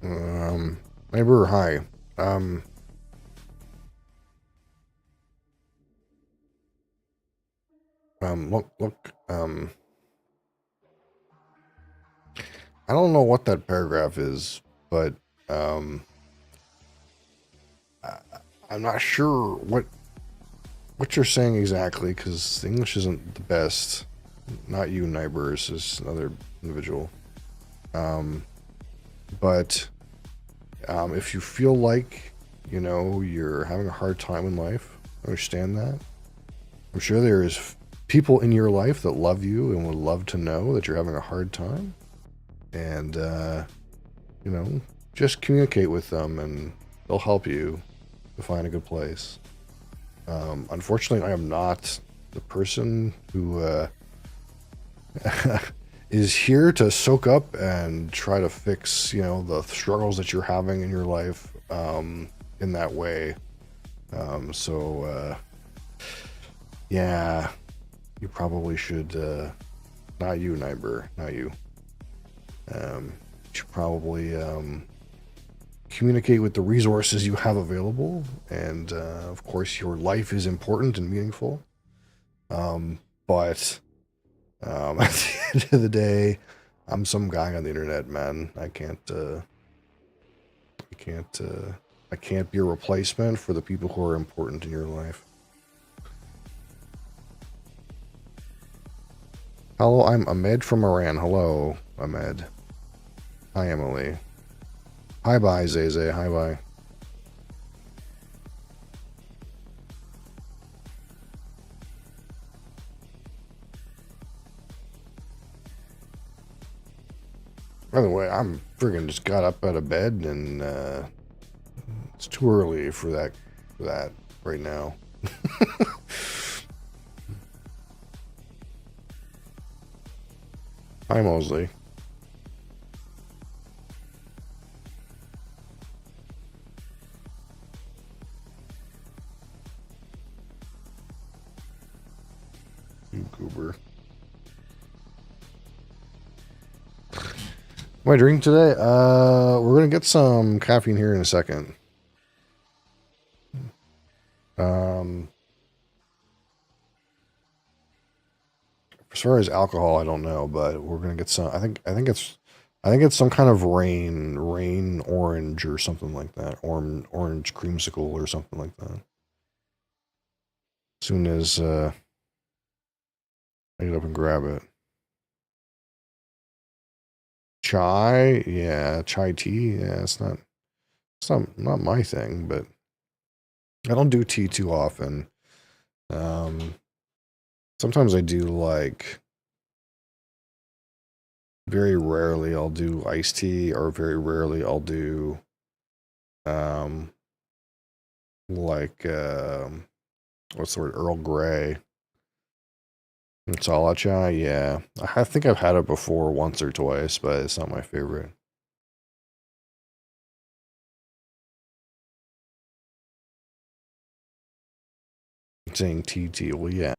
Um, Neighbor, hi. Um, look, I don't know what that paragraph is, but, um, I, I'm not sure what you're saying exactly, because English isn't the best. Not you, neighbor, it's just another individual. Um, but, if you feel like, you're having a hard time in life, I understand that. I'm sure there's people in your life that love you and would love to know that you're having a hard time. And, you know, just communicate with them and they'll help you to find a good place. Unfortunately, I am not the person who is here to soak up and try to fix, the struggles that you're having in your life in that way. So, yeah, you probably should, not you, neighbor, not you. You should probably communicate with the resources you have available. And of course, your life is important and meaningful. But at the end of the day, I'm some guy on the internet, man. I can't, I can't be a replacement for the people who are important in your life. Hello, I'm Ahmed from Iran. Hello, Ahmed. Hi, Emily. Hi, bye, Zay. Hi, bye. By the way, I'm friggin' just got up out of bed and it's too early for that right now. Hi, Mosley. You goober. What am I drinking today? We're gonna get some caffeine here in a second. Um, as far as alcohol, I don't know, but we're gonna get some. I think it's some kind of rain orange or something like that. Orange creamsicle or something like that. As soon as I get up and grab it. Chai, yeah, chai tea. Yeah, it's not my thing, but I don't do tea too often. Um, Sometimes I do like very rarely I'll do iced tea, or very rarely I'll do um like what's the word, Earl Grey. Masala chai, yeah. I think I've had it before once or twice, but it's not my favorite. Saying tea, well, yeah.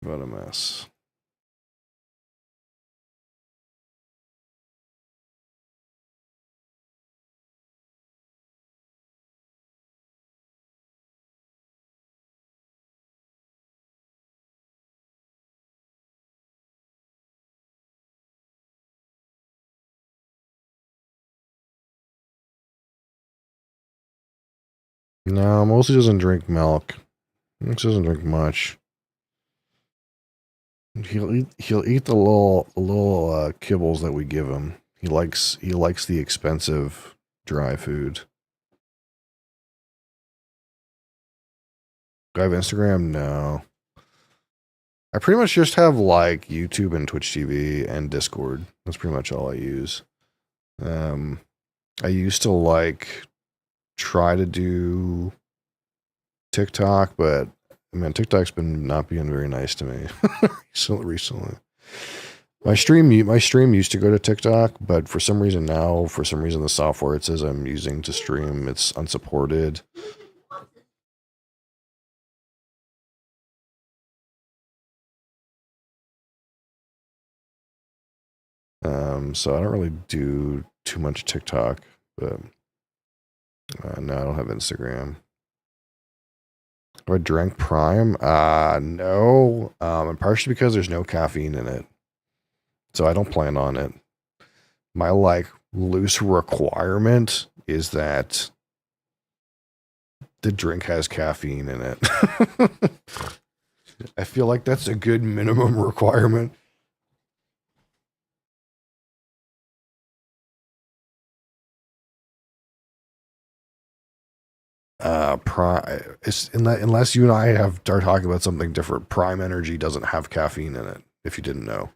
What a mess. No, mostly doesn't drink milk. He doesn't drink much. He'll eat the little kibbles that we give him. He likes the expensive dry food. Do I have Instagram? No. I pretty much just have like YouTube and Twitch TV and Discord. That's pretty much all I use. Um, I used to like try to do TikTok, but man, TikTok's been not being very nice to me so recently. My stream used to go to TikTok, but for some reason now, for some reason the software it says I'm using to stream, it's unsupported. So I don't really do too much TikTok, but no, I don't have Instagram. Have I drank Prime? No. And partially because there's no caffeine in it, so I don't plan on it. My like loose requirement is that the drink has caffeine in it. I feel like that's a good minimum requirement. Prime. Unless you and I have start talking about something different. Prime Energy doesn't have caffeine in it. If you didn't know.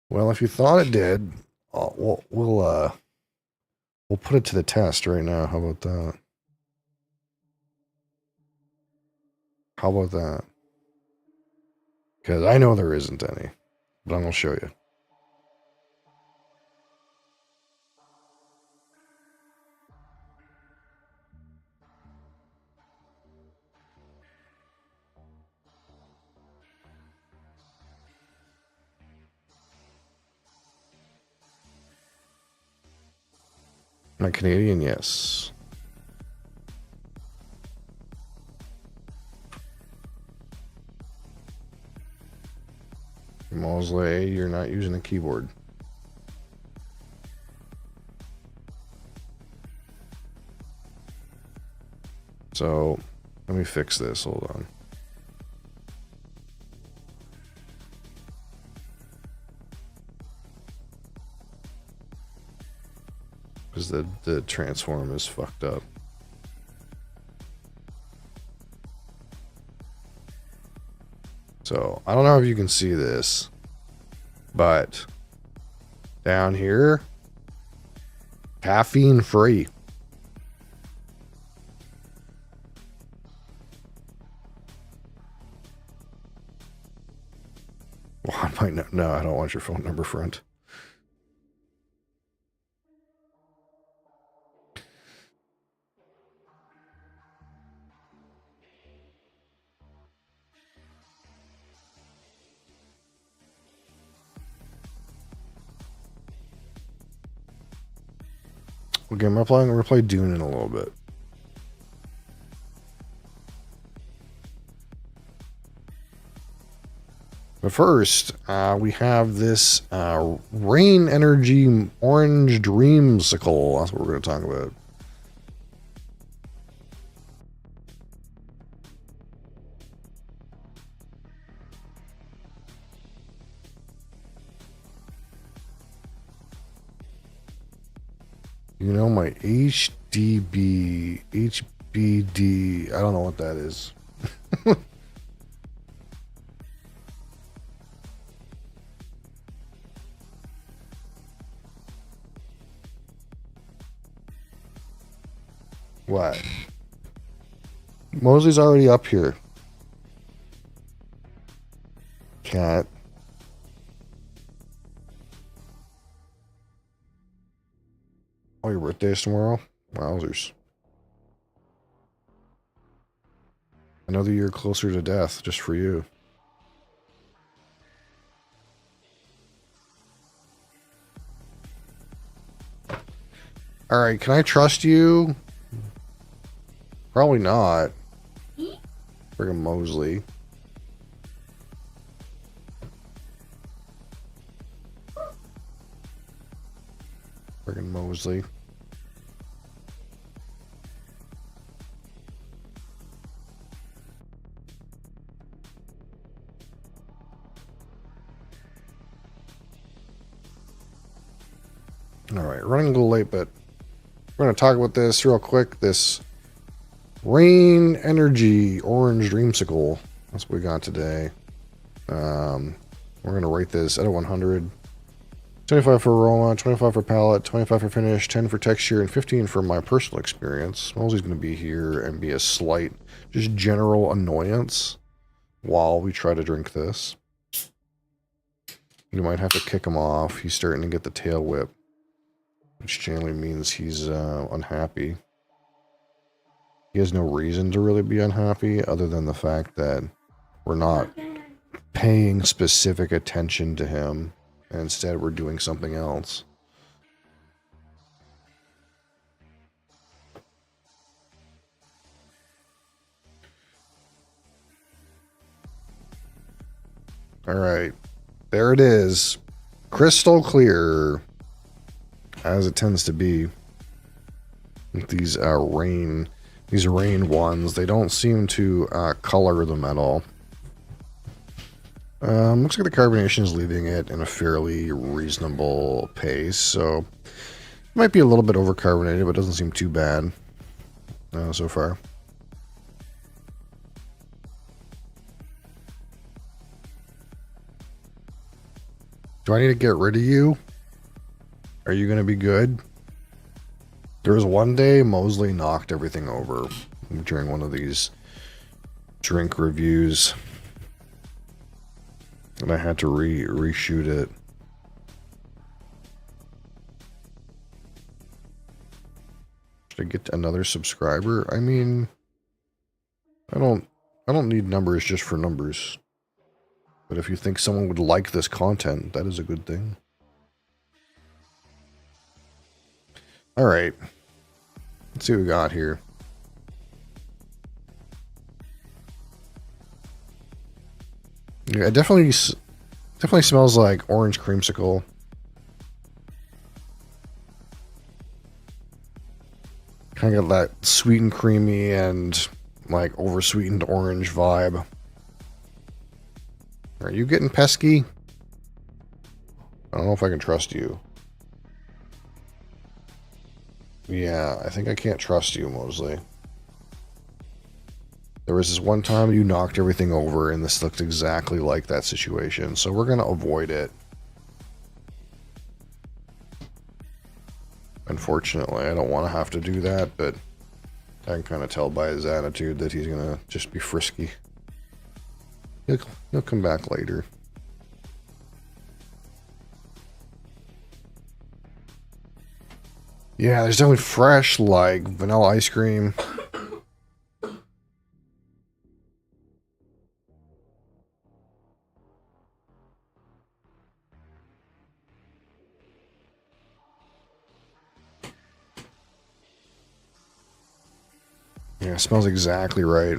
Well, if you thought it did, we'll put it to the test right now. How about that? How about that? Because I know there isn't any, but I'm gonna show you. My Canadian, yes. Mosley, you're not using a keyboard. So let me fix this. Hold on. Because the transform is fucked up. So I don't know if you can see this, but down here, caffeine free. Well, I might not. No, I don't want your phone number, friend. Okay, I'm gonna play Dune in a little bit. But first, we have this rain energy orange dreamsicle. That's what we're going to talk about. You know, my HBD, I don't know what that is. What? Mosley's already up here. Cat. Oh, your birthday's tomorrow? Wowzers. Another year closer to death, just for you. Alright, can I trust you? Probably not. Friggin' Mosley. Friggin' Mosley. Alright, running a little late, but we're going to talk about this real quick. This Rain Energy Orange Dreamsicle. That's what we got today. We're going to rate this out of 100. 25 for aroma, 25 for palette, 25 for finish, 10 for texture, and 15 for my personal experience. Mosley's going to be here and be a slight, just general annoyance while we try to drink this. You might have to kick him off. He's starting to get the tail whip, which generally means he's unhappy. He has no reason to really be unhappy other than the fact that we're not paying specific attention to him. And instead, we're doing something else. Alright. There it is. Crystal clear. As it tends to be. With these rain ones. They don't seem to color them at all. Looks like the carbonation is leaving it in a fairly reasonable pace, so it might be a little bit overcarbonated, but doesn't seem too bad so far. Do I need to get rid of you? Are you going to be good? There was one day Mosley knocked everything over during one of these drink reviews. And I had to reshoot it. Should I get another subscriber? I mean, I don't need numbers just for numbers. But if you think someone would like this content, that is a good thing. All right. Let's see what we got here. Yeah, it definitely smells like orange creamsicle. Kind of got that sweet and creamy and like over-sweetened orange vibe. Are you getting pesky? I don't know if I can trust you. Yeah, I think I can't trust you, Mosley. There was this one time you knocked everything over, and this looked exactly like that situation, so we're going to avoid it. Unfortunately, I don't want to have to do that, but I can kind of tell by his attitude that he's going to just be frisky. He'll come back later. Yeah, there's definitely fresh, like, vanilla ice cream. Yeah, it smells exactly right.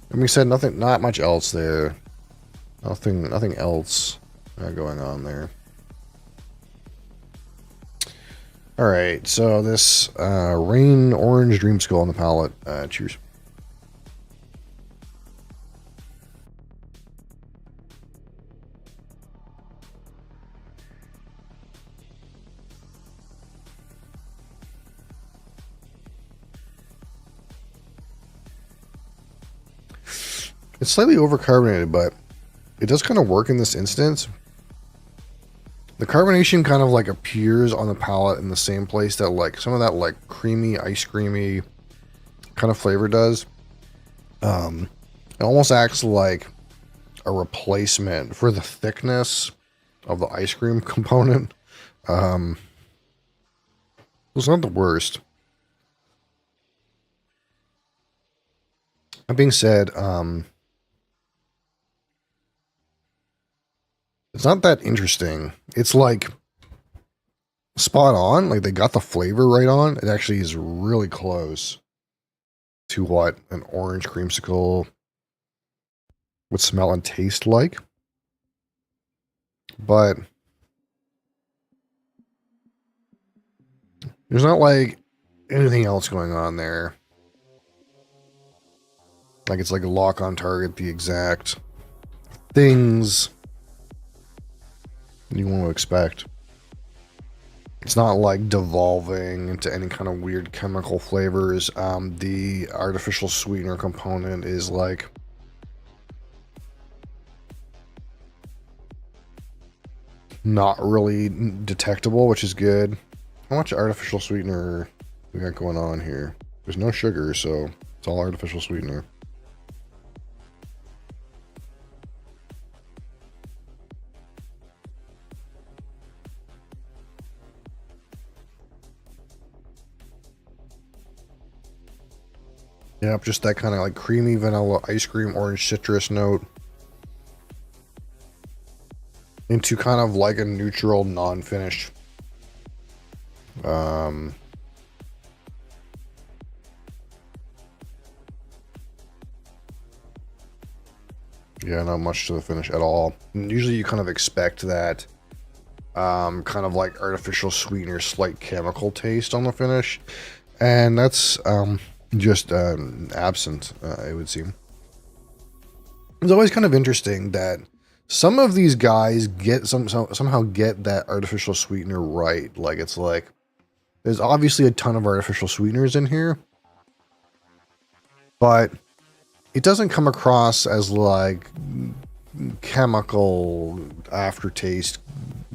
And we said nothing, not much else there. Nothing else going on there. All right, so this Rain Orange Dreamsicle on the palette. Cheers. It's slightly overcarbonated, but it does kind of work in this instance. The carbonation kind of like appears on the palate in the same place that like some of that like creamy, ice creamy kind of flavor does. It almost acts like a replacement for the thickness of the ice cream component. It's not the worst. That being said, it's not that interesting. It's like spot on. Like they got the flavor right on. It actually is really close to what an orange creamsicle would smell and taste like. But there's not like anything else going on there. Like it's like a lock on target, the exact things you want to expect. It's not like devolving into any kind of weird chemical flavors. The artificial sweetener component is like not really detectable, which is good. How much artificial sweetener we got going on here? There's no sugar, so it's all artificial sweetener. Yep, just that kind of like creamy vanilla ice cream, orange citrus note into kind of like a neutral, non-finished. Yeah, not much to the finish at all. And usually you kind of expect that kind of like artificial sweetener, slight chemical taste on the finish. And that's just absent, it would seem. It's always kind of interesting that some of these guys get somehow get that artificial sweetener right. Like it's like there's obviously a ton of artificial sweeteners in here, but it doesn't come across as like chemical aftertaste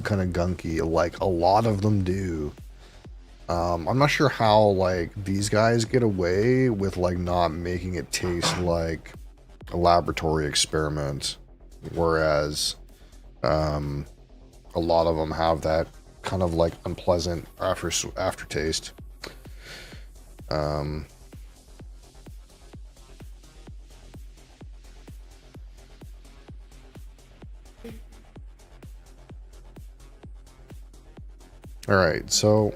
kind of gunky like a lot of them do. I'm not sure how like these guys get away with like not making it taste like a laboratory experiment, whereas a lot of them have that kind of like unpleasant aftertaste. All right, so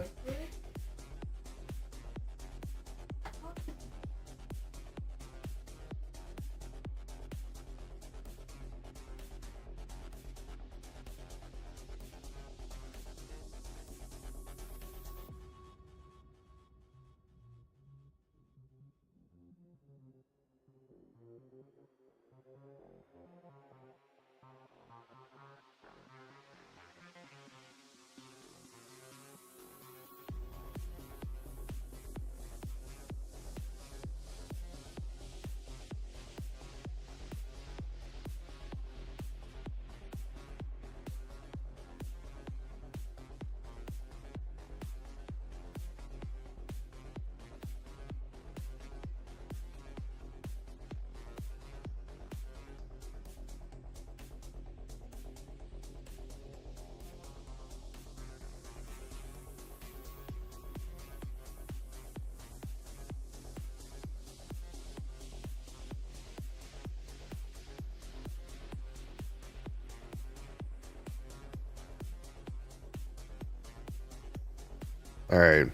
all right.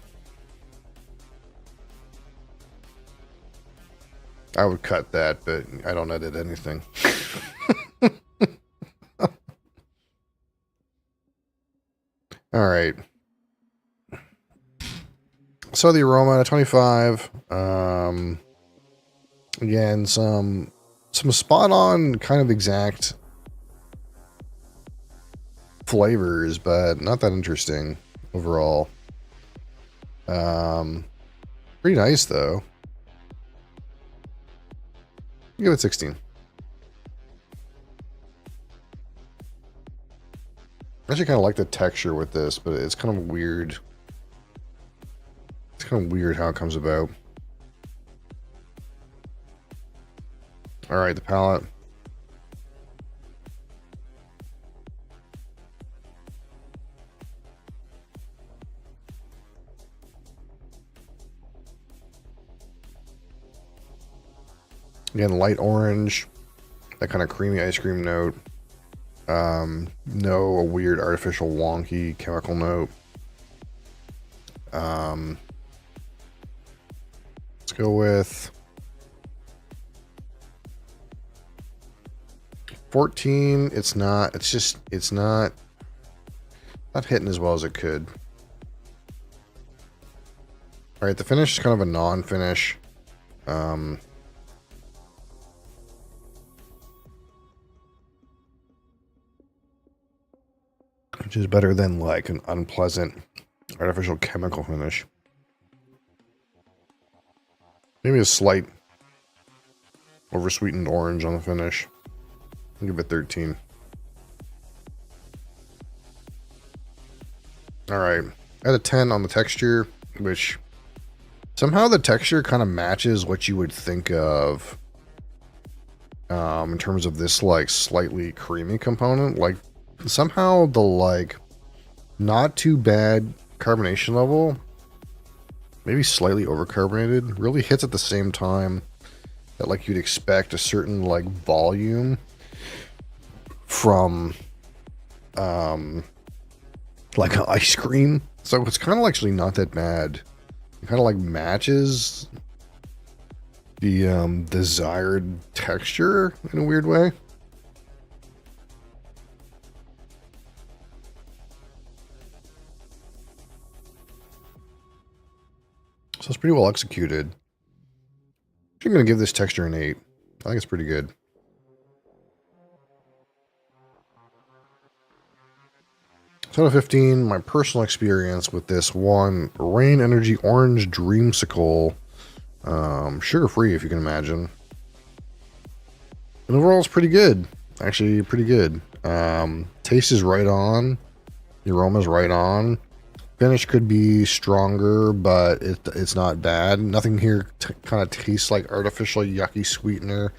I would cut that, but I don't edit anything. All right. So the aroma 25. Again, some spot on kind of exact flavors, but not that interesting overall. Pretty nice though. Give it 16. I actually kind of like the texture with this, but it's kind of weird. It's kind of weird how it comes about. All right, the palette. Again, light orange, that kind of creamy ice cream note. No a weird artificial wonky chemical note. Let's go with 14. It's not hitting as well as it could. All right, the finish is kind of a non-finish. Which is better than like an unpleasant artificial chemical finish. Maybe a slight oversweetened orange on the finish. I'll give it 13. All right, I had a 10 on the texture, which somehow the texture kind of matches what you would think of in terms of this like slightly creamy component. Like somehow the like not too bad carbonation level, maybe slightly overcarbonated, really hits at the same time that like you'd expect a certain like volume from like ice cream. So it's kind of actually not that bad. It kind of like matches the desired texture in a weird way. So it's pretty well executed. I'm going to give this texture an 8. I think it's pretty good. So out of 15, my personal experience with this one, Rain Energy Orange Dreamsicle. Sugar-free, if you can imagine. And overall, it's pretty good. Actually, pretty good. Taste is right on. The aroma is right on. Finish could be stronger, but it's not bad. Nothing here kind of tastes like artificial yucky sweetener.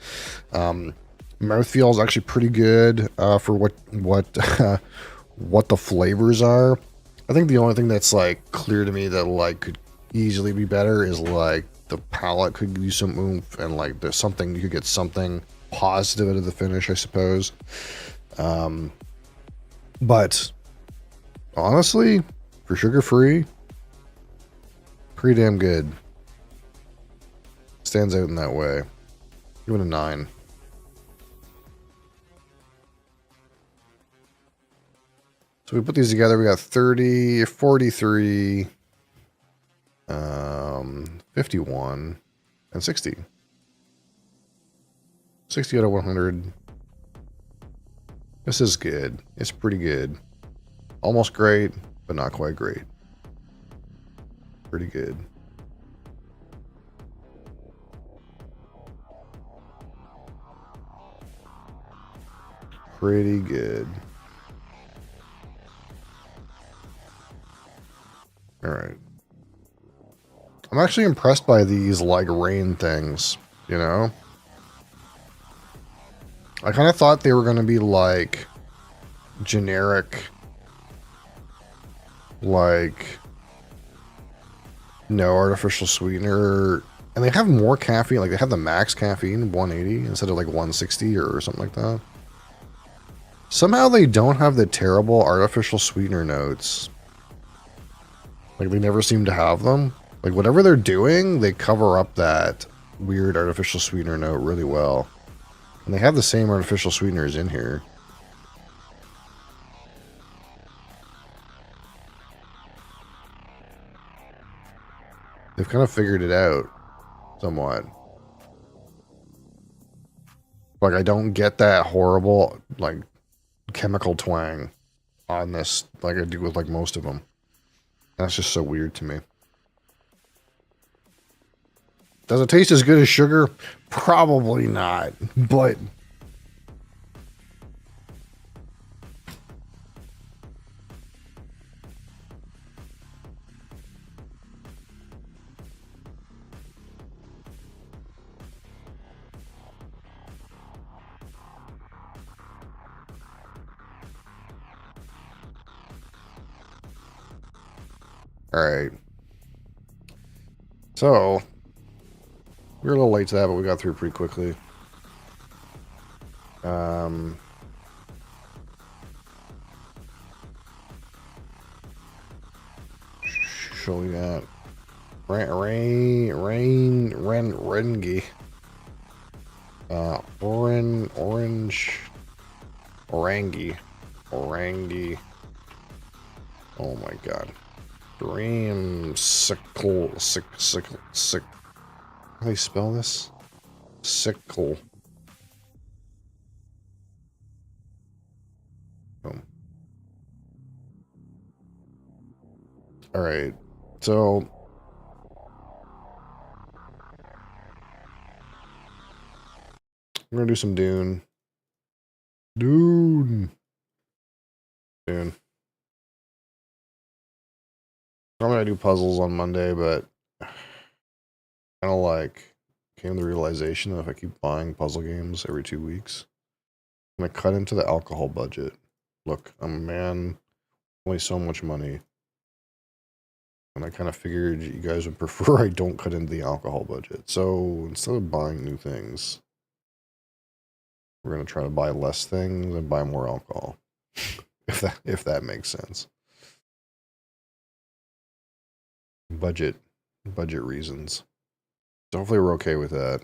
Mouthfeel is actually pretty good for what what the flavors are. I think the only thing that's like clear to me that like could easily be better is like the palate could use some oomph, and like there's something you could get something positive out of the finish, I suppose. But honestly, for sugar-free, pretty damn good. Stands out in that way. Give it a 9. So we put these together, we got 30, 43, 51, and 60. 60 out of 100. This is good. It's pretty good. Almost great, but not quite great. Pretty good. Pretty good. All right. I'm actually impressed by these like rain things, you know? I kind of thought they were going to be like generic, like no artificial sweetener, and they have more caffeine. Like they have the max caffeine 180 instead of like 160 or something like that. Somehow they don't have the terrible artificial sweetener notes. Like they never seem to have them. Like whatever they're doing, they cover up that weird artificial sweetener note really well. And they have the same artificial sweeteners in here. They've kind of figured it out somewhat. Like I don't get that horrible like chemical twang on this like I do with like most of them. That's just so weird to me. Does it taste as good as sugar? Probably not, but Alright. So, we were a little late to that, but we got through pretty quickly. So we got Rengi. Orangi. Oh my god. Dreamsicle. How do you spell this? Sickle. Oh. Alright. So. I'm gonna do some Dune. Dune. I'm gonna do puzzles on Monday, but kind of like came to the realization that if I keep buying puzzle games every 2 weeks, I'm gonna cut into the alcohol budget. Look, I'm a man, only so much money. And I kind of figured you guys would prefer I don't cut into the alcohol budget. So instead of buying new things, we're gonna try to buy less things and buy more alcohol. if that makes sense. Budget reasons. So hopefully we're okay with that.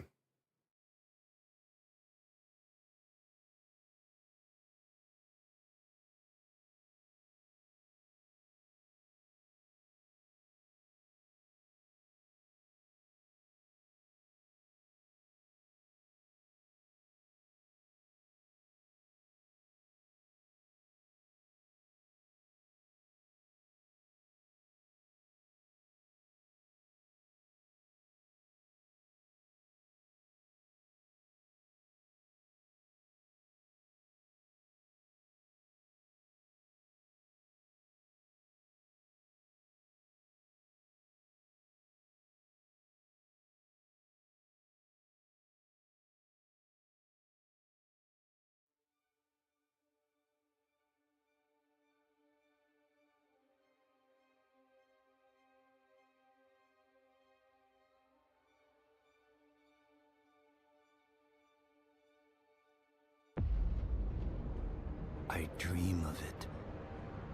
I dream of it,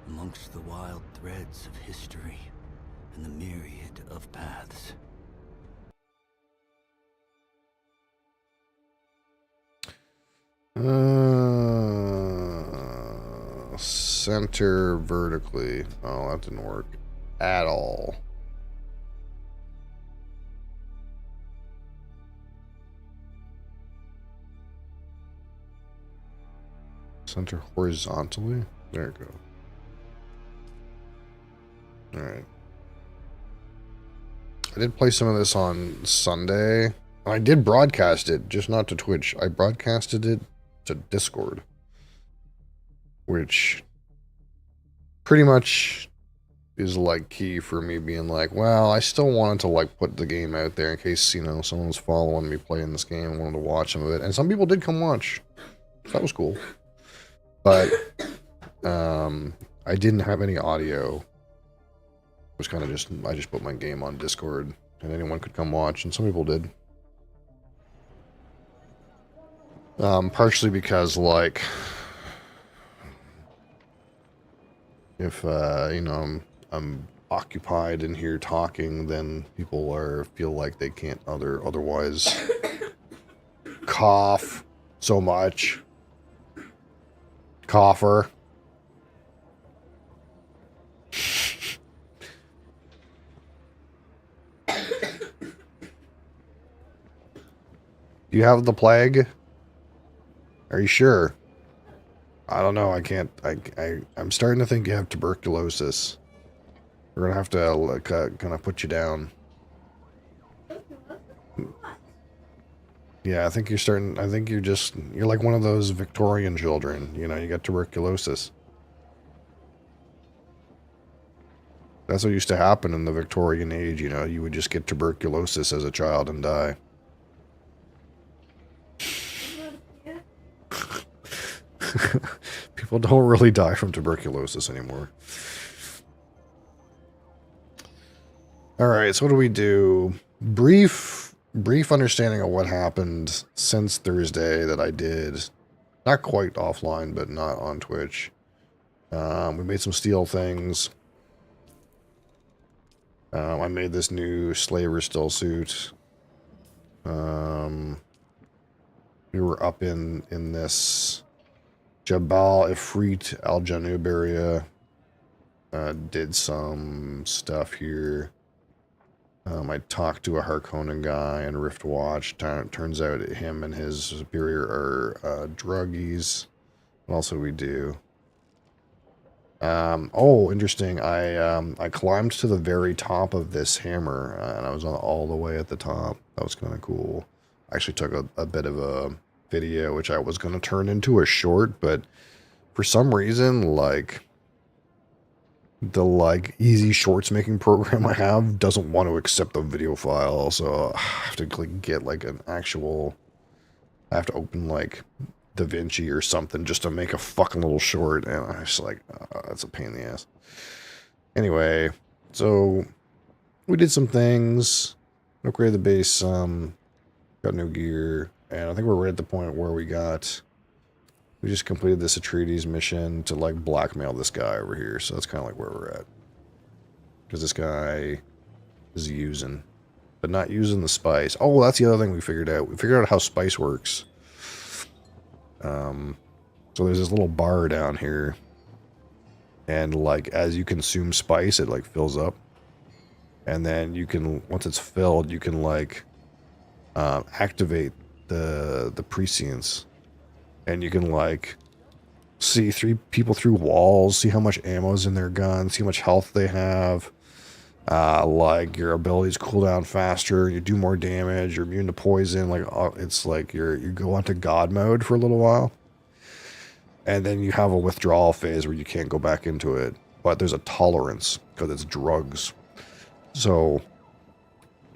amongst the wild threads of history and the myriad of paths. Center vertically. Oh, that didn't work at all. Center horizontally. There it goes. All right. I did play some of this on Sunday. I did broadcast it, just not to Twitch. I broadcasted it to Discord, which pretty much is like key for me being like, well, I still wanted to like put the game out there in case, you know, someone was following me playing this game and wanted to watch some of it. And some people did come watch. So that was cool. But I didn't have any audio. It was kind of just, I just put my game on Discord and anyone could come watch, and some people did. Partially because, like, if, you know, I'm occupied in here talking, then people feel like they can't otherwise cough so much. Cougher. Do you have the plague? Are you sure? I don't know. I can't. I'm starting to think you have tuberculosis. We're gonna have to kind of put you down. Yeah, I think you're starting. I think you're like one of those Victorian children. You know, you got tuberculosis. That's what used to happen in the Victorian age. You know, you would just get tuberculosis as a child and die. People don't really die from tuberculosis anymore. All right, so what do we do? Brief understanding of what happened since Thursday that I did. Not quite offline, but not on Twitch. We made some steel things. I made this new slaver still suit. We were up in this Jabal Ifrit Al Janub area. Did some stuff here. I talked to a Harkonnen guy in Rift Watch. Turns out him and his superior are druggies. What else did we do? Oh, interesting. I climbed to the very top of this hammer, and I was on all the way at the top. That was kind of cool. I actually took a bit of a video, which I was going to turn into a short, but for some reason, like, the easy shorts making program I have doesn't want to accept the video file, so I have to get like an actual, I have to open like DaVinci or something just to make a fucking little short, and I was just like, that's a pain in the ass. Anyway, so we did some things, upgraded the base, got new gear, and I think we're right at the point where we just completed this Atreides mission to like blackmail this guy over here, so that's kind of like where we're at. Because this guy is using, but not using the spice. Oh, that's the other thing we figured out. We figured out how spice works. So there's this little bar down here, and like as you consume spice, it like fills up, and then you can, once it's filled, you can like activate the prescience, and you can like see people through walls, see how much ammo's in their gun, see how much health they have. Like your abilities cool down faster, you do more damage, you're immune to poison. Like it's like you go onto God mode for a little while, and then you have a withdrawal phase where you can't go back into it. But there's a tolerance because it's drugs. So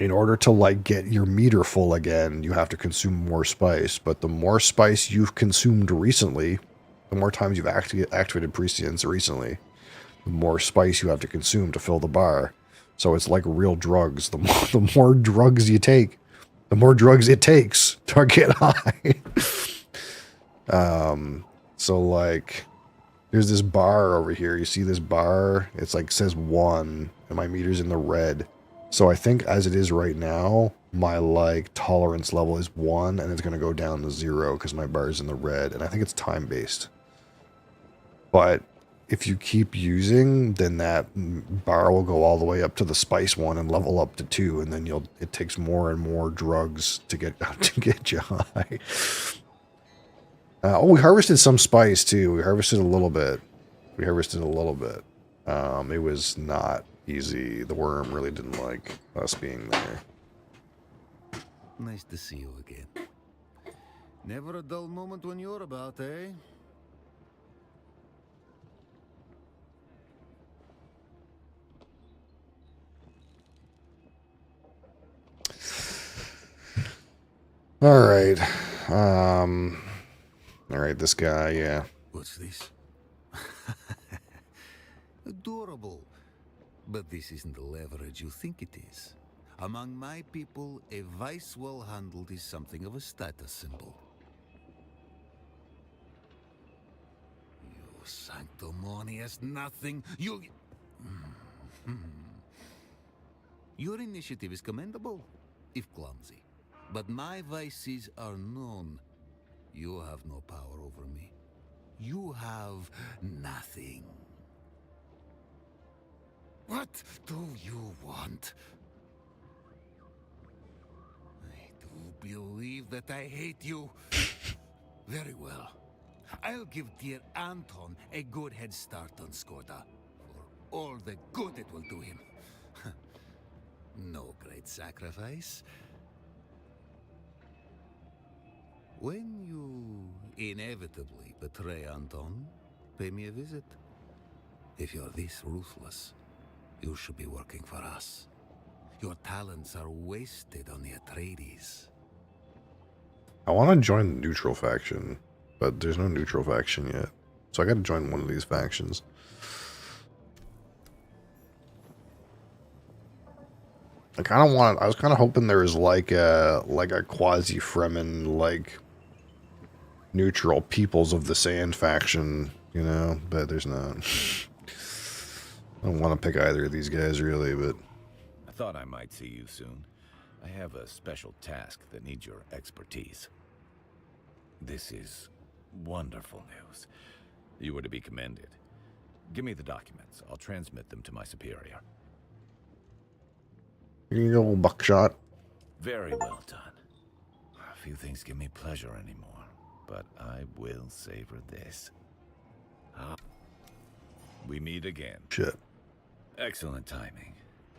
in order to like get your meter full again, you have to consume more spice. But the more spice you've consumed recently, the more times you've activated prescience recently, the more spice you have to consume to fill the bar. So it's like real drugs. The more drugs you take, the more drugs it takes to get high. So like, there's this bar over here. You see this bar? It's like says 1, and my meter's in the red. So I think as it is right now, my like tolerance level is 1, and it's gonna go down to 0 because my bar is in the red, and I think it's time based. But if you keep using, then that bar will go all the way up to the spice one and level up to 2, and then it takes more and more drugs to get you high. Oh, we harvested some spice too. We harvested a little bit. It was not easy. The worm really didn't like us being there. Nice to see you again. Never a dull moment when you're about, eh? Alright. Alright, this guy, yeah. What's this? Adorable. But this isn't the leverage you think it is. Among my people, a vice well handled is something of a status symbol. You sanctimonious nothing. Your initiative is commendable, if clumsy. But my vices are known. You have no power over me. You have nothing. What do you want? I do believe that I hate you. Very well. I'll give dear Anton a good head start on Skoda, for all the good it will do him. No great sacrifice. When you inevitably betray Anton, pay me a visit. If you're this ruthless, you should be working for us. Your talents are wasted on the Atreides. I want to join the neutral faction, but there's no neutral faction yet. So I got to join one of these factions. I kind of want. I was kind of hoping there was like a quasi Fremen like neutral peoples of the Sand faction, you know, but there's not. I don't want to pick either of these guys really, but I thought I might see you soon. I have a special task that needs your expertise. This is wonderful news. You are to be commended. Give me the documents. I'll transmit them to my superior. here you go, buckshot. Very well done. Few things give me pleasure anymore, but I will savor this. Ah, we meet again. Shit. Excellent timing.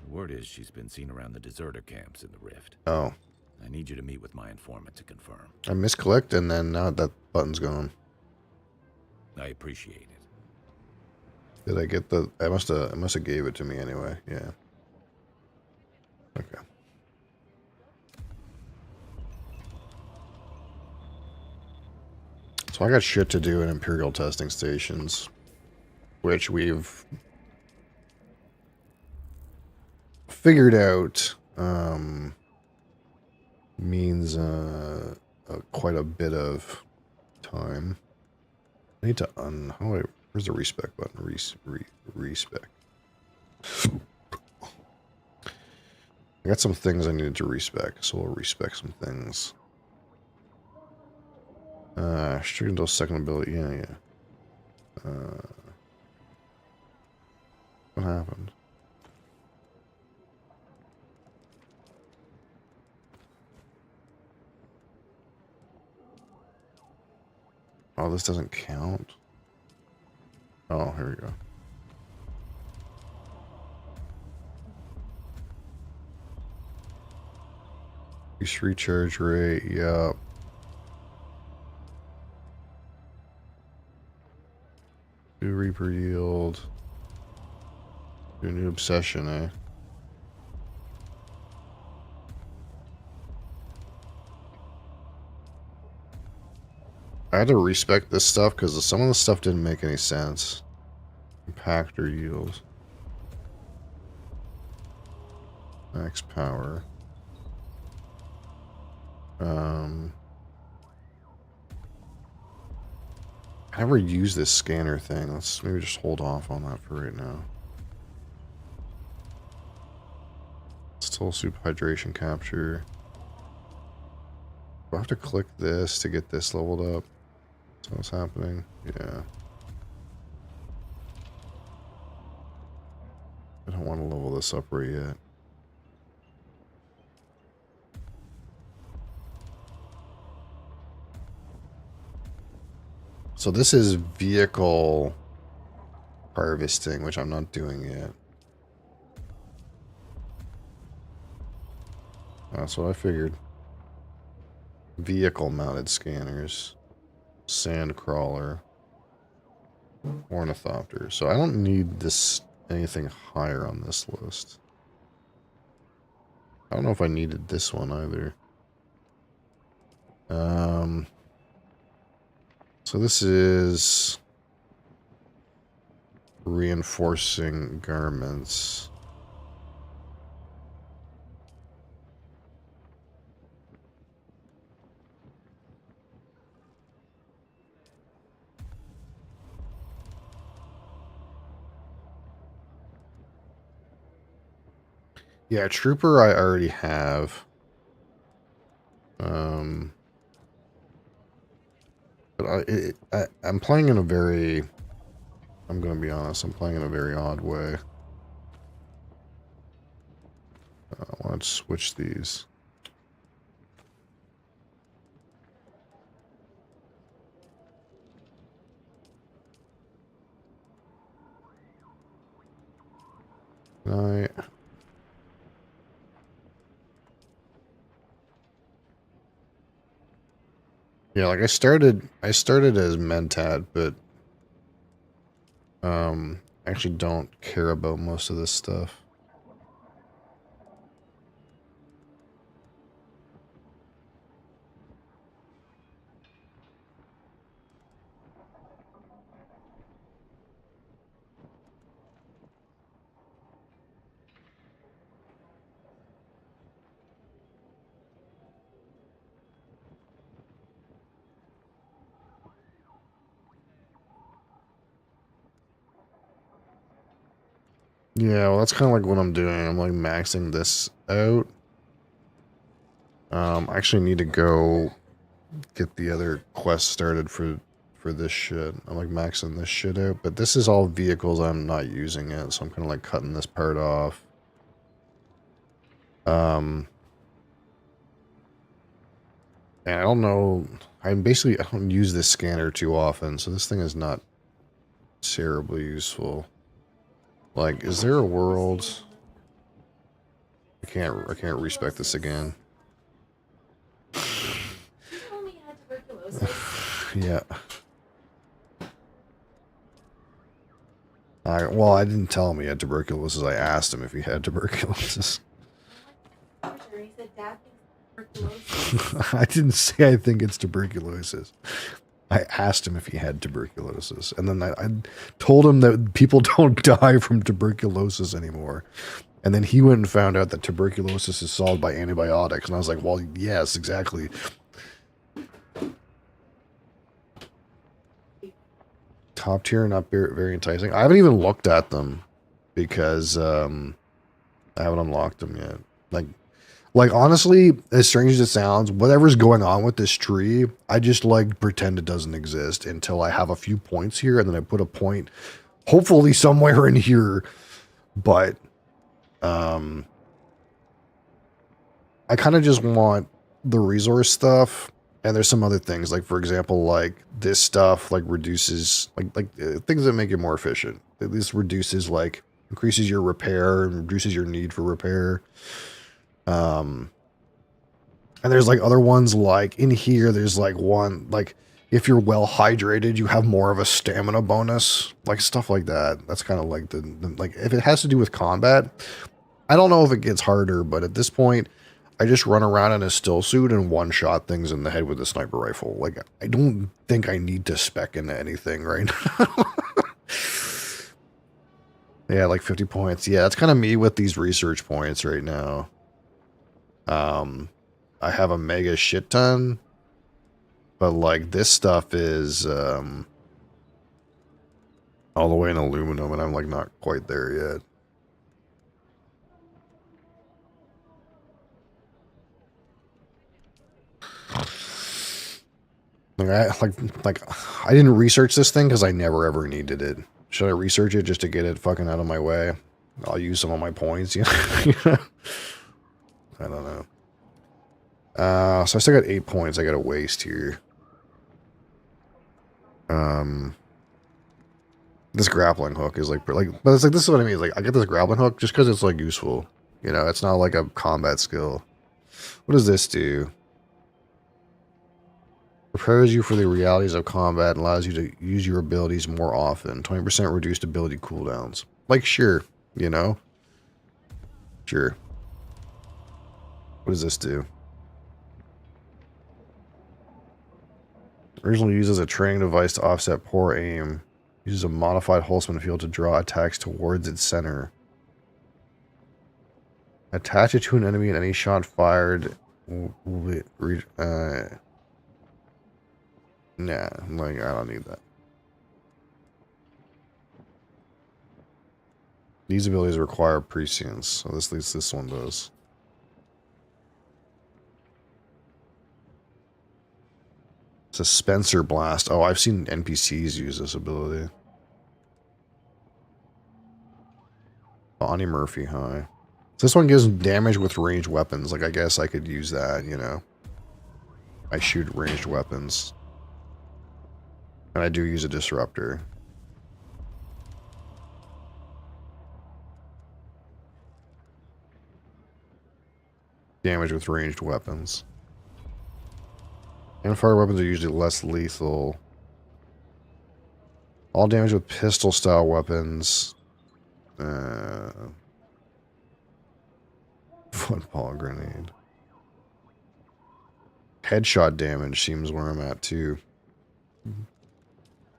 Word is she's been seen around the deserter camps in the Rift. Oh, I need you to meet with my informant to confirm. I misclicked, and then now that button's gone. I appreciate it. Did I get the? I must have gave it to me anyway. Yeah. Okay. So I got shit to do in Imperial testing stations, which we've figured out means quite a bit of time. I need to how do I, where's the respec button? Respec. I got some things I needed to respec, so we'll respec some things. Strict until second ability, yeah. What happened? Oh, this doesn't count? Oh, here we go. Increase recharge rate, yeah. Do Reaper yield. Do new obsession, eh? I had to respec this stuff because some of the stuff didn't make any sense. Impactor yield. Max power. I never used this scanner thing. Let's maybe just hold off on that for right now. Still soup hydration capture. Do I have to click this to get this leveled up? That's what's happening? Yeah. I don't want to level this up right yet. So this is vehicle harvesting, which I'm not doing yet. That's what I figured. Vehicle mounted scanners. Sand crawler. Ornithopter. So I don't need this anything higher on this list. I don't know if I needed this one either. So this is reinforcing garments. Yeah, trooper I already have. But I'm playing in a very, I'm going to be honest, I'm playing in a very odd way. I want to switch these. I Yeah, like I started as Mentat, but I actually don't care about most of this stuff. Yeah, well, that's kind of like what I'm doing. I'm like maxing this out. I actually need to go get the other quest started for this shit. I'm like maxing this shit out, but this is all vehicles I'm not using it, so I'm kind of like cutting this part off. And I don't know. I don't use this scanner too often, so this thing is not terribly useful. Like, is there a world? I can't respec this again. Yeah. Well, I didn't tell him he had tuberculosis. I asked him if he had tuberculosis. I didn't say I think it's tuberculosis. I asked him if he had tuberculosis. And then I told him that people don't die from tuberculosis anymore. And then he went and found out that tuberculosis is solved by antibiotics. And I was like, well, yes, exactly. Top tier, not very enticing. I haven't even looked at them because I haven't unlocked them yet. Like honestly, as strange as it sounds, whatever's going on with this tree, I just like pretend it doesn't exist until I have a few points here, and then I put a point, hopefully somewhere in here. But I kind of just want the resource stuff, and there's some other things, like for example, like this stuff like reduces things that make it more efficient. This reduces like increases your repair and reduces your need for repair. And there's like other ones like in here, there's like one, like if you're well hydrated, you have more of a stamina bonus, like stuff like that. That's kind of like like if it has to do with combat, I don't know if it gets harder, but at this point, I just run around in a still suit and one shot things in the head with a sniper rifle. Like I don't think I need to spec into anything right now. Yeah, like 50 points. Yeah, that's kind of me with these research points right now. I have a mega shit ton, but like this stuff is all the way in aluminum, and I'm like not quite there yet. I didn't research this thing because I never ever needed it. Should I research it just to get it fucking out of my way? I'll use some of my points, you know? I don't know. So I still got 8 points I gotta waste here. This grappling hook is like, but it's like, this is what I mean. Like, I get this grappling hook just because it's like useful. You know, it's not like a combat skill. What does this do? Prepares you for the realities of combat and allows you to use your abilities more often. 20% reduced ability cooldowns. Like, sure, you know? Sure. What does this do? Originally used as a training device to offset poor aim. Uses a modified Holtzman field to draw attacks towards its center. Attach it to an enemy and any shot fired nah, like I don't need that. These abilities require prescience, so at least this one does. Suspenser blast. Oh, I've seen NPCs use this ability. Bonnie Murphy high. So this one gives damage with ranged weapons. Like I guess I could use that, you know. I shoot ranged weapons. And I do use a disruptor. Damage with ranged weapons. And fire weapons are usually less lethal. All damage with pistol style weapons. Football grenade. Headshot damage seems where I'm at too.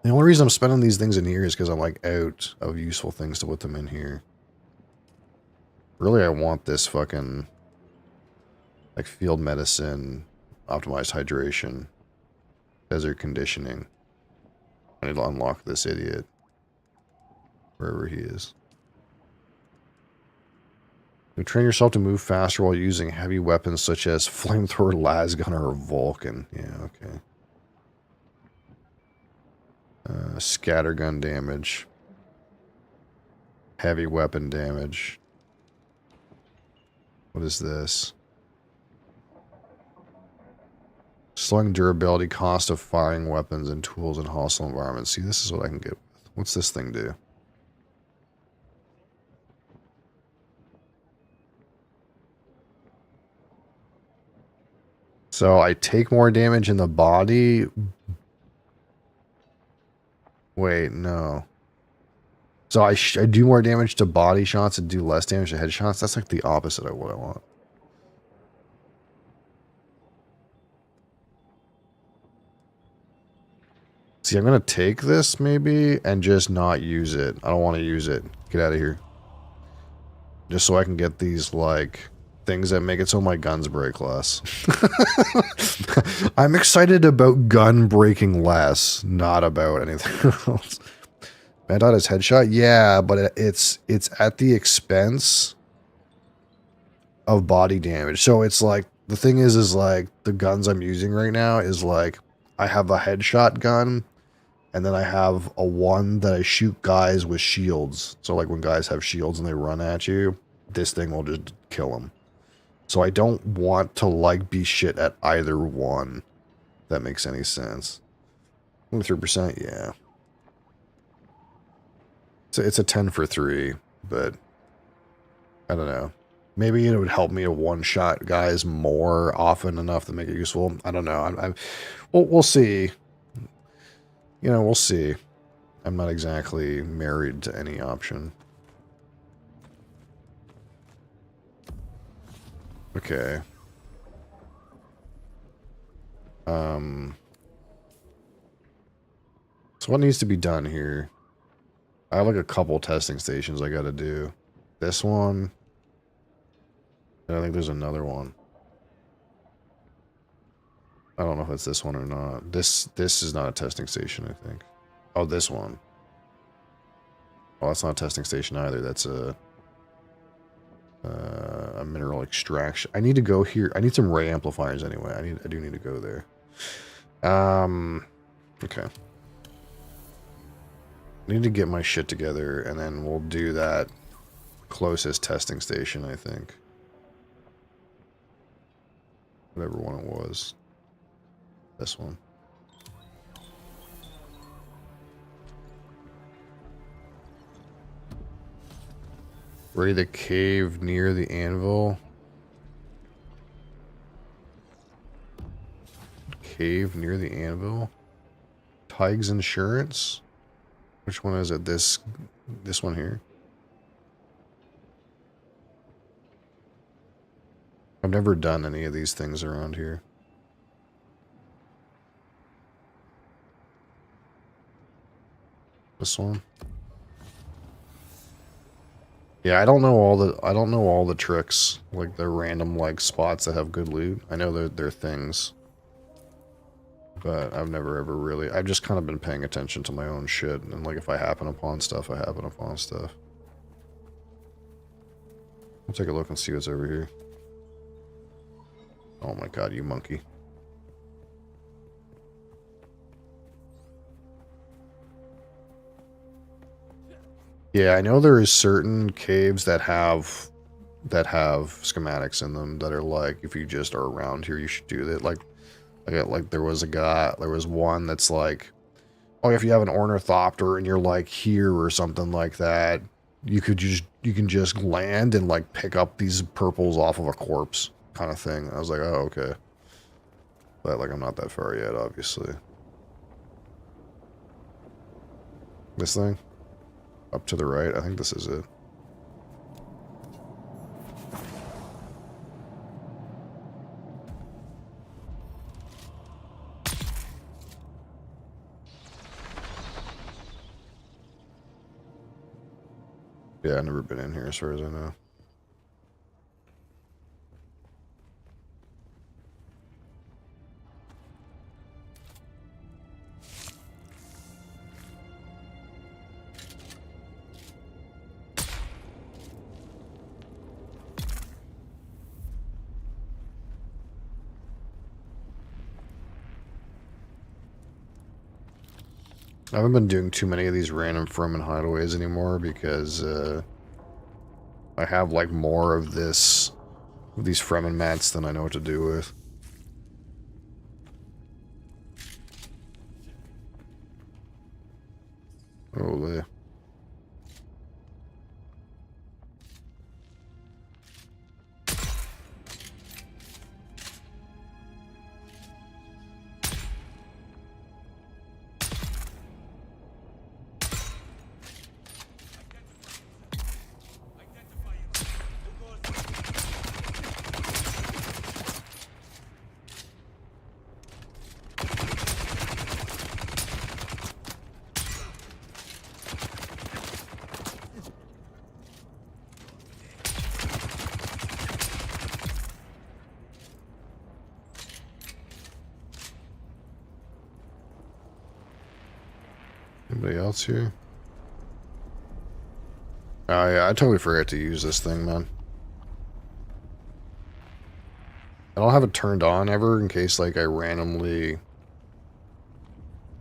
The only reason I'm spending these things in here is because I'm like out of useful things to put them in here. Really, I want this fucking like field medicine, optimized hydration, desert conditioning. I need to unlock this idiot wherever he is. You train yourself to move faster while using heavy weapons such as flamethrower, lasgun, or Vulcan. Yeah, okay. Scattergun damage. Heavy weapon damage. What is this? Slowing durability, cost of firing weapons and tools in hostile environments. See, this is what I can get with. What's this thing do? So I take more damage in the body. Wait, no. So I do more damage to body shots and do less damage to headshots. That's like the opposite of what I want. See, I'm going to take this maybe and just not use it. I don't want to use it. Get out of here. Just so I can get these, like, things that make it so my guns break less. I'm excited about gun breaking less, not about anything else. Bandot is headshot? Yeah, but it's at the expense of body damage. So it's like, the thing is like, the guns I'm using right now is like, I have a headshot gun, and then I have a one that I shoot guys with shields. So like when guys have shields and they run at you, this thing will just kill them. So I don't want to like be shit at either one. If that makes any sense. 23%, yeah. So it's a 10 for 3, but I don't know. Maybe it would help me to one-shot guys more often enough to make it useful. I don't know. We'll see. You know, we'll see. I'm not exactly married to any option. Okay. So what needs to be done here? I have like a couple testing stations I gotta do. This one. And I think there's another one. I don't know if it's this one or not. This is not a testing station, I think. Oh, this one. Oh, that's not a testing station either. That's a mineral extraction. I need to go here. I need some ray amplifiers anyway. I do need to go there. Okay. I need to get my shit together, and then we'll do that closest testing station, I think. Whatever one it was. This one. Ready the cave near the anvil. Cave near the anvil. Tig's Insurance. Which one is it? This one here. I've never done any of these things around here. This one. Yeah, I don't know all the tricks, like the random like spots that have good loot. I know they're things. But I've never ever really, I've just kind of been paying attention to my own shit, and like if I happen upon stuff, I happen upon stuff. I'll take a look and see what's over here. Oh my god, you monkey. Yeah, I know there is certain caves that have schematics in them that are like, if you just are around here, you should do that. Like there was one that's like, oh, if you have an ornithopter and you're like here or something like that, you can just land and like pick up these purples off of a corpse kind of thing. I was like, oh, okay. But like I'm not that far yet, obviously. This thing? Up to the right, I think this is it. Yeah, I've never been in here as far as I know. I haven't been doing too many of these random Fremen hideaways anymore because I have like more of these Fremen mats than I know what to do with. Oh, anybody else here? Oh yeah, I totally forgot to use this thing, man. I don't have it turned on ever in case like I randomly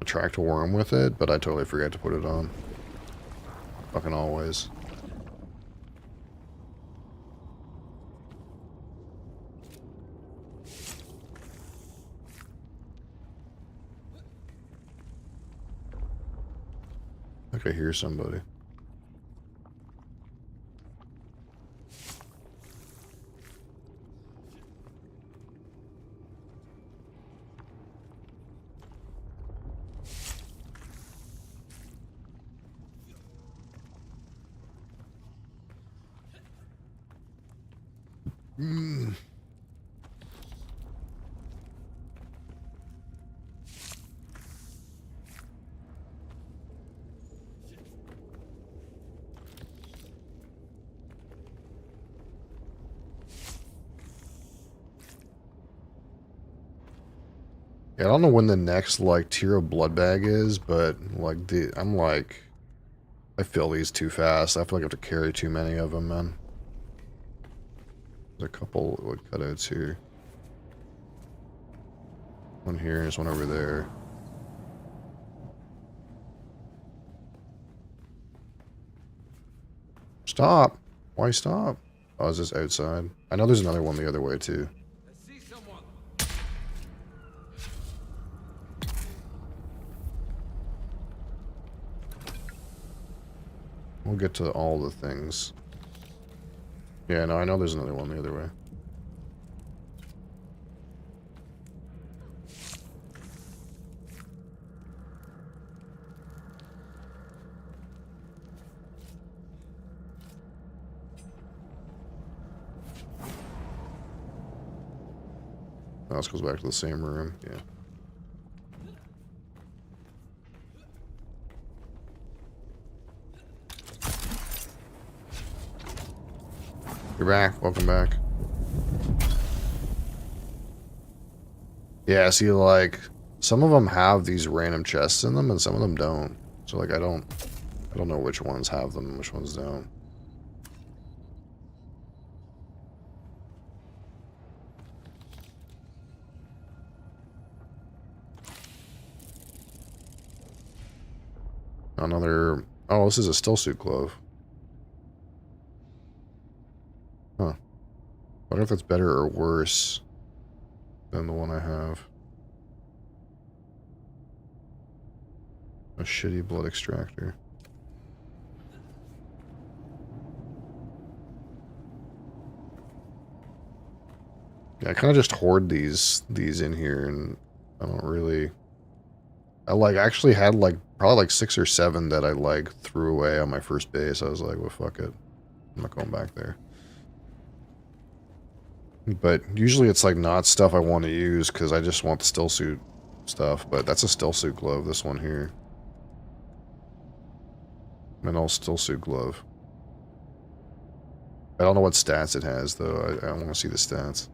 attract a worm with it, but I totally forget to put it on. Fucking always. I think I hear somebody. Yeah, I don't know when the next like tier of blood bag is, but like I'm like I fill these too fast. I feel like I have to carry too many of them, man. There's a couple like cutouts here. One here, there's one over there. Stop! Why stop? Oh, is this outside? I know there's another one the other way too. We'll get to all the things. Yeah, no, I know there's another one the other way. Oh, this goes back to the same room. Yeah. You're back. Welcome back. Yeah, see, like, some of them have these random chests in them, and some of them don't. So, like, I don't know which ones have them and which ones don't. Another... Oh, this is a still suit glove. Huh. I wonder if that's better or worse than the one I have. A shitty blood extractor. Yeah, I kind of just hoard these in here, and I don't really... I like actually had like probably like 6 or 7 that I like threw away on my first base. I was like, well, fuck it, I'm not going back there. But usually it's like not stuff I want to use because I just want the still suit stuff. But that's a still suit glove, this one here. An all still suit glove. I don't know what stats it has though. I want to see the stats.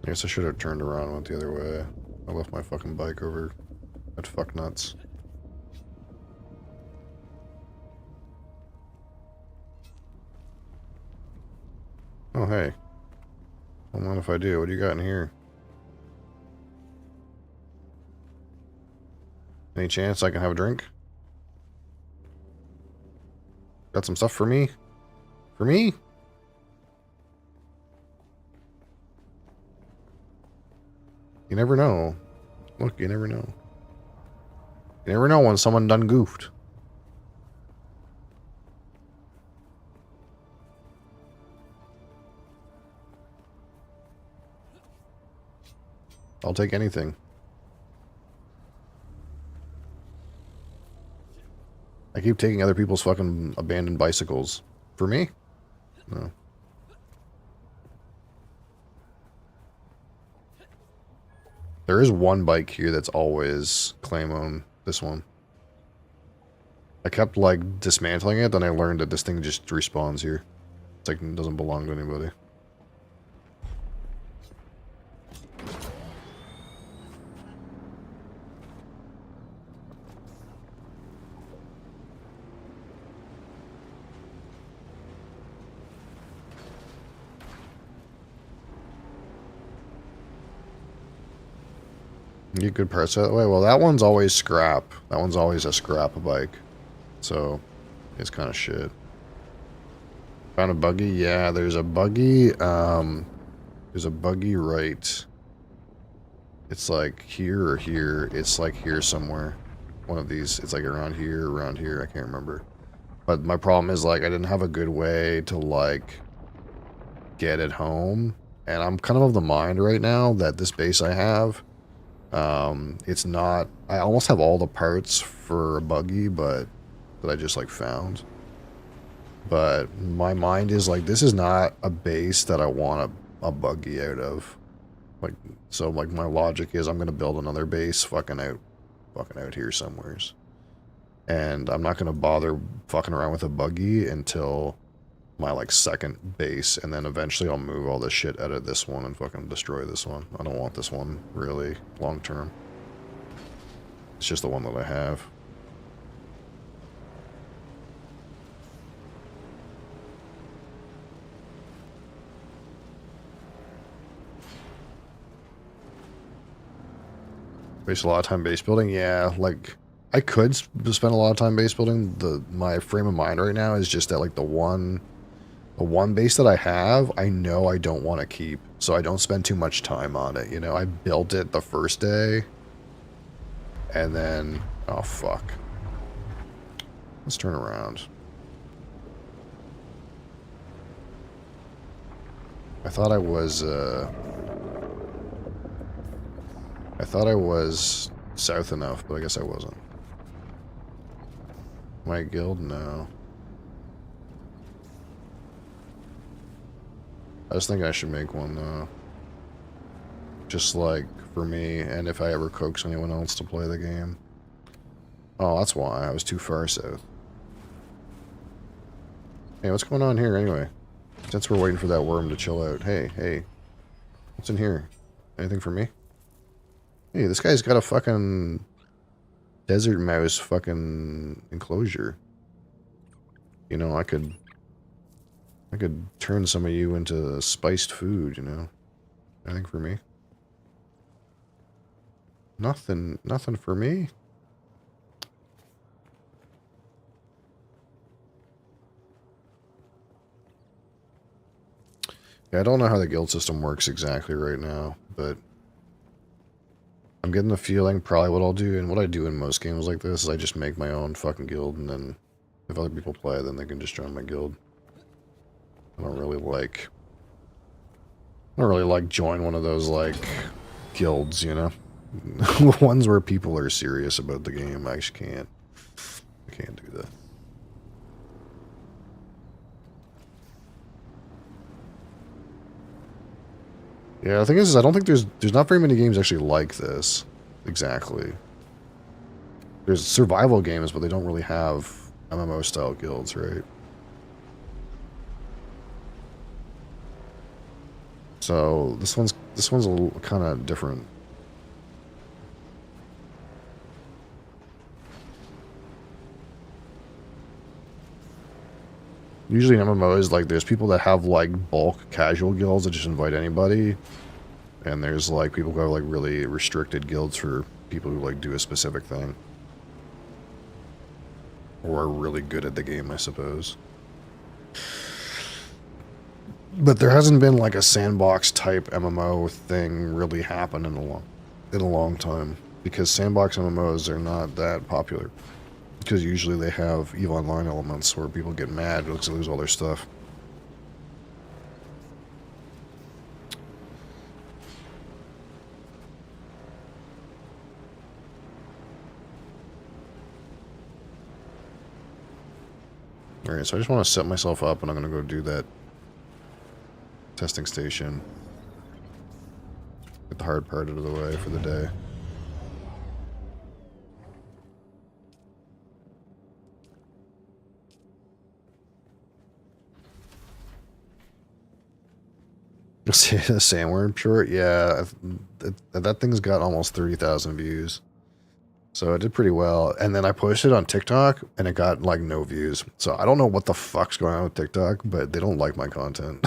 I guess I should have turned around and went the other way. I left my fucking bike over at fuck nuts. Oh, hey. Don't mind if I do. What do you got in here? Any chance I can have a drink? Got some stuff for me? For me? You never know. Look, you never know. You never know when someone done goofed. I'll take anything. I keep taking other people's fucking abandoned bicycles. For me? No. There is one bike here that's always claim own. This one. I kept, like, dismantling it, then I learned that this thing just respawns here. It's like, it doesn't belong to anybody. You get good parts that way? Well, that one's always scrap. That one's always a scrap bike. So, it's kind of shit. Found a buggy? Yeah, there's a buggy. There's a buggy right. It's like here or here. It's like here somewhere. One of these. It's like around here, I can't remember. But my problem is, like, I didn't have a good way to, like, get it home. And I'm kind of the mind right now that this base I have, it's not... I almost have all the parts for a buggy, but... that I just, like, found. But my mind is, like, this is not a base that I want a buggy out of. Like, so, like, my logic is I'm going to build another base fucking out here somewheres. And I'm not going to bother fucking around with a buggy until my, like, second base. And then eventually I'll move all this shit out of this one and fucking destroy this one. I don't want this one, really, long term. It's just the one that I have. Waste a lot of time base building? Yeah, like, I could spend a lot of time base building. My frame of mind right now is just that, like, the one base that I have, I know I don't want to keep. So I don't spend too much time on it, you know? I built it the first day. And then... oh, fuck. Let's turn around. I thought I was south enough, but I guess I wasn't. My guild? No. I just think I should make one, though. Just, like, for me, and if I ever coax anyone else to play the game. Oh, that's why. I was too far south. Hey, what's going on here, anyway? Since we're waiting for that worm to chill out. Hey. What's in here? Anything for me? Hey, this guy's got a fucking desert mouse fucking enclosure. You know, I could turn some of you into spiced food, you know. Anything for me? Nothing for me. Yeah, I don't know how the guild system works exactly right now, but I'm getting the feeling probably what I'll do, and what I do in most games like this, is I just make my own fucking guild, and then if other people play, then they can just join my guild. I don't really like join one of those, like, guilds, you know? Ones where people are serious about the game. I just can't. I can't do that. Yeah, the thing is I don't think there's not very many games actually like this. Exactly. There's survival games, but they don't really have MMO-style guilds, right? So this one's a little kind of different. Usually in MMOs, like, there's people that have, like, bulk casual guilds that just invite anybody. And there's, like, people who have, like, really restricted guilds for people who, like, do a specific thing. Or are really good at the game, I suppose. But there hasn't been, like, a sandbox type MMO thing really happen in a long time. Because sandbox MMOs are not that popular. Because usually they have EVE Online elements where people get mad because they lose all their stuff. Alright, so I just want to set myself up and I'm going to go do that testing station. Get the hard part out of the way for the day. A sandworm short? Yeah, that thing's got almost 30,000 views. So it did pretty well. And then I posted it on TikTok and it got like no views. So I don't know what the fuck's going on with TikTok, but they don't like my content.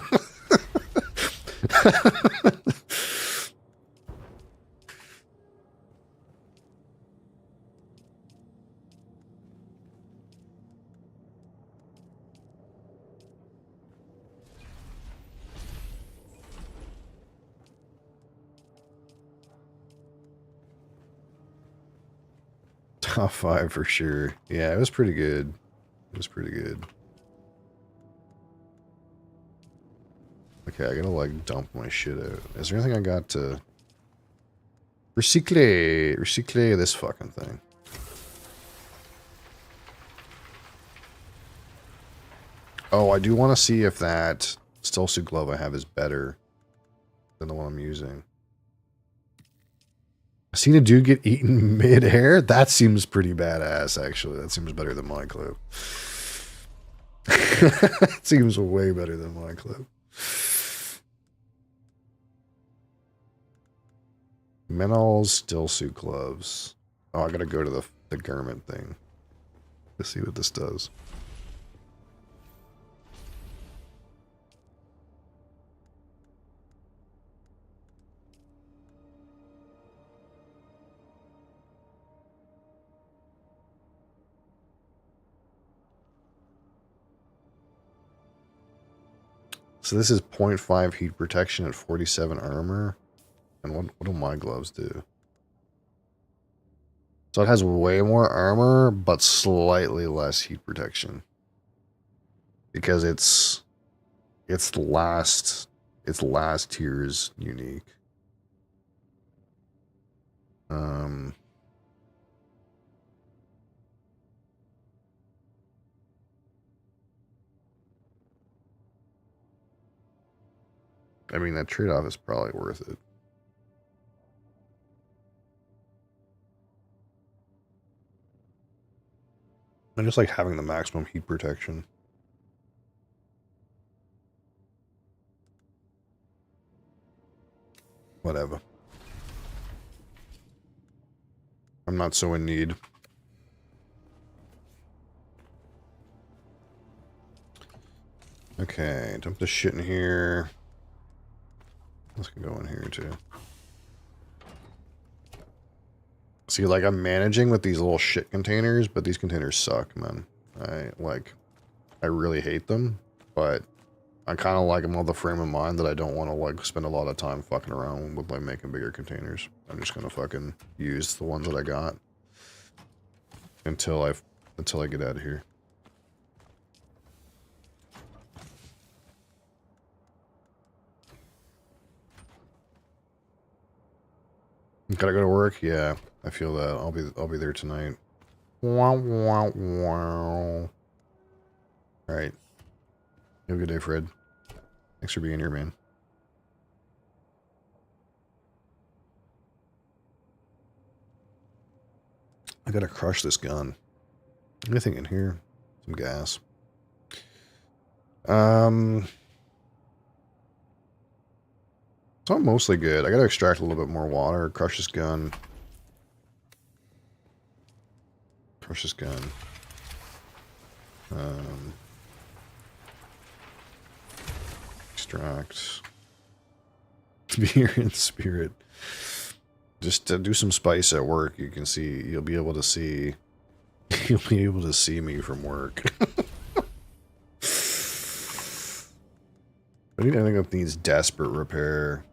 Top 5 for sure. Yeah, it was pretty good. It was pretty good. Okay, I gotta like dump my shit out. Is there anything I got to recycle this fucking thing? Oh, I do want to see if that stealth suit glove I have is better than the one I'm using. I've seen a dude get eaten mid-air? That seems pretty badass, actually. That seems better than my clip. It seems way better than my clip. Menal's still suit gloves. Oh, I gotta go to the garment thing to see what this does. So this is 0.5 heat protection at 47 armor. And what do my gloves do? So it has way more armor, but slightly less heat protection. Because its last tier is unique. I mean, that trade-off is probably worth it. I just like having the maximum heat protection. Whatever. I'm not so in need. Okay, dump this shit in here. This can go in here too. See, like, I'm managing with these little shit containers, but these containers suck, man. I really hate them, but I kind of like them with the frame of mind that I don't want to, like, spend a lot of time fucking around with, like, making bigger containers. I'm just gonna fucking use the ones that I got until I get out of here. Gotta go to work? Yeah, I feel that. I'll be there tonight. Wow, wow, wow. Alright. Have a good day, Fred. Thanks for being here, man. I gotta crush this gun. Anything in here? Some gas. So I'm mostly good. I gotta extract a little bit more water. Crush this gun. Crush this gun. extract. To be here in spirit. Just to do some spice at work, you can see, you'll be able to see me from work. I need anything that needs desperate repair.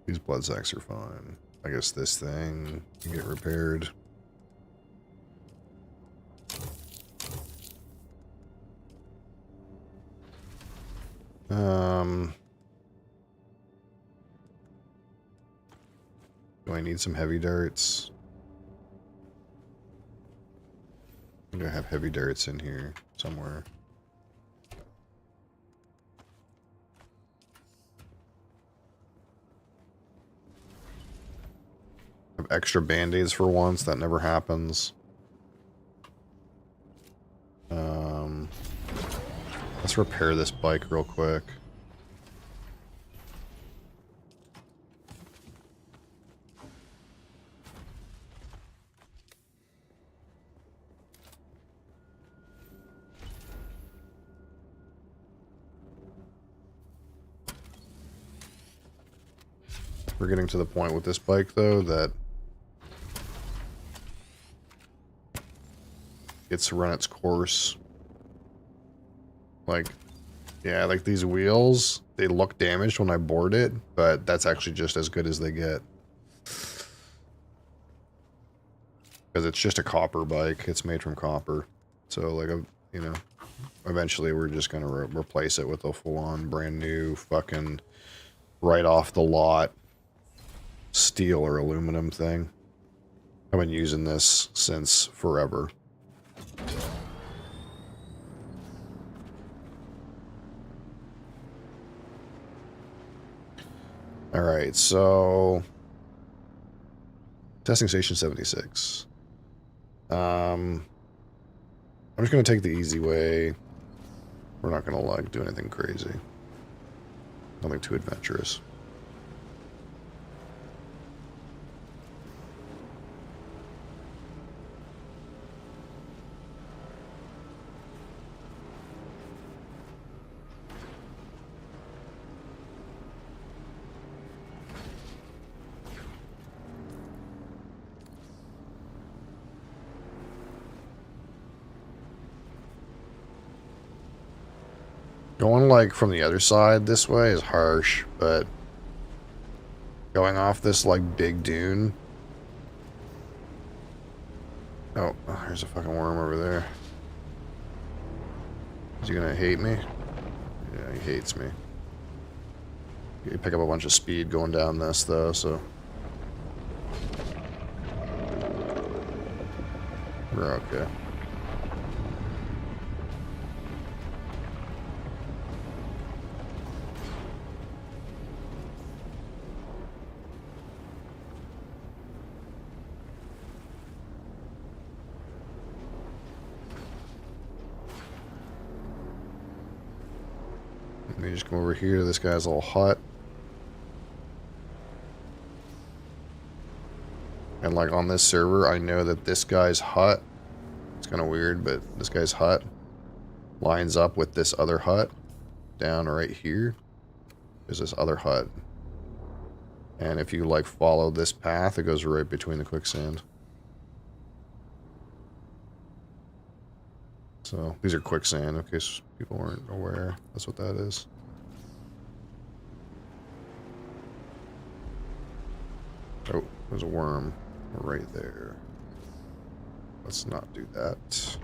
These blood sacks are fine. I guess this thing can get repaired. Do I need some heavy darts? I think I have heavy darts in here somewhere. I have extra band-aids for once. That never happens. Let's repair this bike real quick. We're getting to the point with this bike, though, that it's run its course. Like, yeah, like these wheels, they look damaged when I board it, but that's actually just as good as they get. Because it's just a copper bike. It's made from copper. So, like, you know, eventually we're just going to replace it with a full-on brand new fucking right off the lot steel or aluminum thing. I've been using this since forever. Alright, so testing station 76. I'm just gonna take the easy way. We're not gonna like do anything crazy. Nothing too adventurous. Going like from the other side this way is harsh, but going off this like big dune. Oh, there's a fucking worm over there. Is he gonna hate me? Yeah, he hates me. You pick up a bunch of speed going down this though, so we're okay. Let me just come over here. This guy's all hot. And like on this server, I know that this guy's hut. It's kind of weird, but this guy's hut lines up with this other hut down right here. There's this other hut. And if you like follow this path, it goes right between the quicksand. So these are quicksand in case people weren't aware. That's what that is. Oh, there's a worm right there. Let's not do that.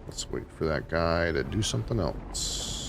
Let's wait for that guy to do something else.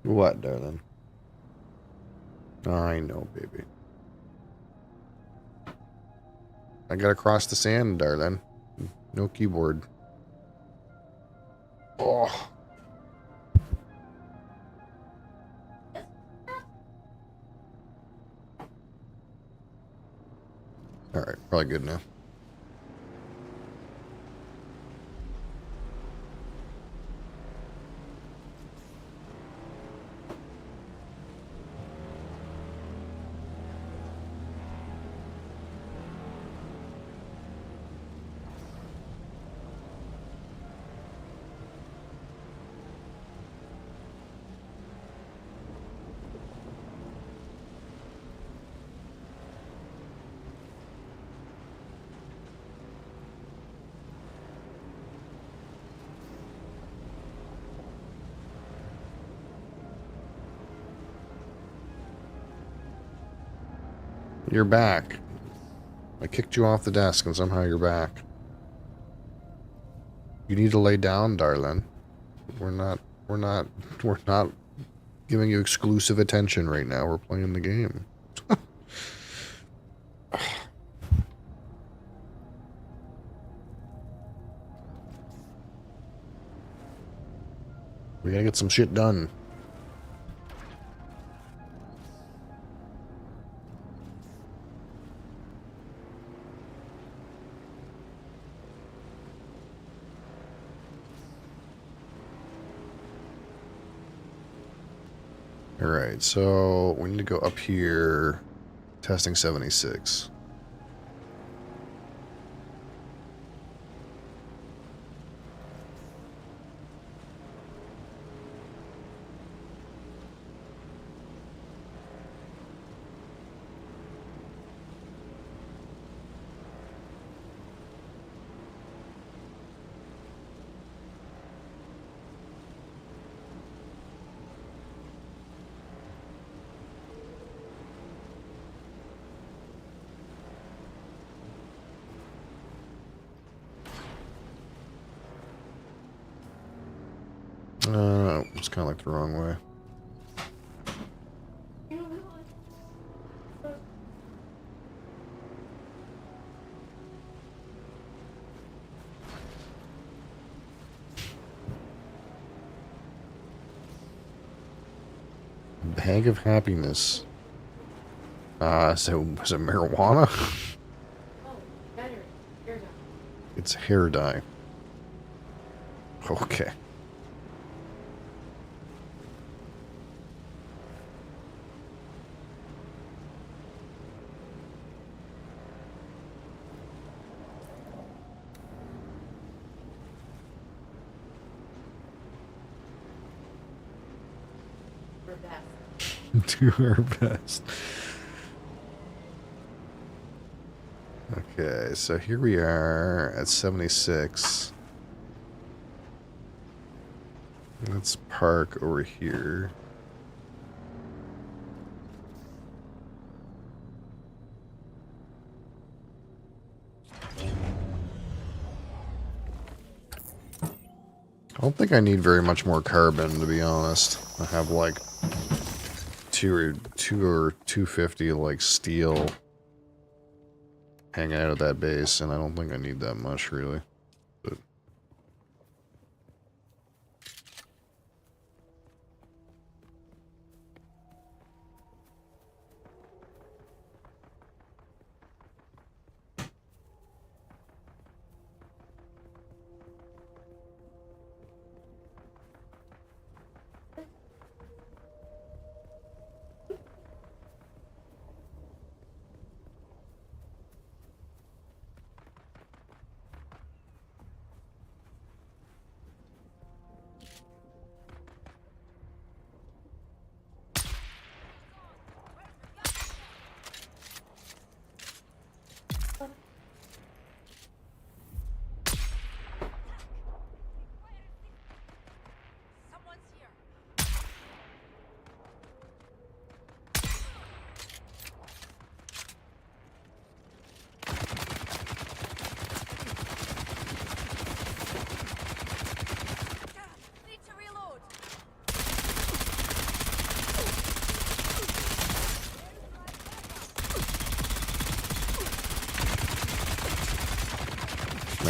What, darling? I know, baby. I gotta cross the sand, darling. No keyboard. Oh. Alright, probably good now. You're back. I kicked you off the desk and somehow you're back. You need to lay down, darling. We're not giving you exclusive attention right now. We're playing the game. We gotta get some shit done. Alright, so we need to go up here. Testing 76. It's kind of like the wrong way. Bag of happiness. So is it marijuana? It's hair dye. Okay. Do our best. Okay, so here we are at 76. Let's park over here. I don't think I need very much more carbon, to be honest. I have like two or 250 like steel hanging out of that base, and I don't think I need that much really. But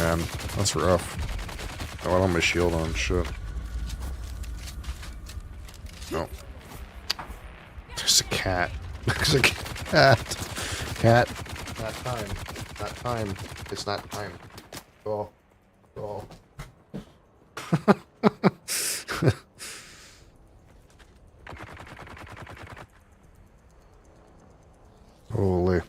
man. That's rough. Oh, I don't have my shield on. Shit. No. There's a cat. There's a cat. Cat. Not time. Not time. It's not time. Go. Go. Holy.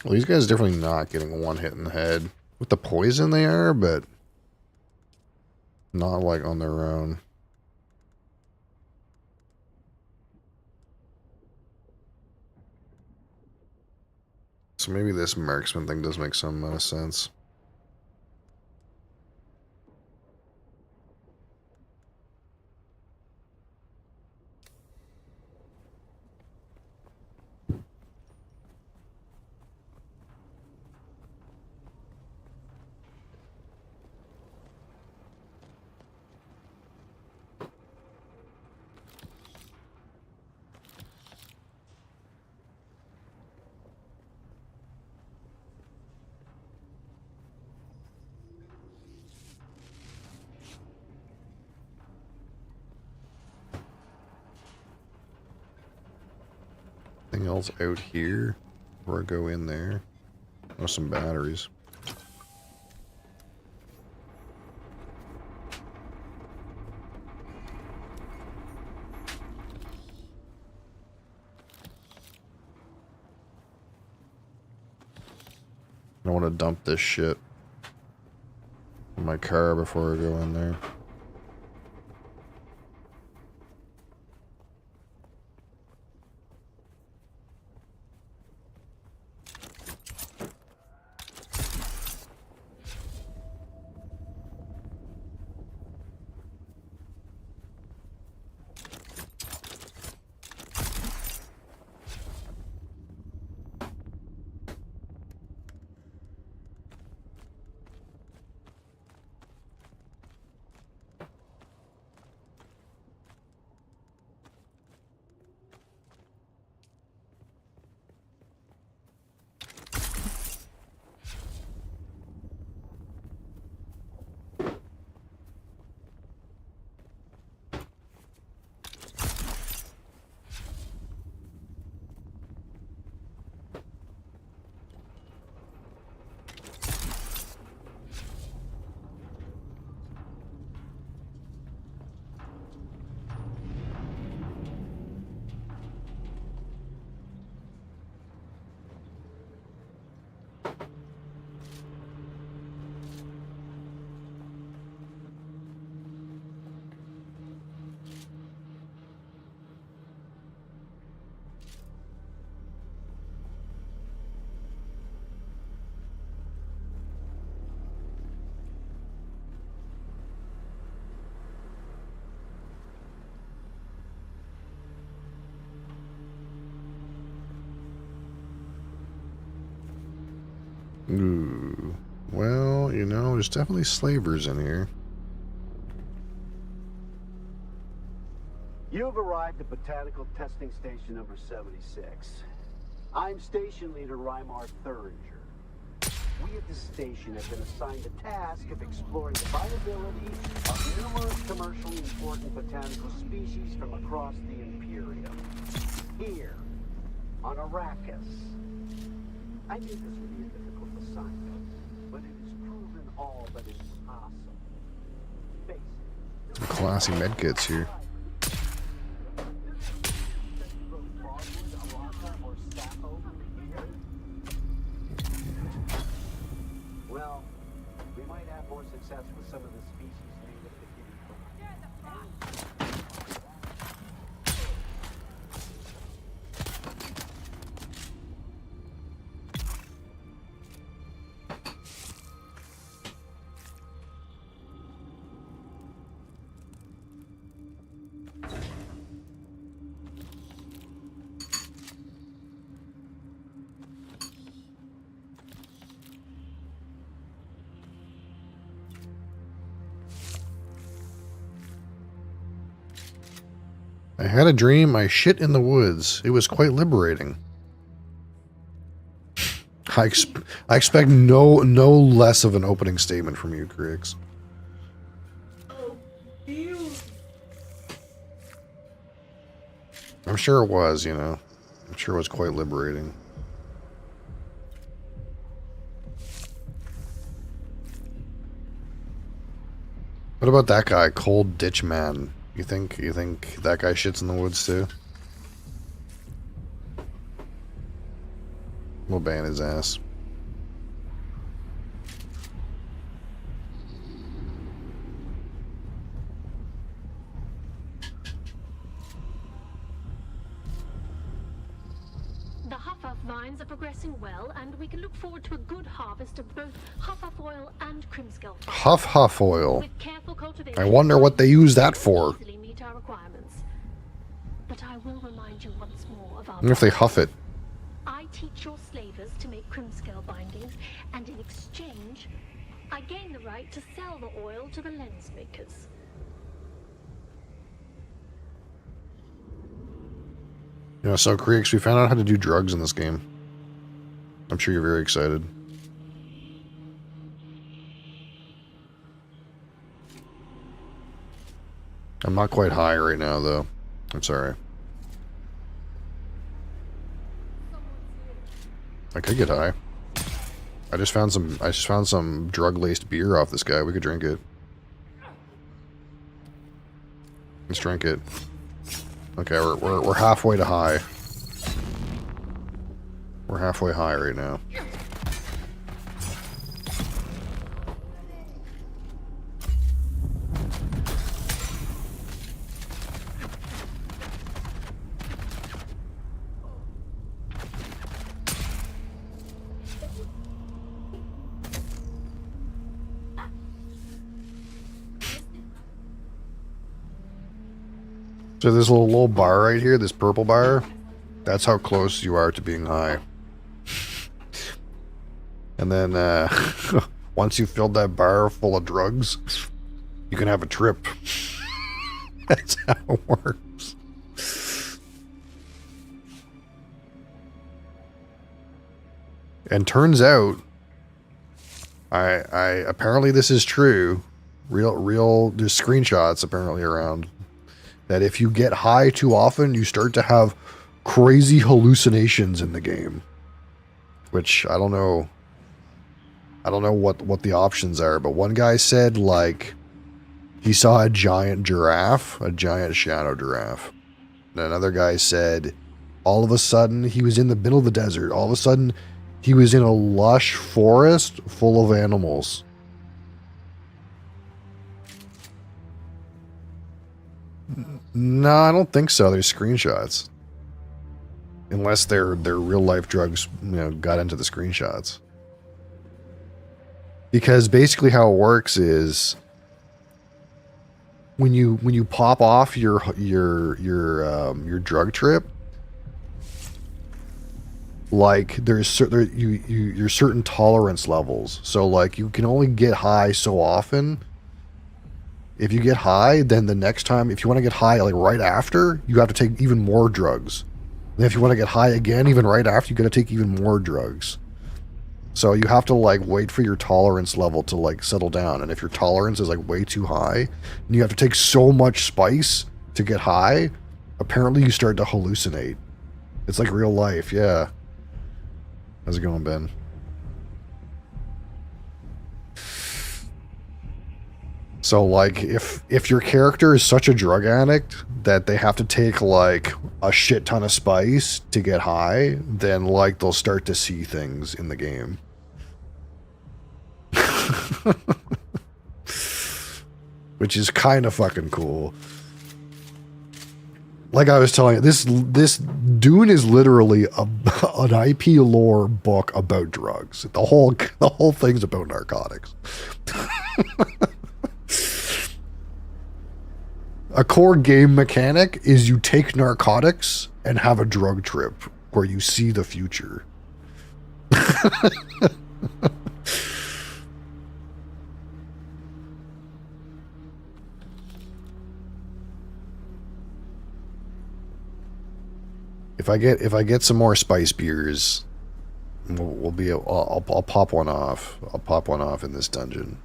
Well, these guys are definitely not getting one hit in the head. With the poison they are, but not like on their own. So maybe this marksman thing does make some amount of sense. Anything else out here before I go in there? Oh, some batteries. I want to dump this shit in my car before I go in there. Ooh. Well, you know, there's definitely slavers in here. You've arrived at Botanical Testing Station number 76. I'm Station Leader Reimar Thuringer. We at the station have been assigned the task of exploring the viability of numerous commercially important botanical species from across the Imperium. Here, on Arrakis. I knew this would be a difficult assignment, but it has proven all that is possible. Face it. Some classy medkits here. Well, we might have more success with some of the species native to Guinea. I had a dream I shit in the woods. It was quite liberating. I expect no less of an opening statement from you, Griggs. I'm sure it was, you know. I'm sure it was quite liberating. What about that guy, Cold Ditch Man? You think that guy shits in the woods too? We'll ban his ass. The Huff-Huff vines are progressing well, and we can look forward to a good harvest of both Huff-Huff oil and Crimskull. Huff oil. With careful cultivation, I wonder what they use that for. easily meet our requirements. But I will remind you once more of our I wonder if they huff it. I teach your slavers to make Crimskull bindings, and in exchange, I gain the right to sell the oil to the lens makers. You know, so Creeks, we found out how to do drugs in this game. I'm sure you're very excited. I'm not quite high right now, though. I'm sorry. I could get high. I just found some drug-laced beer off this guy. We could drink it. Let's drink it. Okay, we're halfway to high. We're halfway high right now. So this little bar right here, this purple bar, that's how close you are to being high. And then once you've filled that bar full of drugs, you can have a trip. That's how it works. And turns out, I apparently this is true. There's screenshots apparently around that if you get high too often, you start to have crazy hallucinations in the game. Which I don't know. I don't know what the options are, but one guy said like he saw a giant giraffe, a giant shadow giraffe. And another guy said all of a sudden he was in the middle of the desert. All of a sudden he was in a lush forest full of animals. No, I don't think so. There's screenshots. Unless they're real life drugs, you know, got into the screenshots. Because basically how it works is when you pop off your drug trip, like there's you're certain tolerance levels. So like you can only get high so often. If you get high, then the next time, if you want to get high like right after, you have to take even more drugs. And if you want to get high again, even right after, you got to take even more drugs. So you have to like wait for your tolerance level to like settle down. And if your tolerance is like way too high, and you have to take so much spice to get high, apparently you start to hallucinate. It's like real life, yeah. How's it going, Ben? So like if your character is such a drug addict that they have to take like a shit ton of spice to get high, then like they'll start to see things in the game. Which is kind of fucking cool. Like I was telling you, this Dune is literally an IP lore book about drugs. The whole thing's about narcotics. A core game mechanic is you take narcotics and have a drug trip where you see the future. If I get some more spice beers, we'll be. I'll pop one off. I'll pop one off in this dungeon.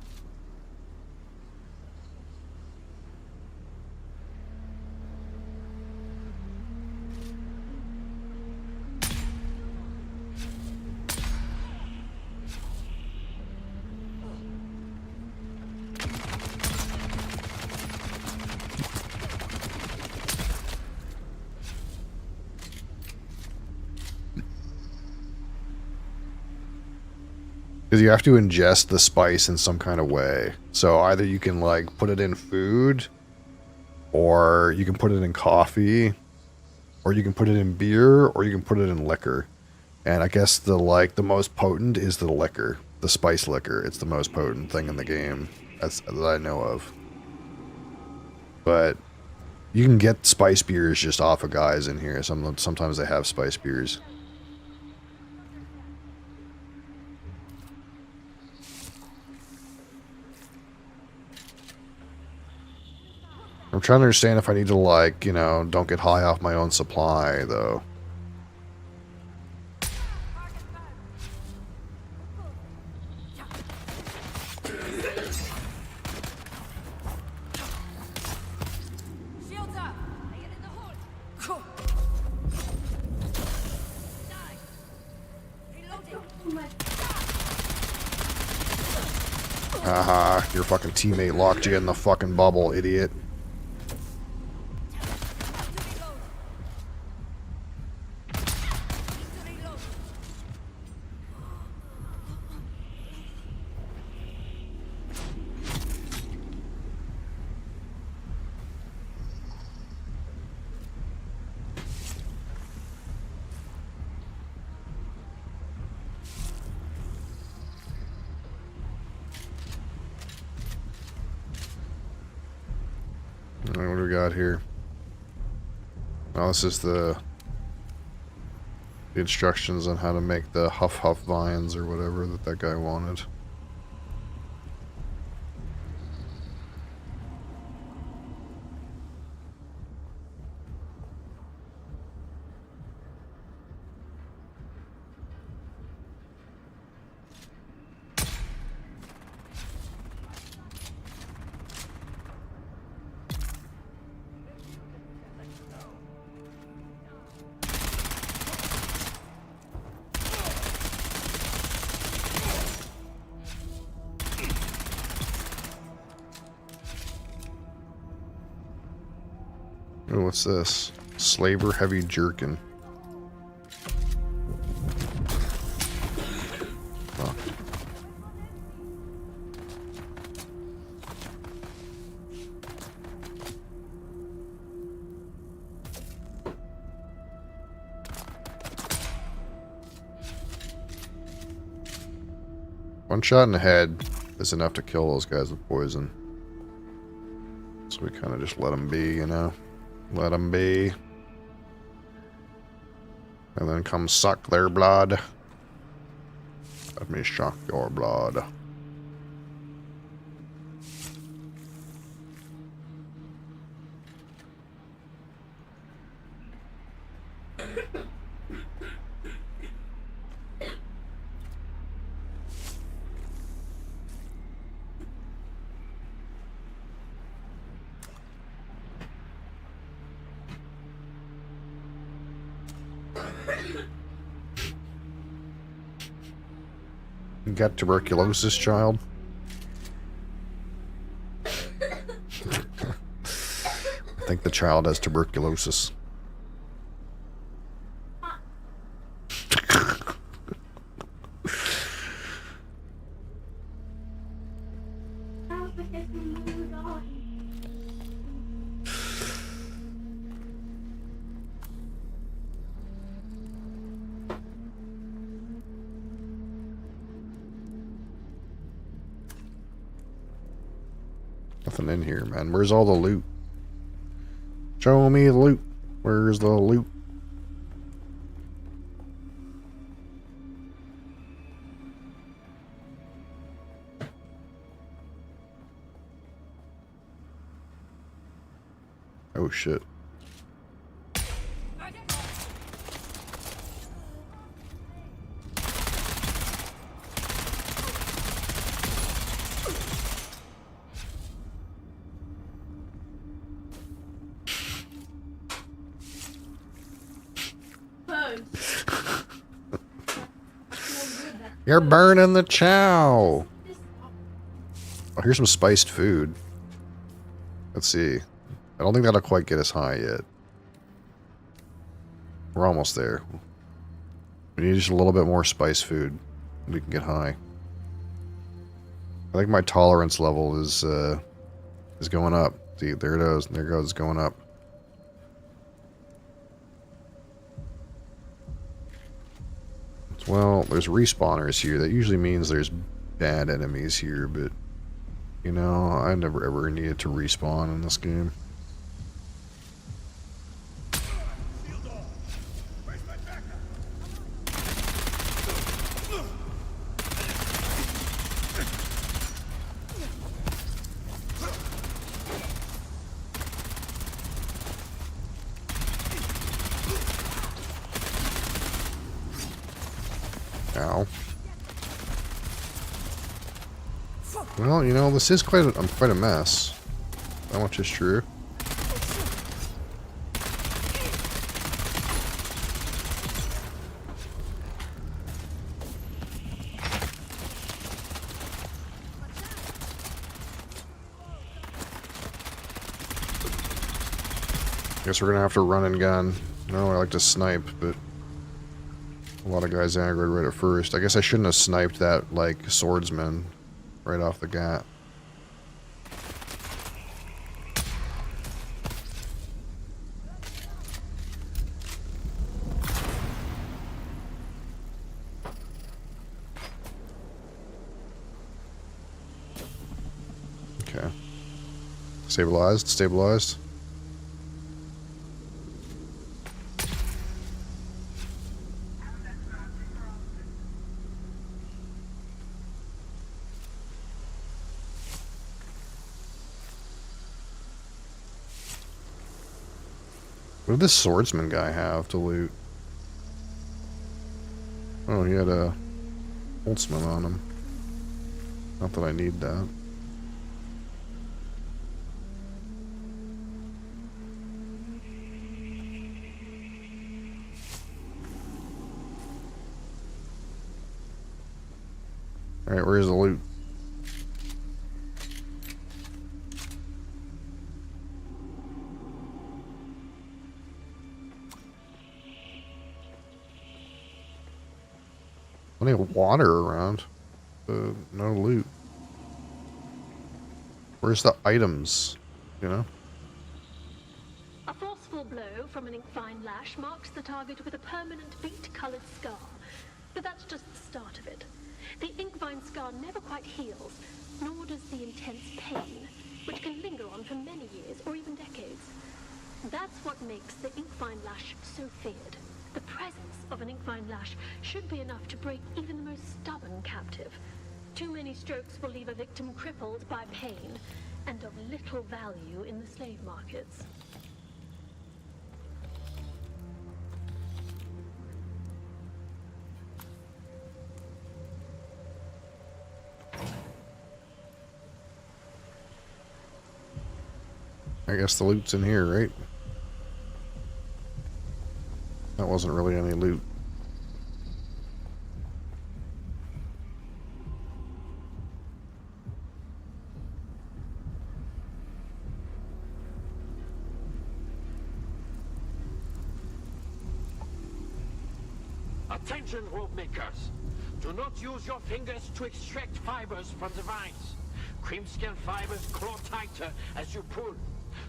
Because you have to ingest the spice in some kind of way. So either you can like put it in food, or you can put it in coffee, or you can put it in beer, or you can put it in liquor. And I guess the most potent is the liquor, the spice liquor. It's the most potent thing in the game that I know of. But you can get spice beers just off of guys in here. Sometimes they have spice beers. I'm trying to understand if I need to, like, you know, don't get high off my own supply, though. Haha, your fucking teammate locked you in the fucking bubble, idiot. Alright, what do we got here? Oh, this is the instructions on how to make the Huff vines or whatever that guy wanted. Oh, what's this? Slaver heavy jerkin. Oh. One shot in the head is enough to kill those guys with poison. So we kind of just let them be, you know? Let them be. And then come suck their blood. Let me suck your blood. You got tuberculosis, child? I think the child has tuberculosis. Nothing in here, man. Where's all the loot? Show me the loot. Where's the loot? Oh shit. You're burning the chow. Oh, here's some spiced food. Let's see. I don't think that'll quite get us high yet. We're almost there. We need just a little bit more spice food. We can get high. I think my tolerance level is going up. See, there it is. There it goes. It's going up. Well, there's respawners here. That usually means there's bad enemies here, but you know, I never ever needed to respawn in this game. Ow. Well, you know, this is quite a mess. That much is true. Guess we're gonna have to run and gun. No, I like to snipe, but a lot of guys aggroed right at first. I guess I shouldn't have sniped that, like, swordsman right off the bat. Okay. Stabilized, stabilized. What did this swordsman guy have to loot? Oh, he had a holtzman on him. Not that I need that. Alright, where's the loot? Plenty of water around, but no loot. Where's the items? You know? A forceful blow from an ink-fine lash marks the target with a permanent beet-colored scar. But that's just the start of it. The ink-vine scar never quite heals, nor does the intense pain, which can linger on for many years or even decades. That's what makes the ink-vine lash so feared. The presence of an inkvine lash should be enough to break even the most stubborn captive. Too many strokes will leave a victim crippled by pain and of little value in the slave markets. I guess the loot's in here, right? That wasn't really any loot. Attention, rope makers! Do not use your fingers to extract fibers from the vines. Creamskin fibers claw tighter as you pull.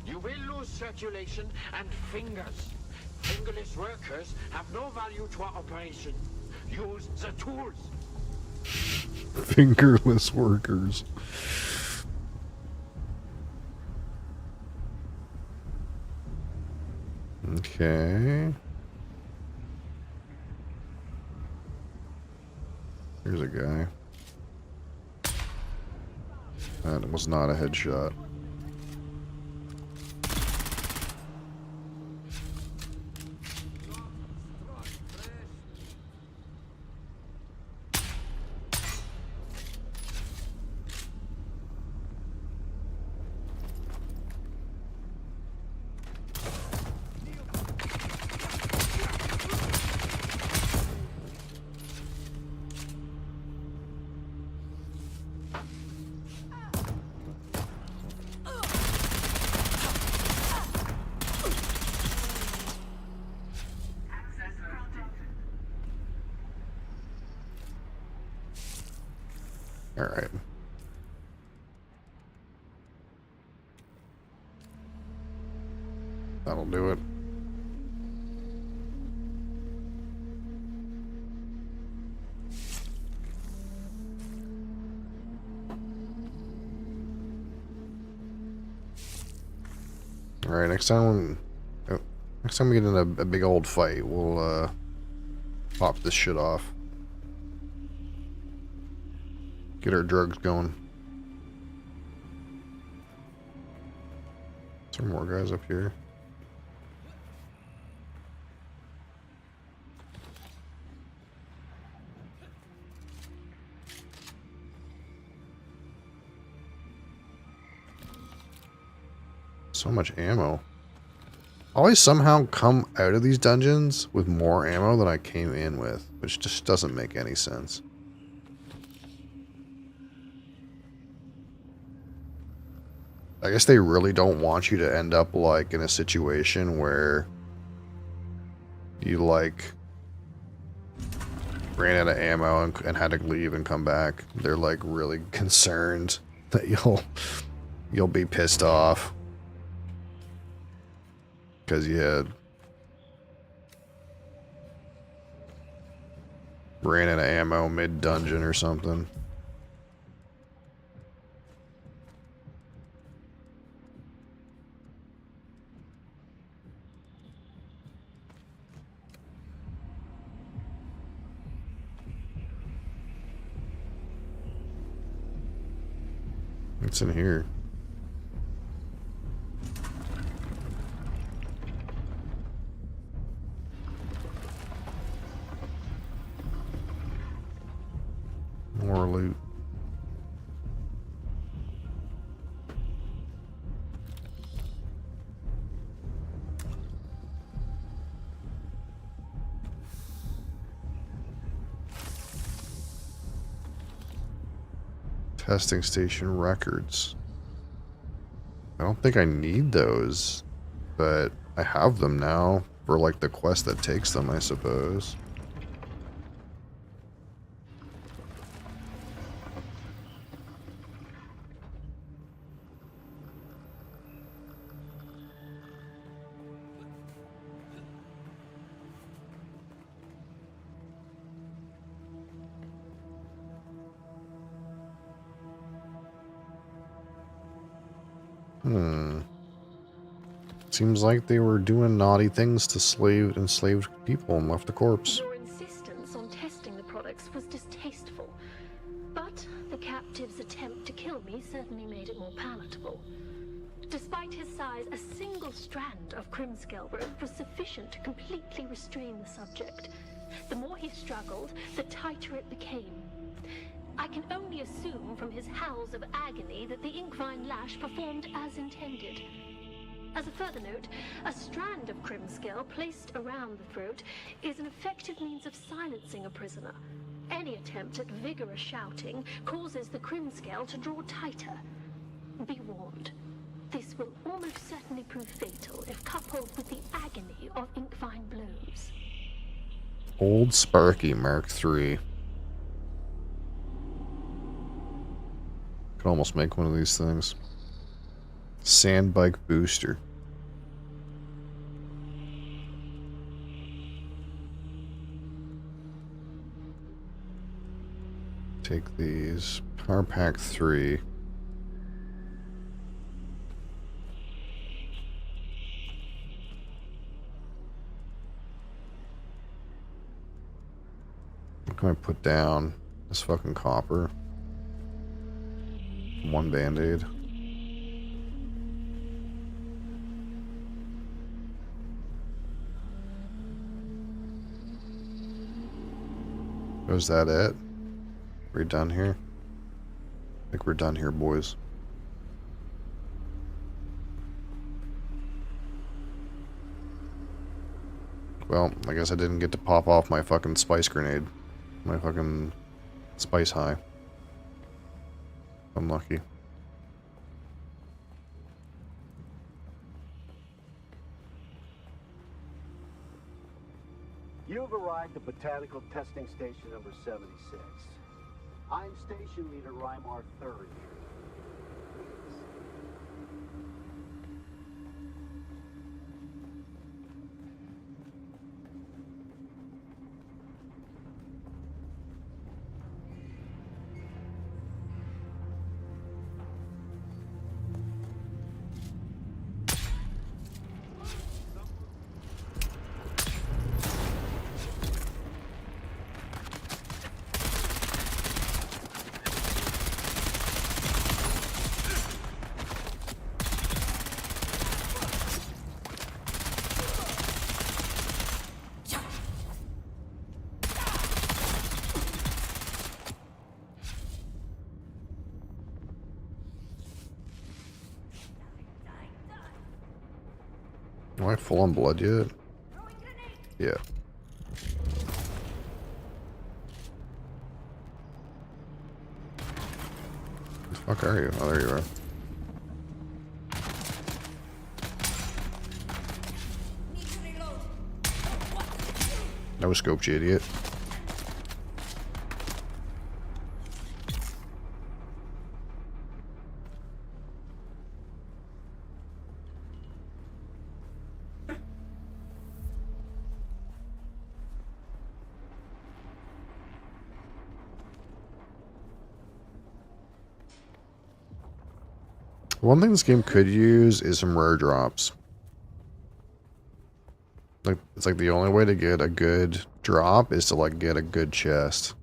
You will lose circulation and fingers. Fingerless workers have no value to our operation. Use the tools. Fingerless workers. Okay. Here's a guy. That was not a headshot. All right. That'll do it. All right, next time we get in a big old fight, we'll pop this shit off. Get our drugs going. Some more guys up here. So much ammo. I always somehow come out of these dungeons with more ammo than I came in with, which just doesn't make any sense. I guess they really don't want you to end up like in a situation where you like ran out of ammo and had to leave and come back. They're like really concerned that you'll be pissed off because you had ran out of ammo mid-dungeon or something. What's in here? More loot. Testing station records. I don't think I need those, but I have them now for like the quest that takes them, I suppose. Seems like they were doing naughty things to enslaved people and left a corpse. Your insistence on testing the products was distasteful, but the captive's attempt to kill me certainly made it more palatable. Despite his size, a single strand of Crimscale rope was sufficient to completely restrain the subject. The more he struggled, the tighter it became. I can only assume from his howls of agony that the Inkvine lash performed as intended. As a further note, a strand of Crimscale placed around the throat is an effective means of silencing a prisoner. Any attempt at vigorous shouting causes the Crimscale to draw tighter. Be warned. This will almost certainly prove fatal if coupled with the agony of Inkvine blows. Old Sparky Mark III. Could almost make one of these things. Sandbike booster. Take these. Power Pack 3. What can I put down? This fucking copper. One band-aid. Was that it? We're done here? I think we're done here, boys. Well, I guess I didn't get to pop off my fucking spice grenade. My fucking spice high. Unlucky. You've arrived at Botanical Testing Station number 76. I'm Station Leader Rymar Thurringer. Am I full on blood yet? Yeah. Where the fuck are you? Oh, there you are. No scope, you idiot. One thing this game could use is some rare drops. Like, it's like the only way to get a good drop is to like get a good chest.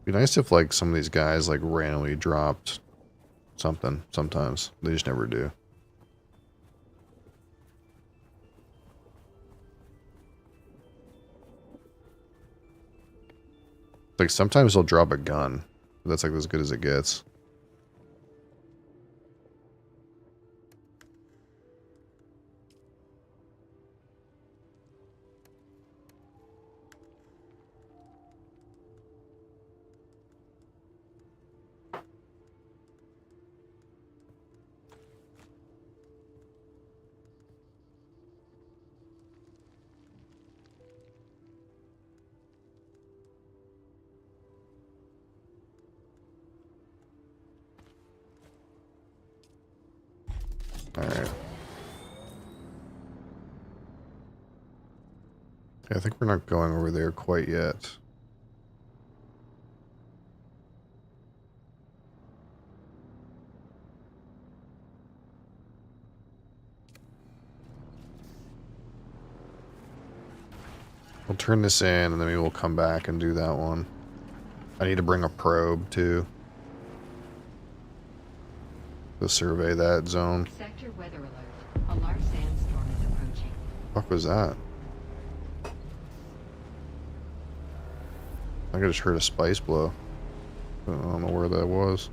Be nice if like some of these guys like randomly dropped something sometimes. They just never do. Like sometimes they'll drop a gun. But that's like as good as it gets. Alright. Yeah, I think we're not going over there quite yet. We'll turn this in, and then maybe we'll come back and do that one. I need to bring a probe, too. To survey that zone. Sector weather alert. A large sandstorm is approaching. What was that? I think I just heard a spice blow. I don't know where that was.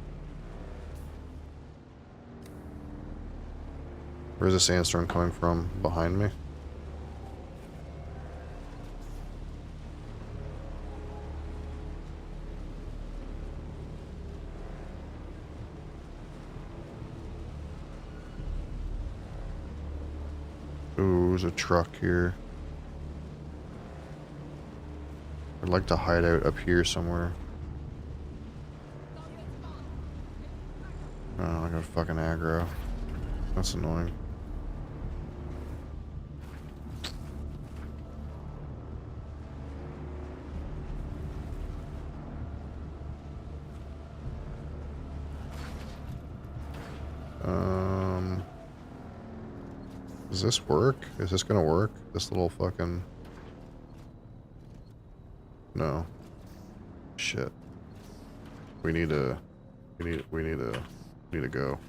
Where's the sandstorm coming from? Behind me? Ooh, there's a truck here. I'd like to hide out up here somewhere. Oh, I got fucking aggro. That's annoying. Does this work? Is this gonna work? This little fucking... No. Shit. We need to go.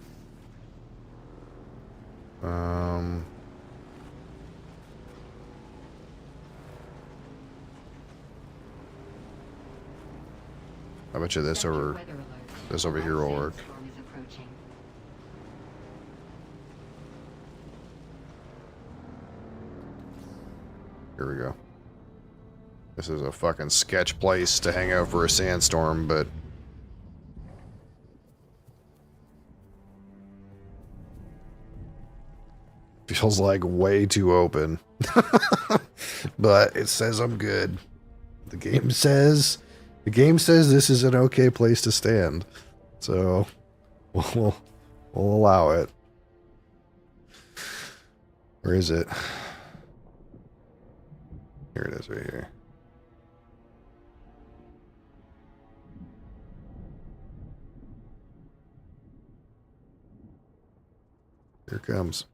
I bet you this over here will work. Here we go. This is a fucking sketch place to hang out for a sandstorm, but feels like way too open. But it says I'm good. The game says this is an okay place to stand. So we'll allow it. Where is it? Here it is right here. Here it comes.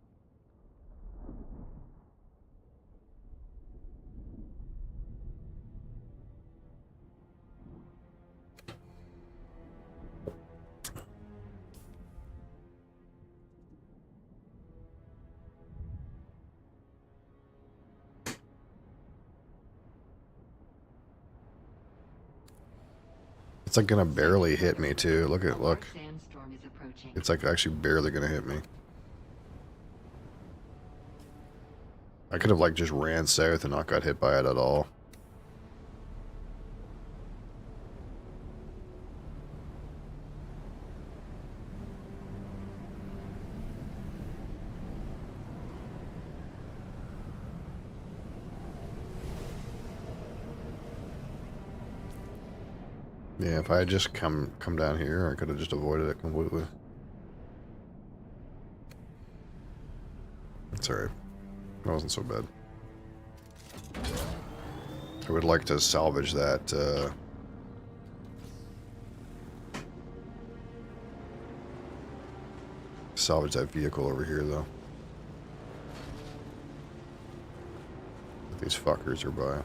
It's like gonna barely hit me too. Look. It's like actually barely gonna hit me. I could have like just ran south and not got hit by it at all. Yeah, if I had just come down here, I could have just avoided it completely. It's alright. That wasn't so bad. I would like to salvage that, salvage that vehicle over here, though. These fuckers are by.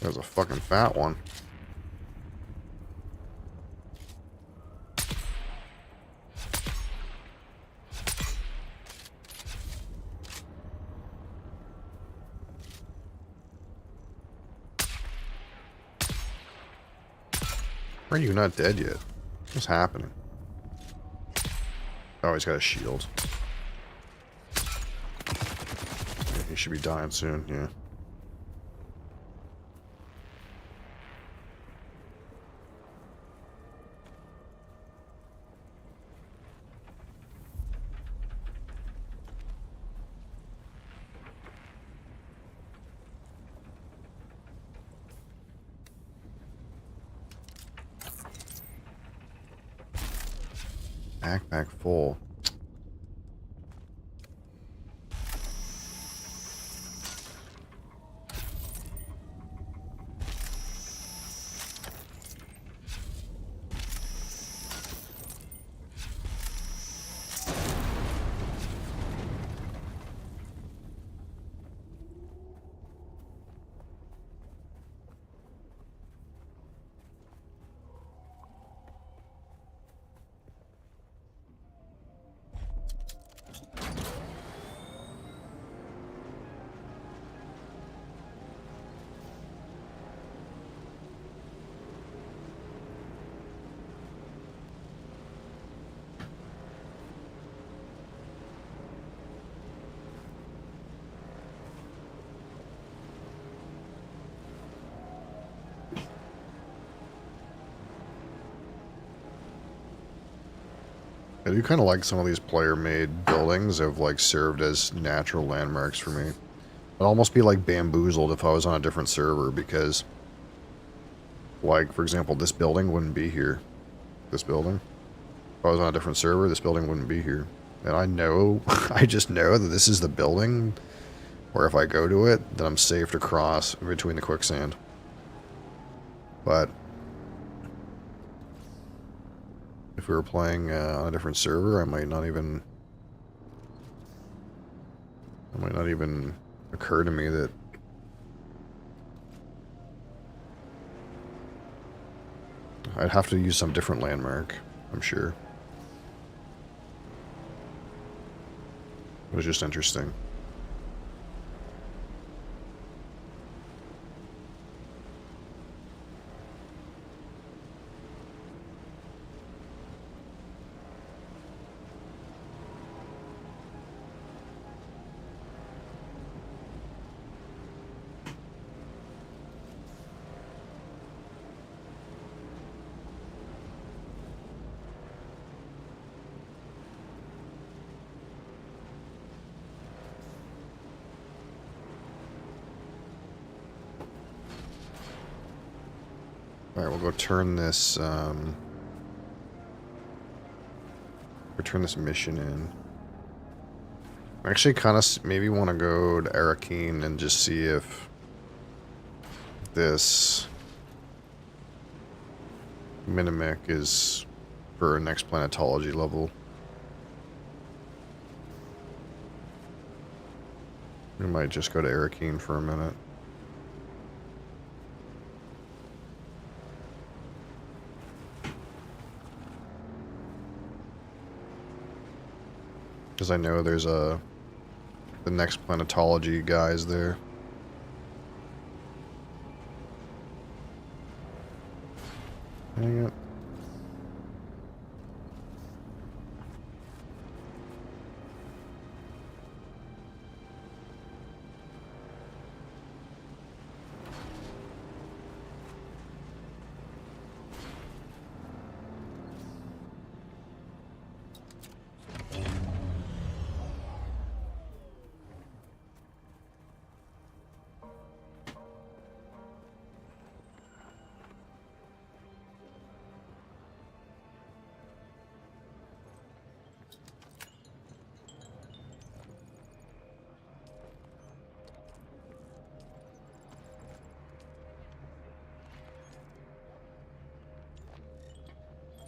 That was a fucking fat one. Are you not dead yet? What's happening? Oh, he's got a shield. Yeah, he should be dying soon, yeah. Backpack full. I do kind of like some of these player-made buildings have like served as natural landmarks for me. I'd almost be like bamboozled if I was on a different server because, like, for example, this building wouldn't be here. This building. If I was on a different server, this building wouldn't be here. And I know, I just know that this is the building where if I go to it, then I'm safe to cross in between the quicksand. But if we were playing on a different server, it might not even occur to me that I'd have to use some different landmark, I'm sure. It was just interesting. Alright, we'll go turn this, return this mission in. I actually kind of maybe want to go to Arakeen and just see if this Minimic is for our next planetology level. We might just go to Arakeen for a minute. Because I know there's the next planetology guys there. Hang it.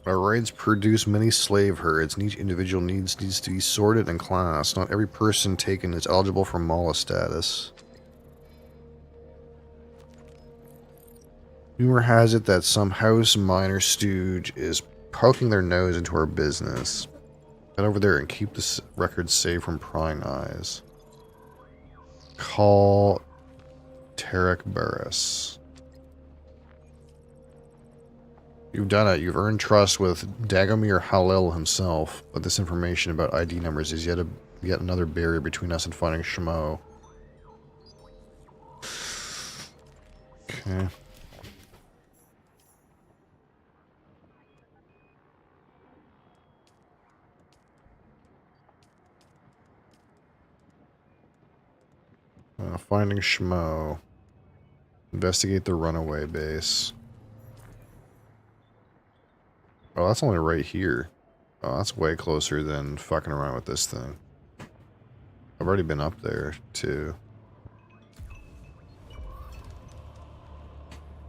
Our raids produce many slave herds, and each individual needs to be sorted and classed. Not every person taken is eligible for Mala status. Rumor has it that some house miner stooge is poking their nose into our business. Head over there and keep this record safe from prying eyes. Call Tarek Barris. You've done it. You've earned trust with Dagomir Halil himself, but this information about ID numbers is yet another barrier between us and finding Shmo. Okay. Finding Shmo. Investigate the runaway base. Oh, that's only right here. Oh, that's way closer than fucking around with this thing. I've already been up there, too.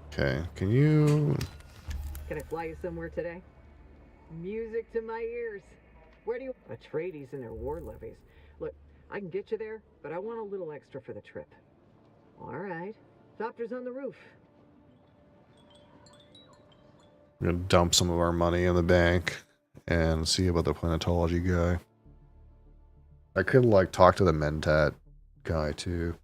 Okay, can you... Can I fly you somewhere today? Music to my ears. Where do you... Atreides and their war levies. Look, I can get you there, but I want a little extra for the trip. All right. Doctor's on the roof. I'm gonna dump some of our money in the bank and see about the planetology guy. I could, like, talk to the Mentat guy, too.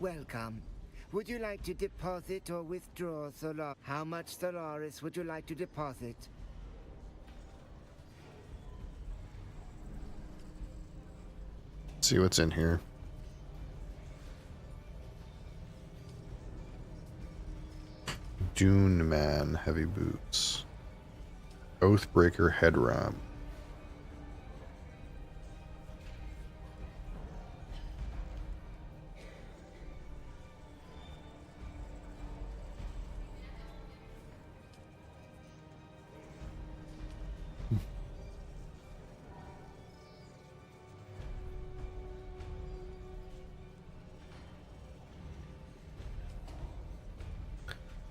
Welcome. Would you like to deposit or withdraw Solar? How much Solaris would you like to deposit? See what's in here. Dune Man heavy boots. Oathbreaker head wrap.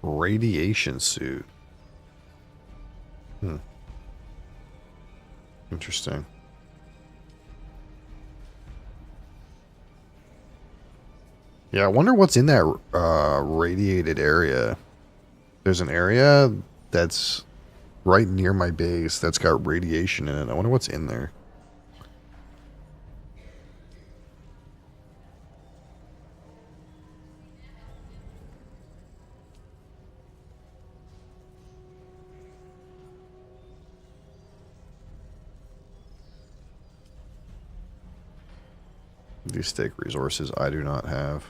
Radiation suit. Interesting. Yeah, I wonder what's in that radiated area. There's an area that's right near my base that's got radiation in it. I wonder what's in there. These stake resources I do not have.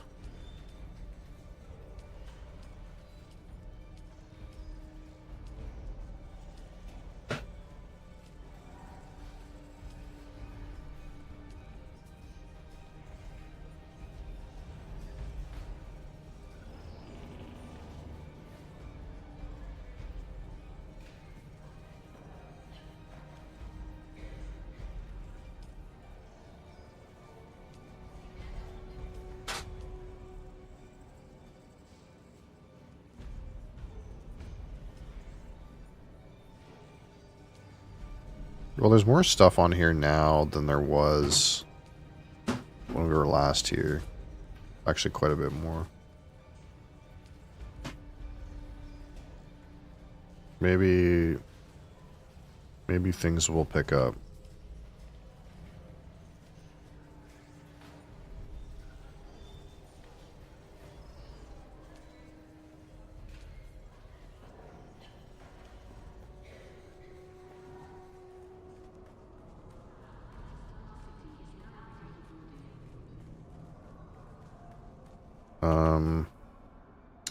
Well, there's more stuff on here now than there was when we were last here. Actually, quite a bit more. Maybe things will pick up.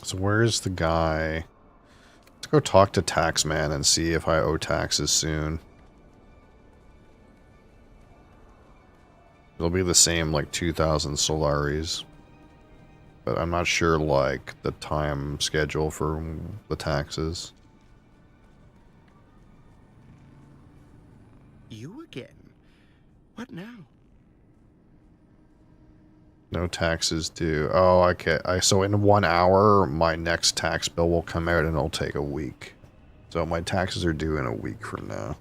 So where's the guy? Let's go talk to Taxman and see if I owe taxes soon. It'll be the same, like 2,000 Solaris. But I'm not sure, like, the time schedule for the taxes. You again? What now? No taxes due. Oh, okay. So in 1 hour, my next tax bill will come out and it'll take a week. So my taxes are due in a week from now.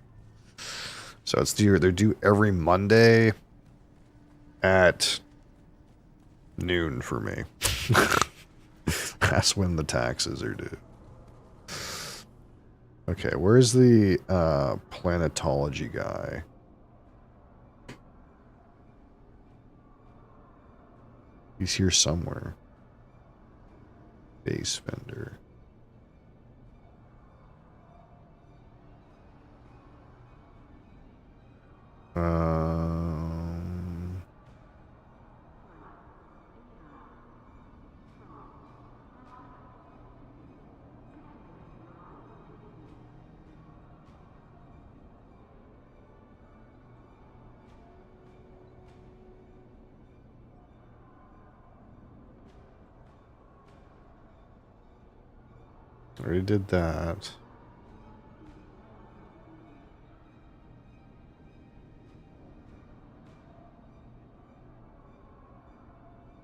So it's due. They're due every Monday at noon for me. That's when the taxes are due. Okay, where's the planetology guy? He's here somewhere. Base vendor. Already did that.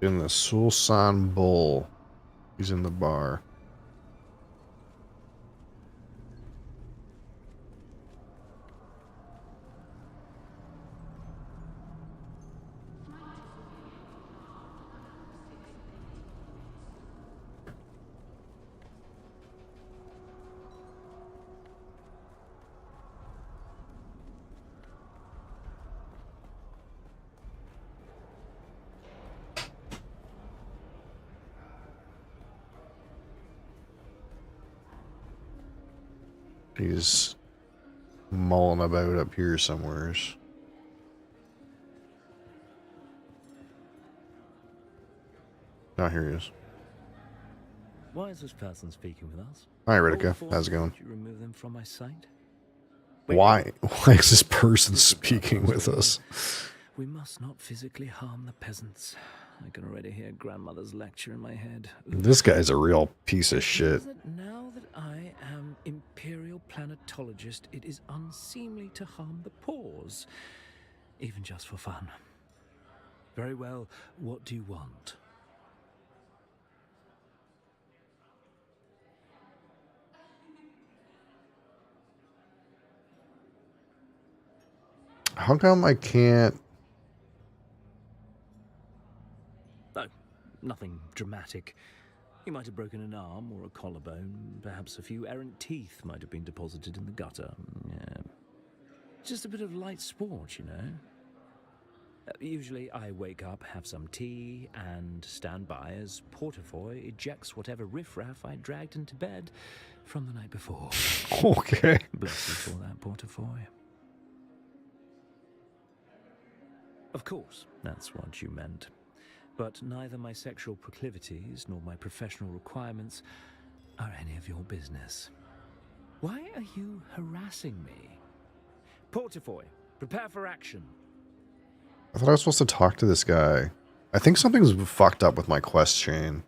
In the Sulsan Bowl. He's in the bar. He's mulling about up here somewheres. Oh, here he is. Why is this person speaking with us? Hi, Ritika. How's it going? Did you remove them from my sight? Why is this person speaking with us? We must not physically harm the peasants. I can already hear grandmother's lecture in my head. This guy's a real piece of shit. Is it now that I am imperial planetologist, it is unseemly to harm the paws, even just for fun. Very well, what do you want? How come I can't? No, nothing dramatic. You might have broken an arm or a collarbone. Perhaps a few errant teeth might have been deposited in the gutter. Yeah. Just a bit of light sport, you know. Usually I wake up, have some tea, and stand by as Portafoy ejects whatever riffraff I dragged into bed from the night before. Okay. Bless you for that, Portafoy. Of course, that's what you meant. But neither my sexual proclivities nor my professional requirements are any of your business. Why are you harassing me? Portafoy, prepare for action. I thought I was supposed to talk to this guy. I think something's fucked up with my quest chain.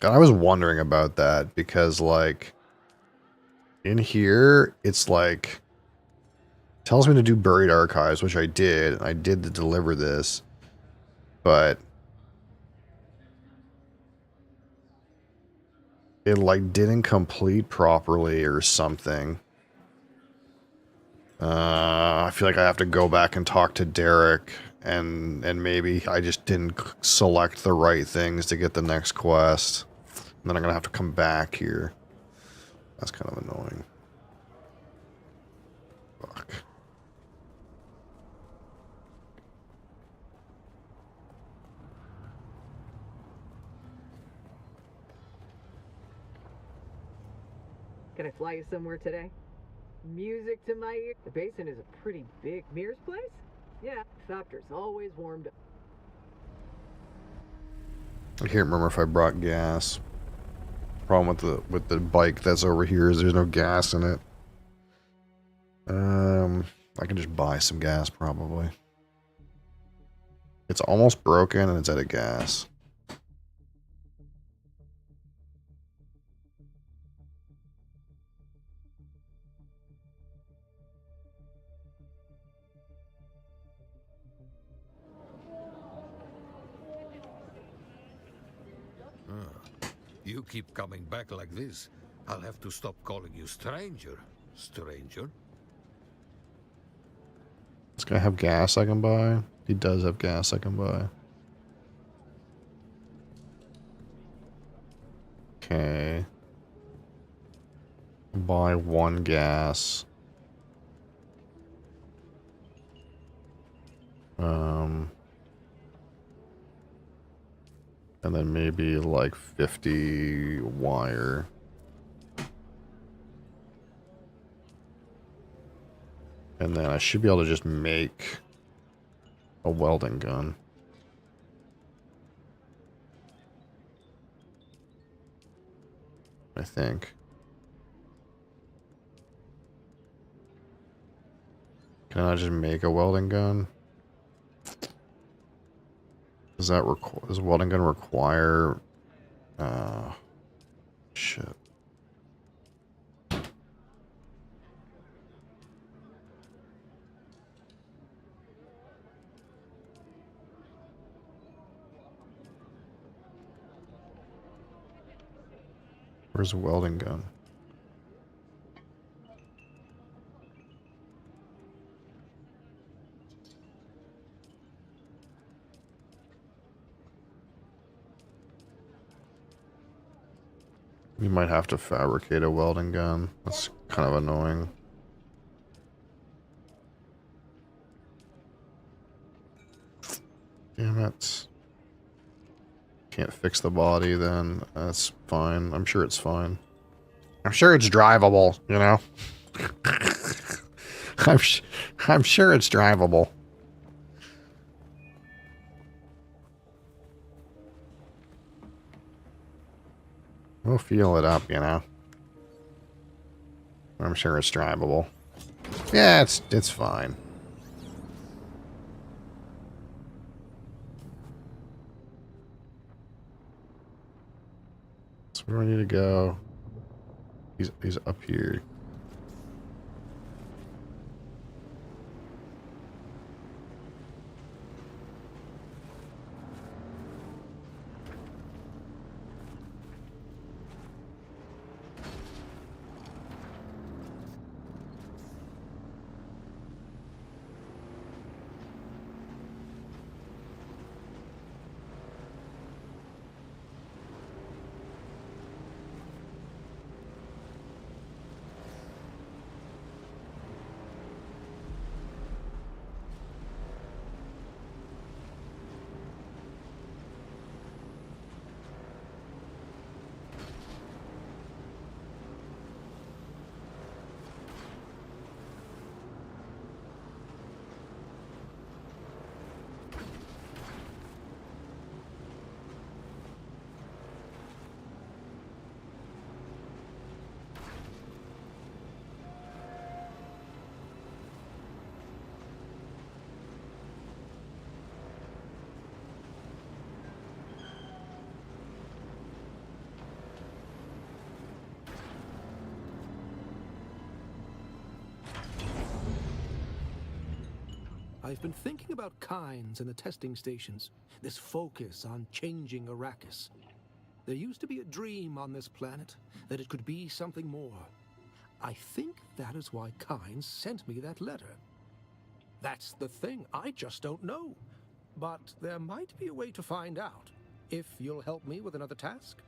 God, I was wondering about that because, like, in here, it's like, tells me to do buried archives, which I did. I did to deliver this, but it like didn't complete properly or something. I feel like I have to go back and talk to Derek, and maybe I just didn't select the right things to get the next quest. And then I'm gonna have to come back here. That's kind of annoying. Fuck. Can I fly you somewhere today? Music to my ear. The basin is a pretty big. Mir's place? Yeah, doctor's always warmed up. I can't remember if I brought gas. Problem with the bike that's over here is there's no gas in it. I can just buy some gas probably. It's almost broken and it's out of gas. You keep coming back like this, I'll have to stop calling you stranger. Stranger? This guy have gas I can buy? He does have gas I can buy. Okay. Buy one gas. And then maybe like 50 wire. And then I should be able to just make a welding gun. I think. Can I just make a welding gun? Does a welding gun require shit. Where's a welding gun? You might have to fabricate a welding gun. That's kind of annoying. Damn it. Can't fix the body then. That's fine. I'm sure it's fine. I'm sure it's drivable, you know? I'm sure it's drivable. We'll feel it up, you know? I'm sure it's drivable. Yeah, it's fine. So where do I need to go? He's up here. I've been thinking about Kynes and the testing stations, this focus on changing Arrakis. There used to be a dream on this planet that it could be something more. I think that is why Kynes sent me that letter. That's the thing, I just don't know. But there might be a way to find out, if you'll help me with another task.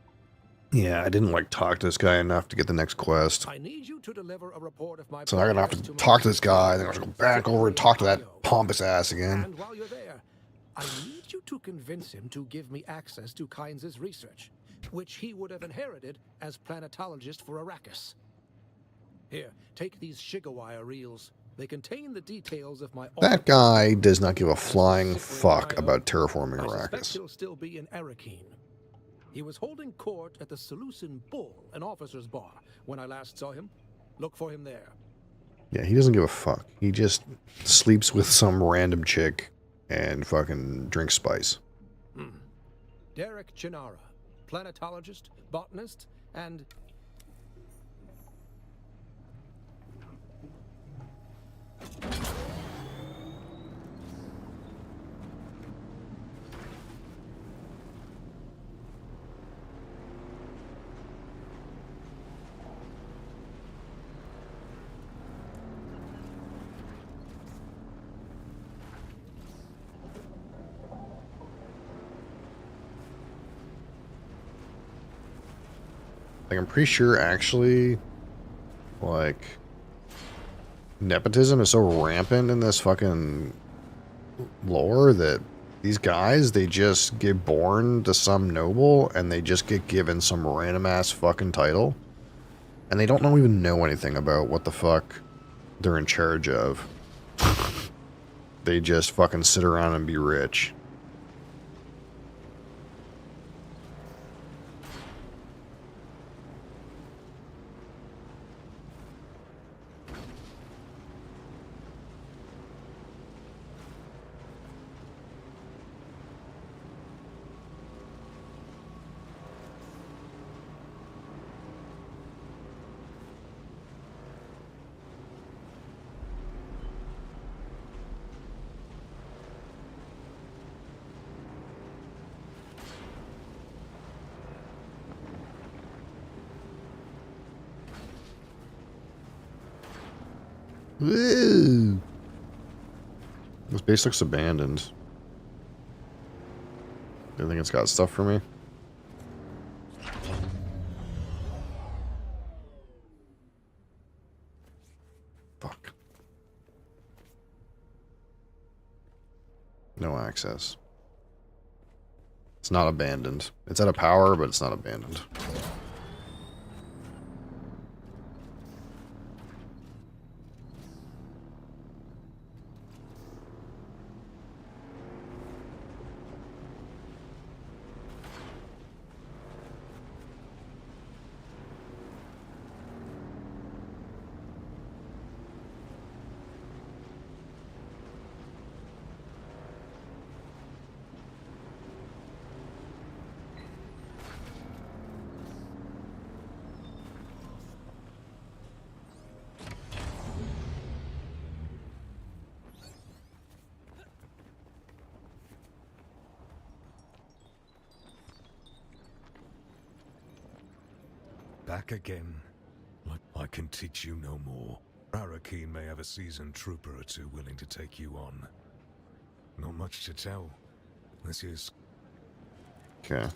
Yeah, I didn't like talk to this guy enough to get the next quest. I need you to deliver a report of my So I'm gonna have to talk to this guy, then I have to go back over and talk to that pompous ass again. And while you're there, I need you to convince him to give me access to Kynes' research, which he would have inherited as planetologist for Arrakis. Here, take these Shigawire reels. They contain the details of my... That guy does not give a flying fuck about terraforming I suspect Arrakis. he'll still be in Arakeen. He was holding court at the Seleucid Bull, an officer's bar, when I last saw him. Look for him there. Yeah, he doesn't give a fuck. He just sleeps with some random chick and fucking drinks spice. Derek Chinara, planetologist, botanist, and... Like, I'm pretty sure, actually, like, nepotism is so rampant in this fucking lore that these guys, they just get born to some noble and they just get given some random ass fucking title. And they don't even know anything about what the fuck they're in charge of. They just fucking sit around and be rich. Woo! This base looks abandoned. Do you think it's got stuff for me? Fuck. No access. It's not abandoned. It's out of power, but it's not abandoned. Back again. I can teach you no more. Arakeen may have a seasoned trooper or two willing to take you on. Not much to tell. This is... Okay.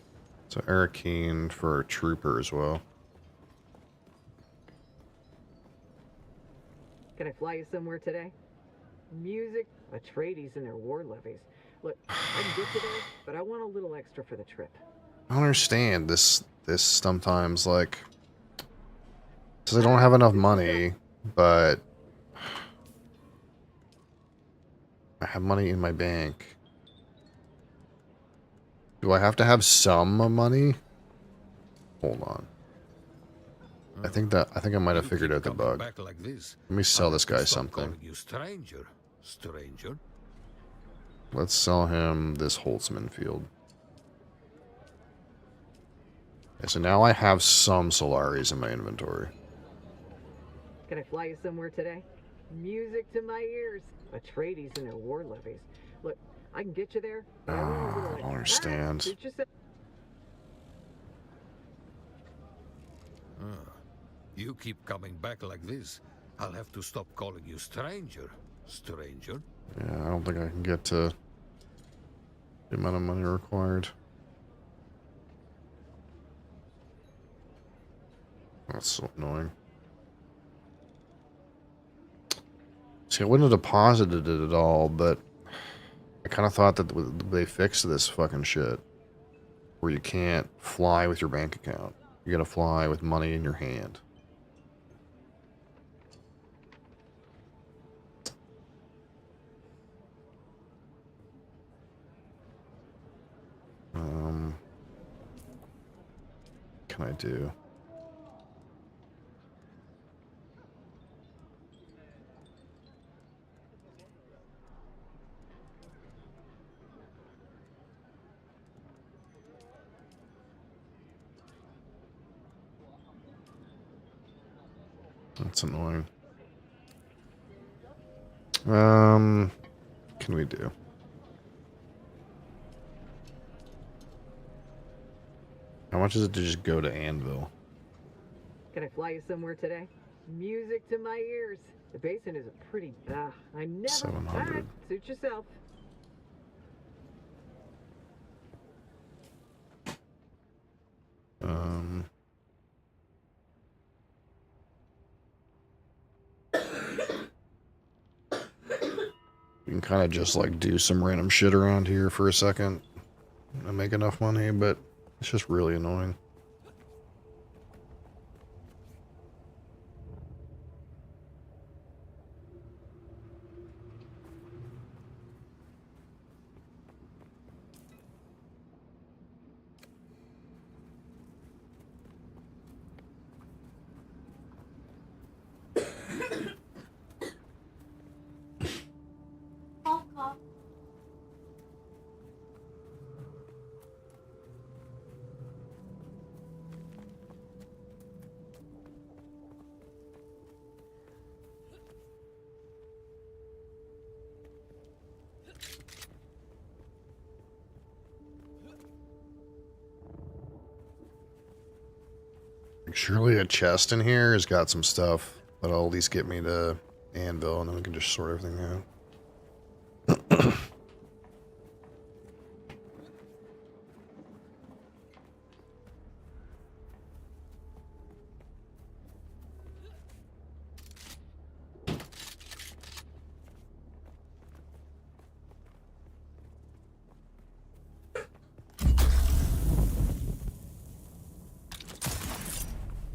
So Arakeen for a trooper as well. Can I fly you somewhere today? Music, Atreides and their war levies. Look, I can get you there, but I want a little extra for the trip. I don't understand this sometimes, like, says I don't have enough money, but I have money in my bank. Do I have to have some money? Hold on. I think I might have figured out the bug. Like this. Let me sell this guy something. You stranger. Let's sell him this Holtzman field. Okay, so now I have some Solaris in my inventory. Can I fly you somewhere today? Music to my ears. Atreides and their war levies. Look, I can get you there. But I want a little I don't understand. Suit yourself. You keep coming back like this, I'll have to stop calling you stranger. Yeah, I don't think I can get to the amount of money required. That's so annoying. See, I wouldn't have deposited it at all, but I kind of thought that they fixed this fucking shit. Where you can't fly with your bank account. You gotta fly with money in your hand. Can I do? That's annoying. Can we do? How much is it to just go to Anvil? Can I fly you somewhere today? Music to my ears. The basin is a pretty... I never... 700. Suit yourself. We can kind of just like do some random shit around here for a second and make enough money, but it's just really annoying. Surely a chest in here has got some stuff that'll at least get me to Anvil, and then we can just sort everything out.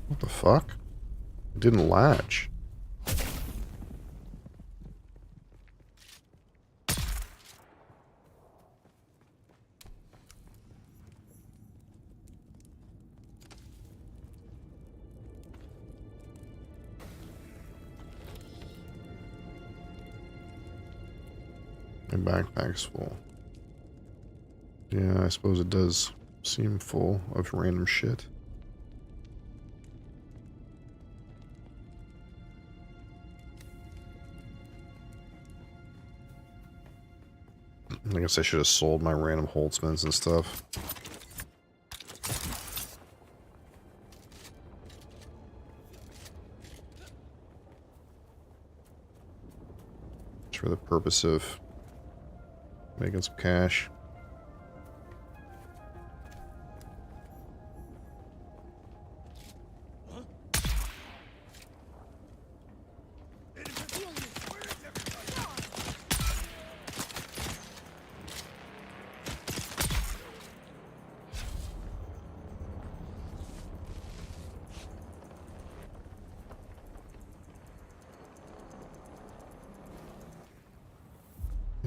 What the fuck? It didn't latch. My backpack's full. Yeah, I suppose it does seem full of random shit. I guess I should have sold my random Holtzmans and stuff. Just for the purpose of making some cash.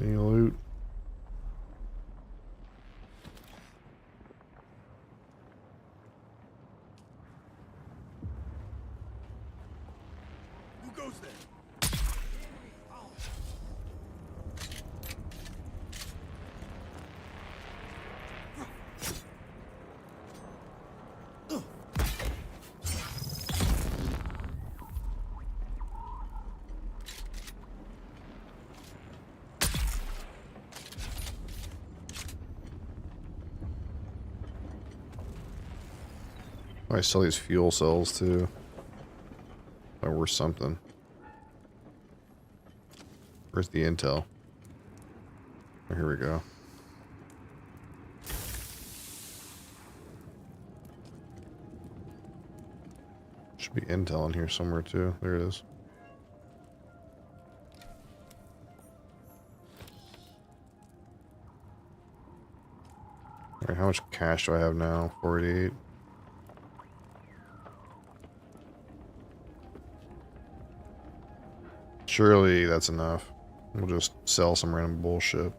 Any loot? Who goes there? I sell these fuel cells too. They're worth something. Where's the intel? Oh, here we go. Should be intel in here somewhere too. There it is. Alright, how much cash do I have now? 48. Surely that's enough. We'll just sell some random bullshit.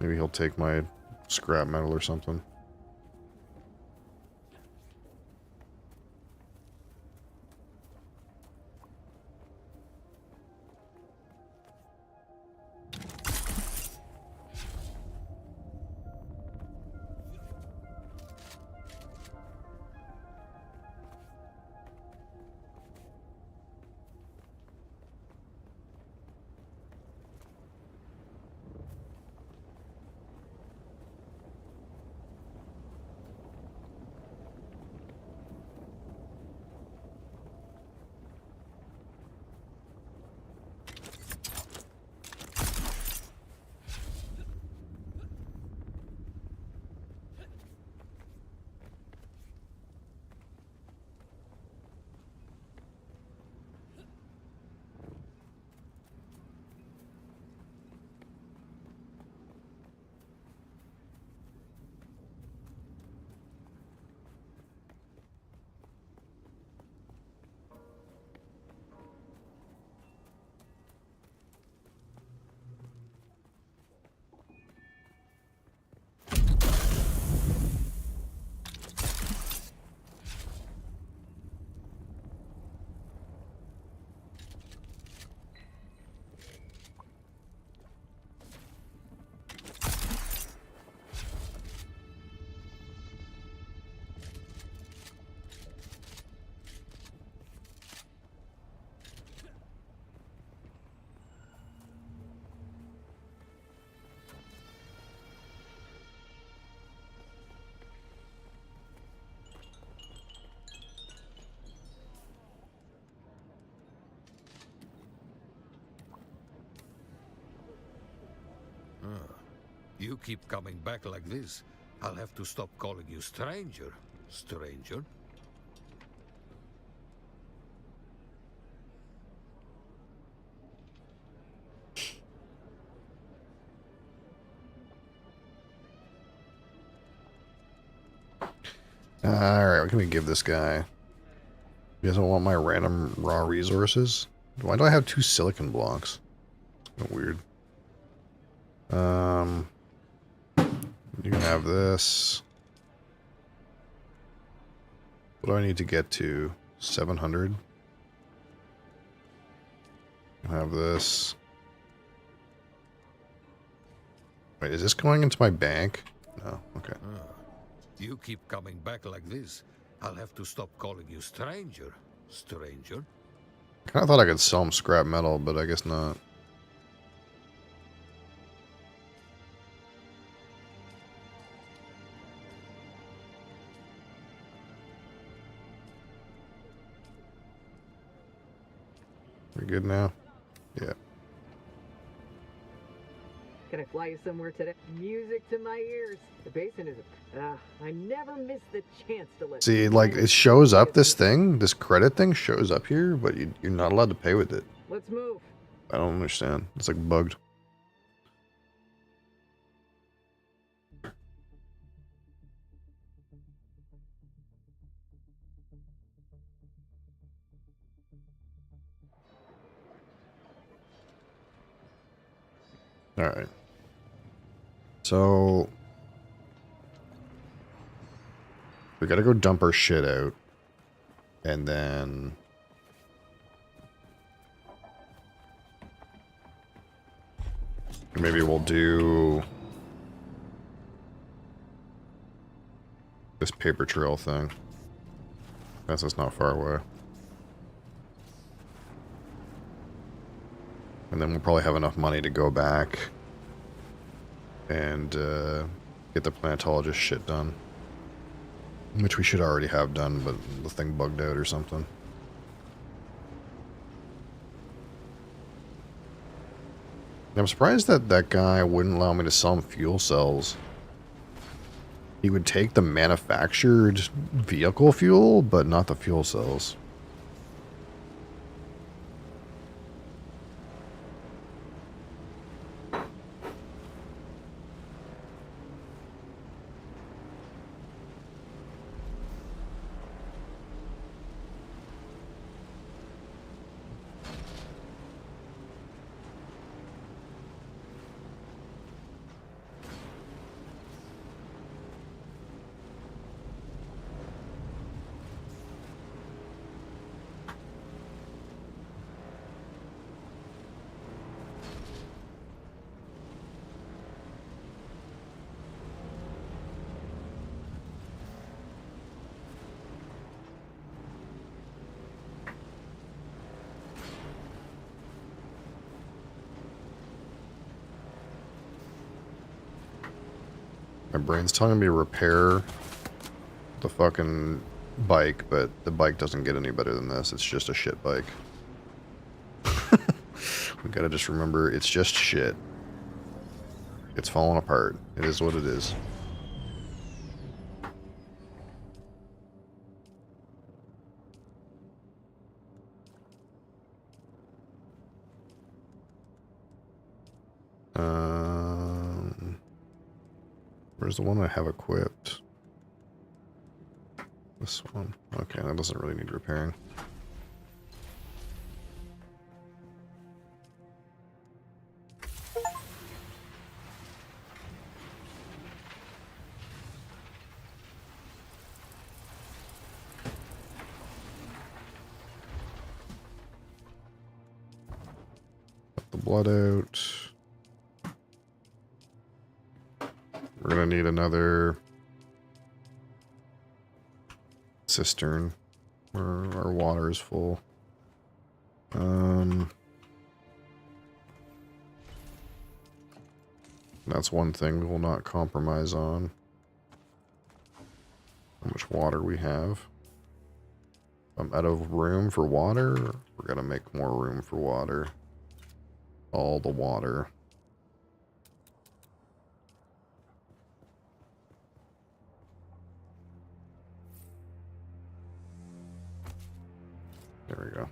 Maybe he'll take my scrap metal or something. You keep coming back like this, I'll have to stop calling you stranger. Stranger? Alright, what can we give this guy? He doesn't want my random raw resources? Why do I have 2 silicon blocks? That's weird. You can have this. What do I need to get to? 700? I have this. Wait, is this going into my bank? No, okay. You keep coming back like this, I'll have to stop calling you stranger. Stranger? I kind of thought I could sell him scrap metal, but I guess not. We good now? Yeah. Can I fly you somewhere today? Music to my ears. The basin is... I never miss the chance to let... See, like, it shows up, this thing, this credit thing shows up here, but you're not allowed to pay with it. Let's move. I don't understand. It's like bugged. Alright. So... we gotta go dump our shit out. And then... maybe we'll do... this paper trail thing. That's not far away. And then we'll probably have enough money to go back and get the planetologist shit done. Which we should already have done, but the thing bugged out or something. I'm surprised that that guy wouldn't allow me to sell him fuel cells. He would take the manufactured vehicle fuel, but not the fuel cells. My brain's telling me to repair the fucking bike, but the bike doesn't get any better than this. It's just a shit bike. We gotta just remember, it's just shit. It's falling apart. It is what it is. Where's the one I have equipped? This one. Okay, that doesn't really need repairing. Got the blood out. We're gonna need another cistern where our water is full. That's one thing we will not compromise on. How much water we have. I'm out of room for water. We're gonna make more room for water. All the water. There we go.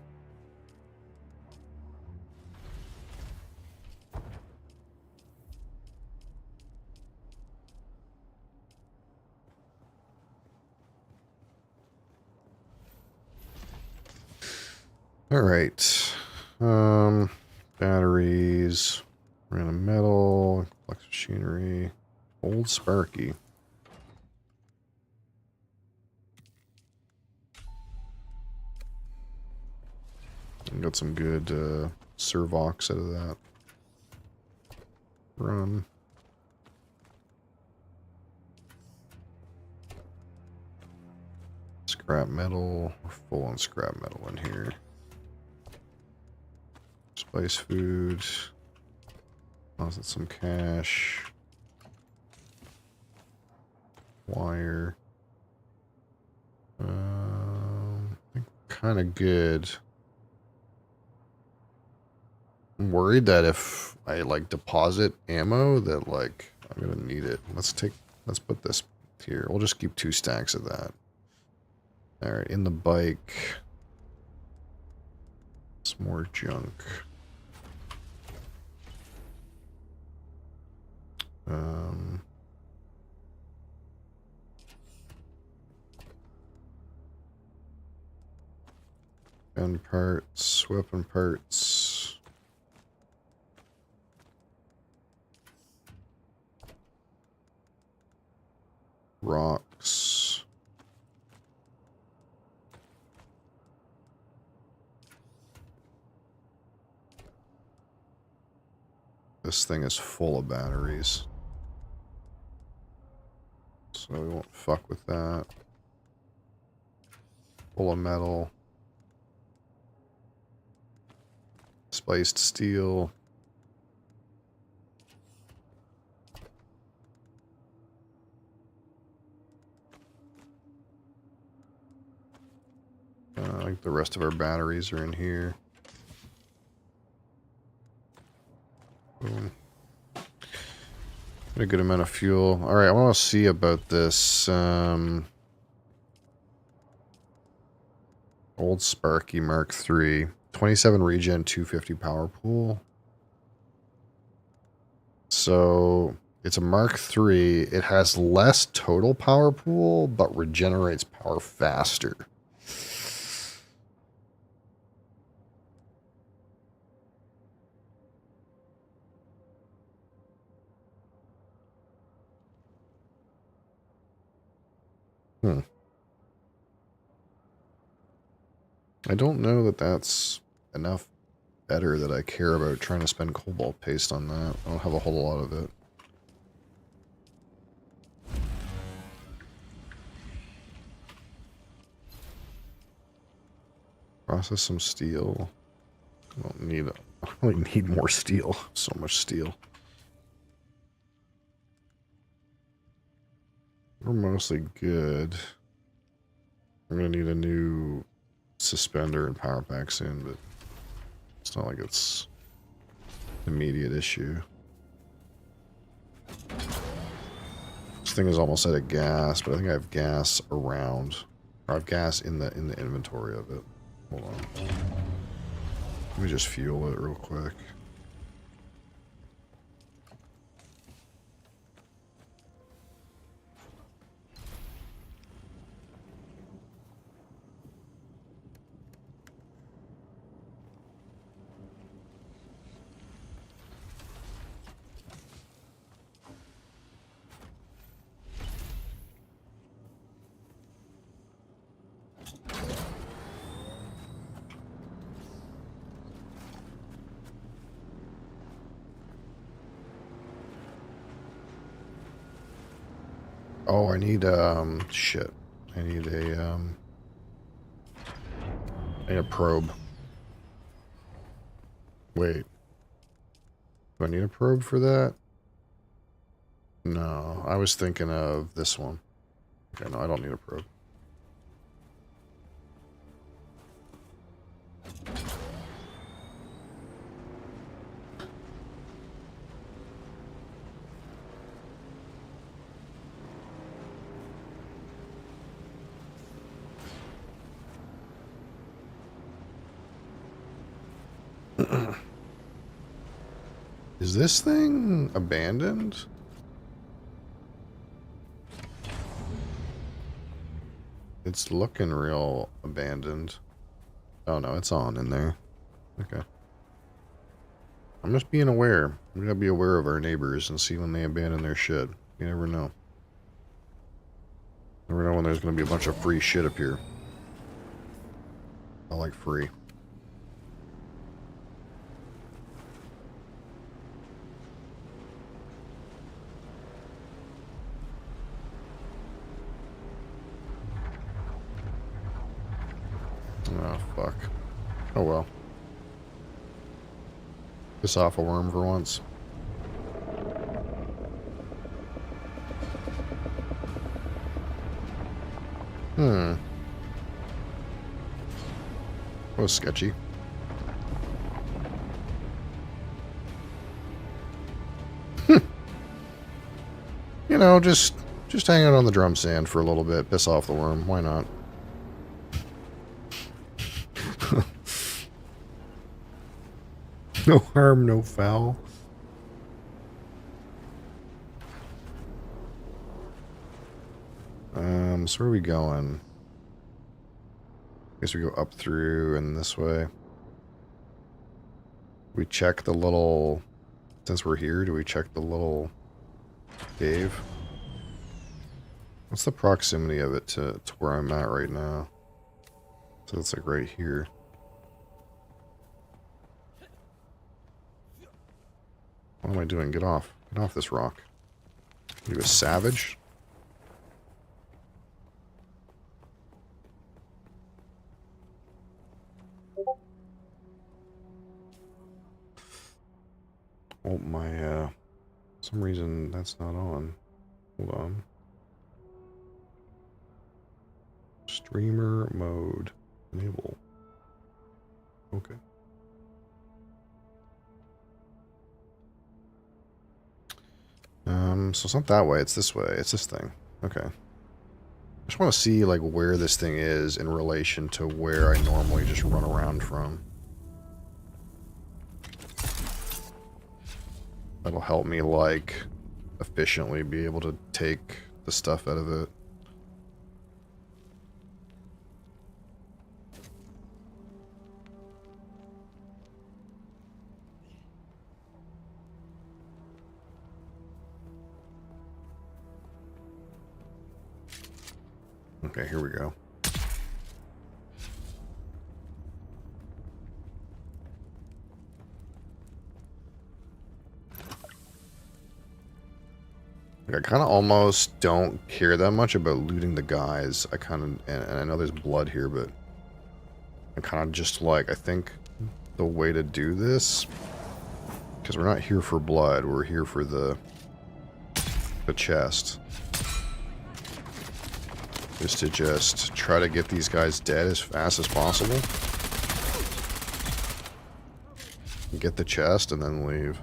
All right. Batteries, random metal, flex machinery, old Sparky. Got some good Servox out of that. Run. Scrap metal. We're full on scrap metal in here. Spice food. Deposit some cash. Wire. I think kind of good. I'm worried that if I like deposit ammo that like I'm gonna need it. Let's put this here. We'll just keep 2 stacks of that. Alright, in the bike. Some more junk. Gun parts, weapon parts. Rocks. This thing is full of batteries. So we won't fuck with that. Full of metal. Spiced steel. I think the rest of our batteries are in here. Boom. Got a good amount of fuel. Alright, I want to see about this old Sparky Mark III. 27 regen, 250 power pool. So it's a Mark III. It has less total power pool, but regenerates power faster. I don't know that that's enough better that I care about trying to spend cobalt paste on that. I don't have a whole lot of it. Process some steel. I don't need it. I only need more steel. So much steel. We're mostly good. I'm gonna need a new suspender and power pack soon, but it's not like it's an immediate issue. This thing is almost out of gas, but I think I have gas around. Or I have gas in the inventory of it. Hold on. Let me just fuel it real quick. Oh, I need, shit. I need a probe. Wait. Do I need a probe for that? No, I was thinking of this one. Okay, no, I don't need a probe. Is this thing abandoned? It's looking real abandoned. Oh no, it's on in there. Okay. I'm just being aware. We gotta be aware of our neighbors and see when they abandon their shit. You never know. Never know when there's gonna be a bunch of free shit up here. I like free. Oh, fuck. Oh well. Piss off a worm for once. That was sketchy. You know, just hang out on the drum stand for a little bit, piss off the worm. Why not? No harm, no foul. So where are we going? Guess we go up through and this way. We check the little... Since we're here, do we check the little cave? What's the proximity of it to where I'm at right now? So it's like right here. What am I doing? Get off. Get off this rock. Are you a savage? Oh, my, for some reason that's not on. Hold on. Streamer mode. Enable. Okay. So it's not that way, it's this way. It's this thing. Okay. I just want to see, like, where this thing is in relation to where I normally just run around from. That'll help me, like, efficiently be able to take the stuff out of it. Okay, here we go. Like, I kind of almost don't care that much about looting the guys. I kind of, and I know there's blood here, but I kind of just like, I think the way to do this, because we're not here for blood, we're here for the chest, is to just try to get these guys dead as fast as possible. Get the chest and then leave.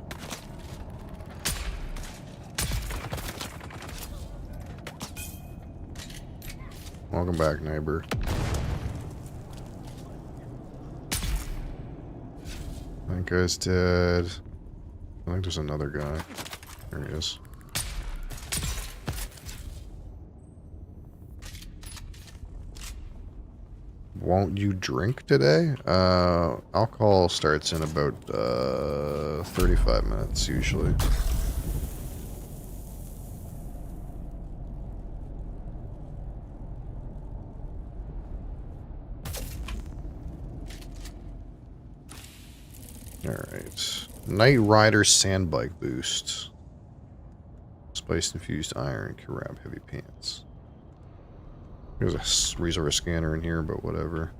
Welcome back, neighbor. That guy's dead. I think there's another guy. There he is. Won't you drink today? Alcohol starts in about 35 minutes usually. Alright. Night Rider Sandbike Boost. Spice infused iron, Karab heavy pants. There's a resource scanner in here, but whatever.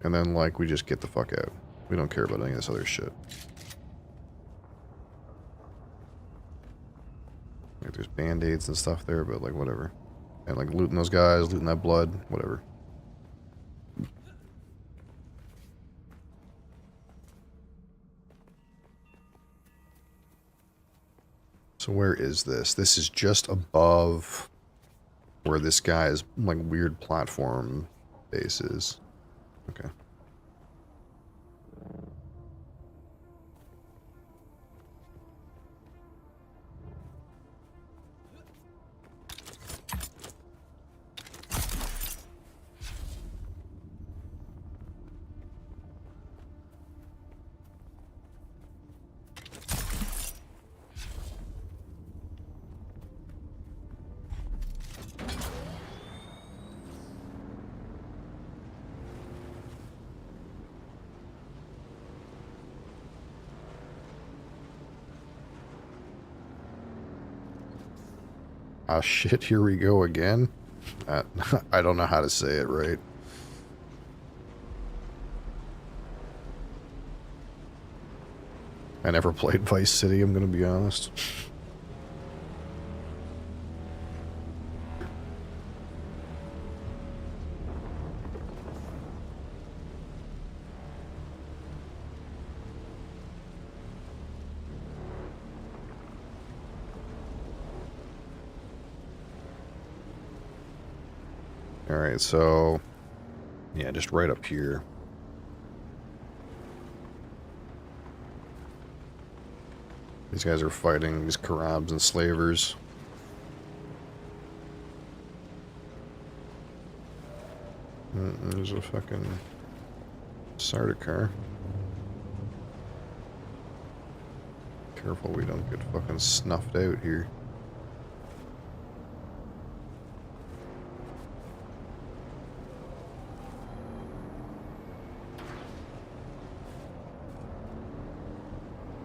And then, like, we just get the fuck out. We don't care about any of this other shit. Like, there's band-aids and stuff there, but, like, whatever. And, like, looting those guys, looting that blood, whatever. So where is this? This is just above where this guy's, like, weird platform base is. Okay. Ah, shit, here we go again. I don't know how to say it right. I never played Vice City, I'm gonna be honest. Alright, so... yeah, just right up here. These guys are fighting these Carabs and slavers. There's a fucking Sardaukar. Careful we don't get fucking snuffed out here.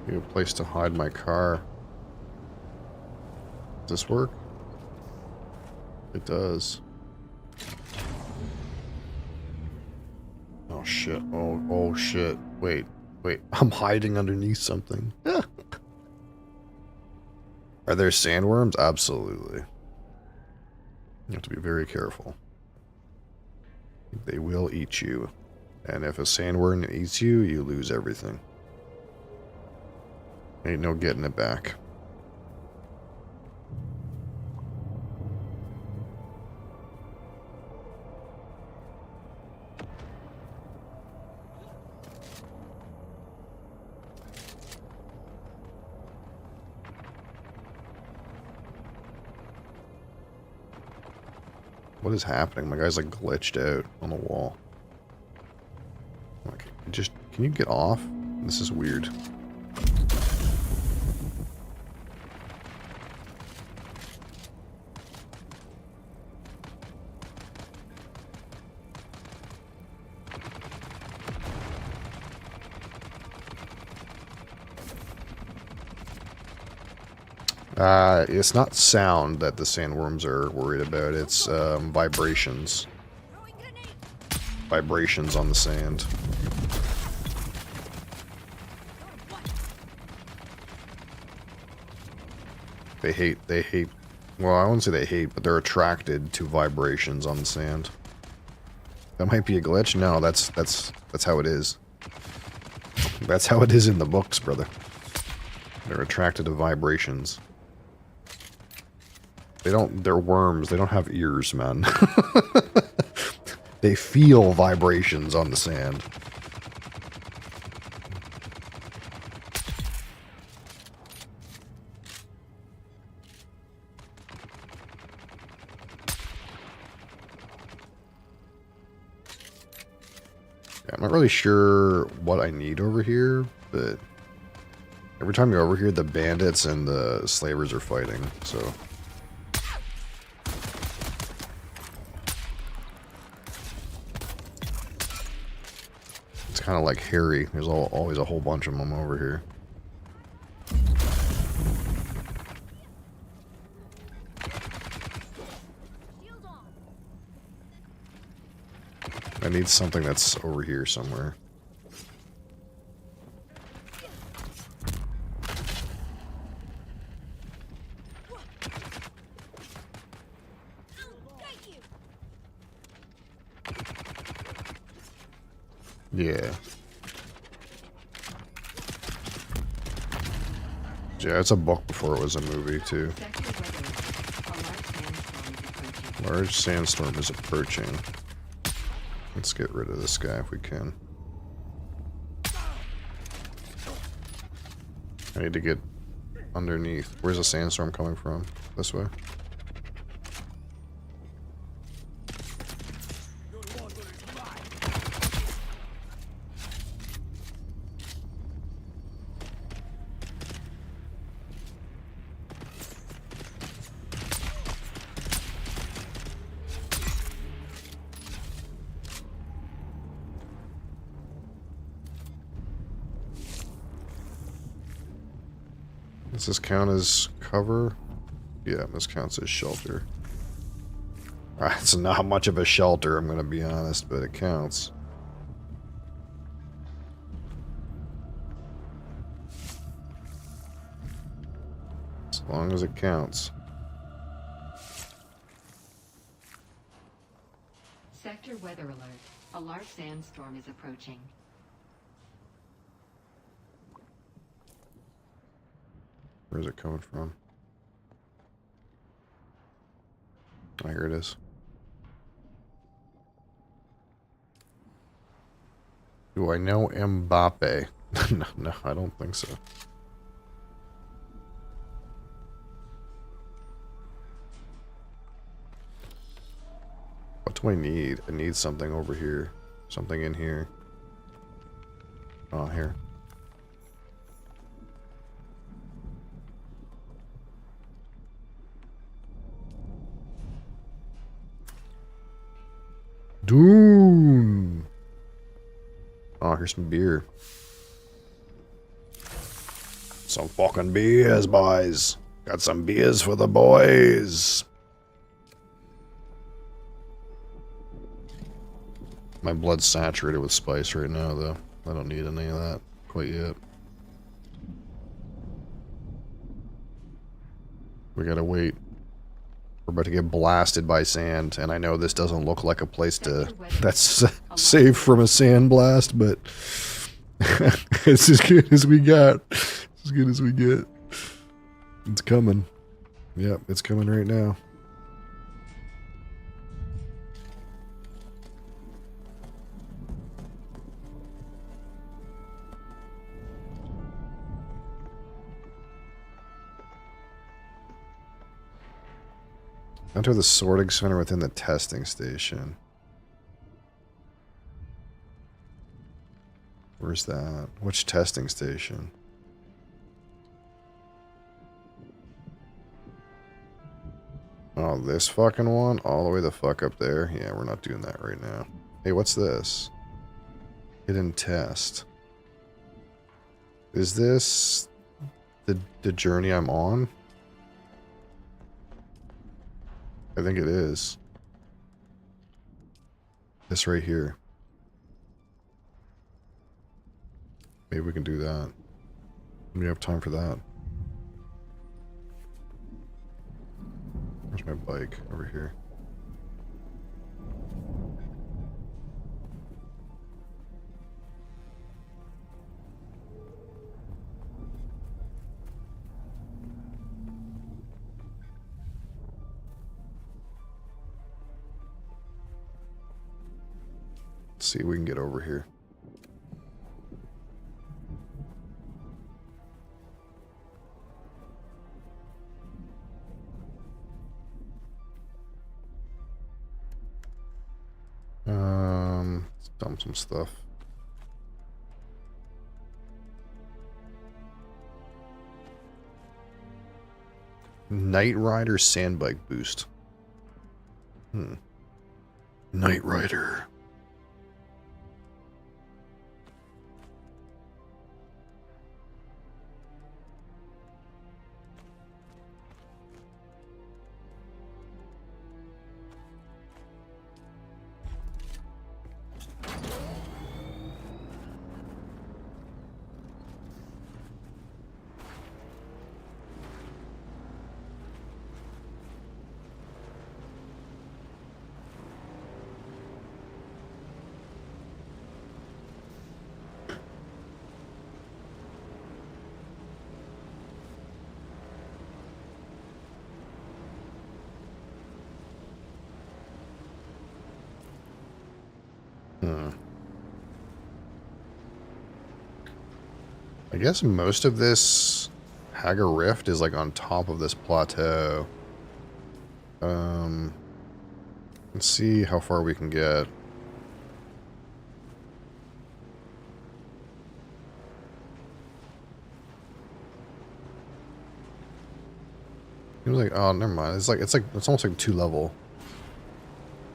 Need a place to hide my car. Does this work? It does. Oh shit. Oh shit. Wait. I'm hiding underneath something. Are there sandworms? Absolutely. You have to be very careful. They will eat you. And if a sandworm eats you, you lose everything. Ain't no getting it back. What is happening? My guy's like glitched out on the wall. Okay, can you get off? This is weird. It's not sound that the sandworms are worried about, it's vibrations. Vibrations on the sand. They hate, well, I wouldn't say they hate, but they're attracted to vibrations on the sand. That might be a glitch? No, that's how it is. That's how it is in the books, brother. They're attracted to vibrations. They're worms. They don't have ears, man. They feel vibrations on the sand. Yeah, I'm not really sure what I need over here, but every time you're over here, the bandits and the slavers are fighting, so... kind of like hairy. There's always a whole bunch of them over here. I need something that's over here somewhere. Yeah. Yeah, it's a book before it was a movie, too. Large sandstorm is approaching. Let's get rid of this guy if we can. I need to get underneath. Where's the sandstorm coming from? This way? Does this count as cover? Yeah, this counts as shelter. It's not much of a shelter, I'm gonna be honest, but it counts. As long as it counts. Sector weather alert. A large sandstorm is approaching. Where's it coming from? Oh, here it is. Do I know Mbappe? No, I don't think so. What do I need? I need something over here. Something in here. Oh, here. Dune. Oh, here's some beer. Some fucking beers, boys. Got some beers for the boys. My blood's saturated with spice right now, though. I don't need any of that quite yet. We gotta wait. We're about to get blasted by sand, and I know this doesn't look like a place to that's safe from a sand blast, but it's as good as we got. As good as we get. It's coming. Yep, it's coming right now. Enter the sorting center within the testing station. Where's that? Which testing station? Oh, this fucking one? All the way the fuck up there? Yeah, we're not doing that right now. Hey, what's this? Hidden test. Is this the journey I'm on? I think it is. This right here. Maybe we can do that. We have time for that. Where's my bike? Over here. Let's see if we can get over here. Let's dump some stuff. Knight Rider Sandbike Boost. Knight Rider. I guess most of this Hagar Rift is like on top of this plateau. Let's see how far we can get. Seems like, oh, never mind. It's almost like 2 level.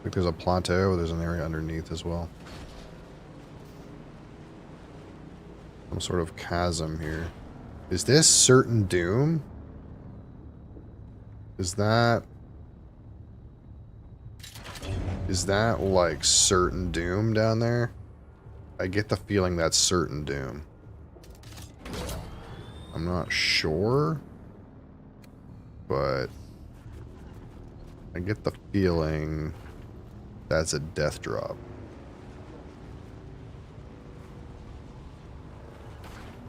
Like there's a plateau, there's an area underneath as well. Some sort of chasm here. Is this certain doom? Is that like certain doom down there? I get the feeling that's certain doom. I'm not sure, but I get the feeling that's a death drop.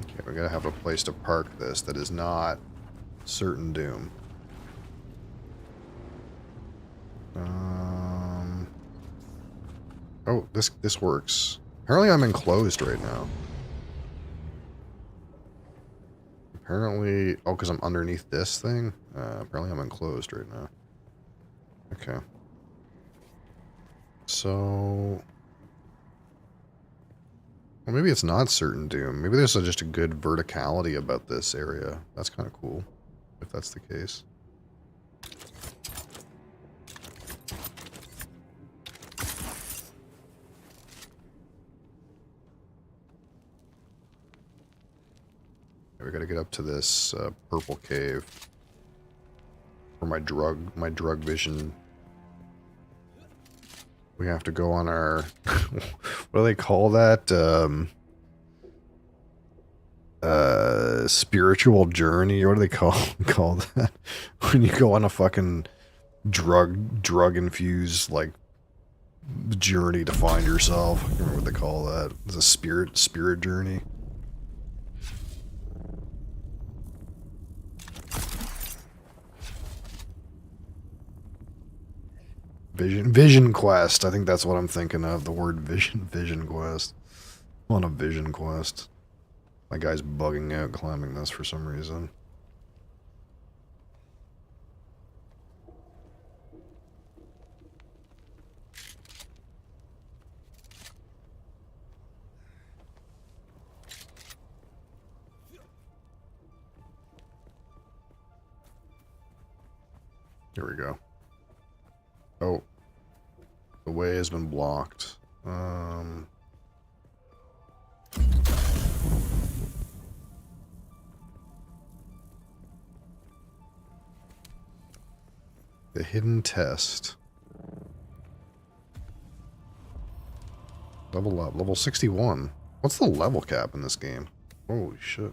Okay, we gotta have a place to park this that is not certain doom. Oh, this works. Apparently I'm enclosed right now. Apparently, oh, because I'm underneath this thing? Apparently I'm enclosed right now. Okay. So... well, maybe it's not certain doom. Maybe there's just a good verticality about this area. That's kind of cool, if that's the case. We gotta get up to this purple cave for my drug vision. We have to go on our what do they call that? Spiritual journey, or what do they call that? When you go on a fucking drug infused like journey to find yourself. I can't remember what they call that. It's a spirit journey. Vision quest. I think that's what I'm thinking of. The word vision quest. I'm on a vision quest. My guy's bugging out climbing this for some reason. Here we go. Oh. The way has been blocked. The hidden test. Level up. Level 61. What's the level cap in this game? Holy shit.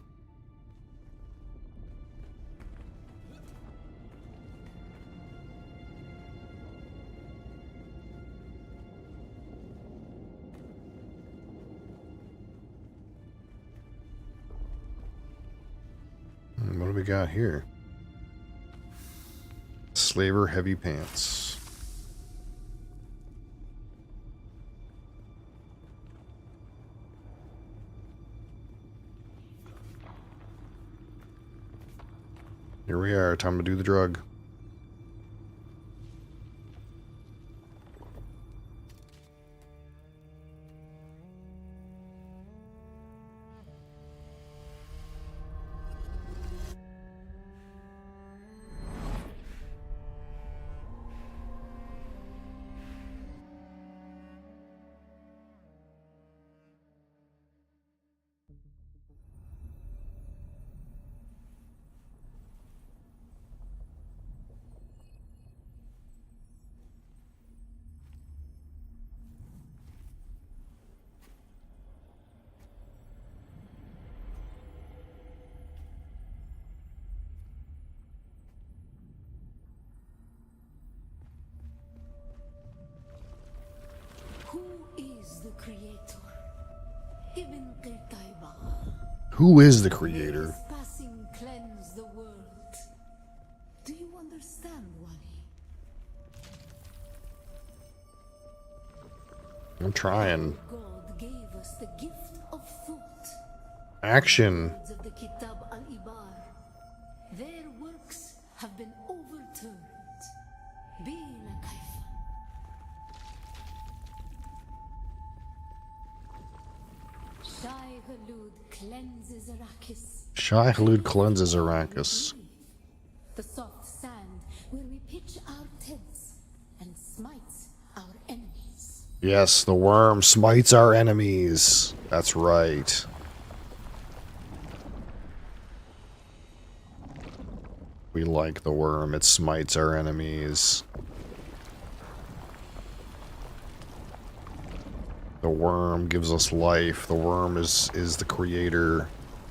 What do we got here? Slaver heavy pants. Here we are, time to do the drug. Who is the creator? Passing cleanse the world. Do you understand, Wally? I'm trying. God gave us the gift of thought. Action. Words of the Kitab al-Ibar. Their works have been overturned. Bila kaifa. Shai Halud cleanses Arrakis. Shai Halud cleanses Arrakis. The soft sand where we pitch our tents and smites our enemies. Yes, the worm smites our enemies. That's right. We like the worm. It smites our enemies. The worm gives us life. The worm is the creator.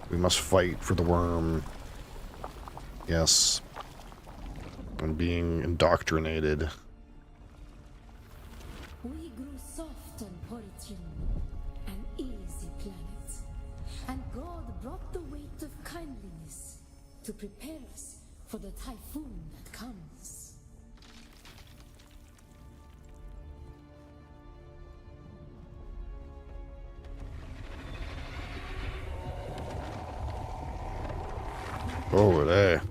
We must fight for the worm. Yes. I'm being indoctrinated. We grew soft on Poritrin, an easy planet. And God brought the weight of kindliness to prepare us for the typhoon that comes. Over there.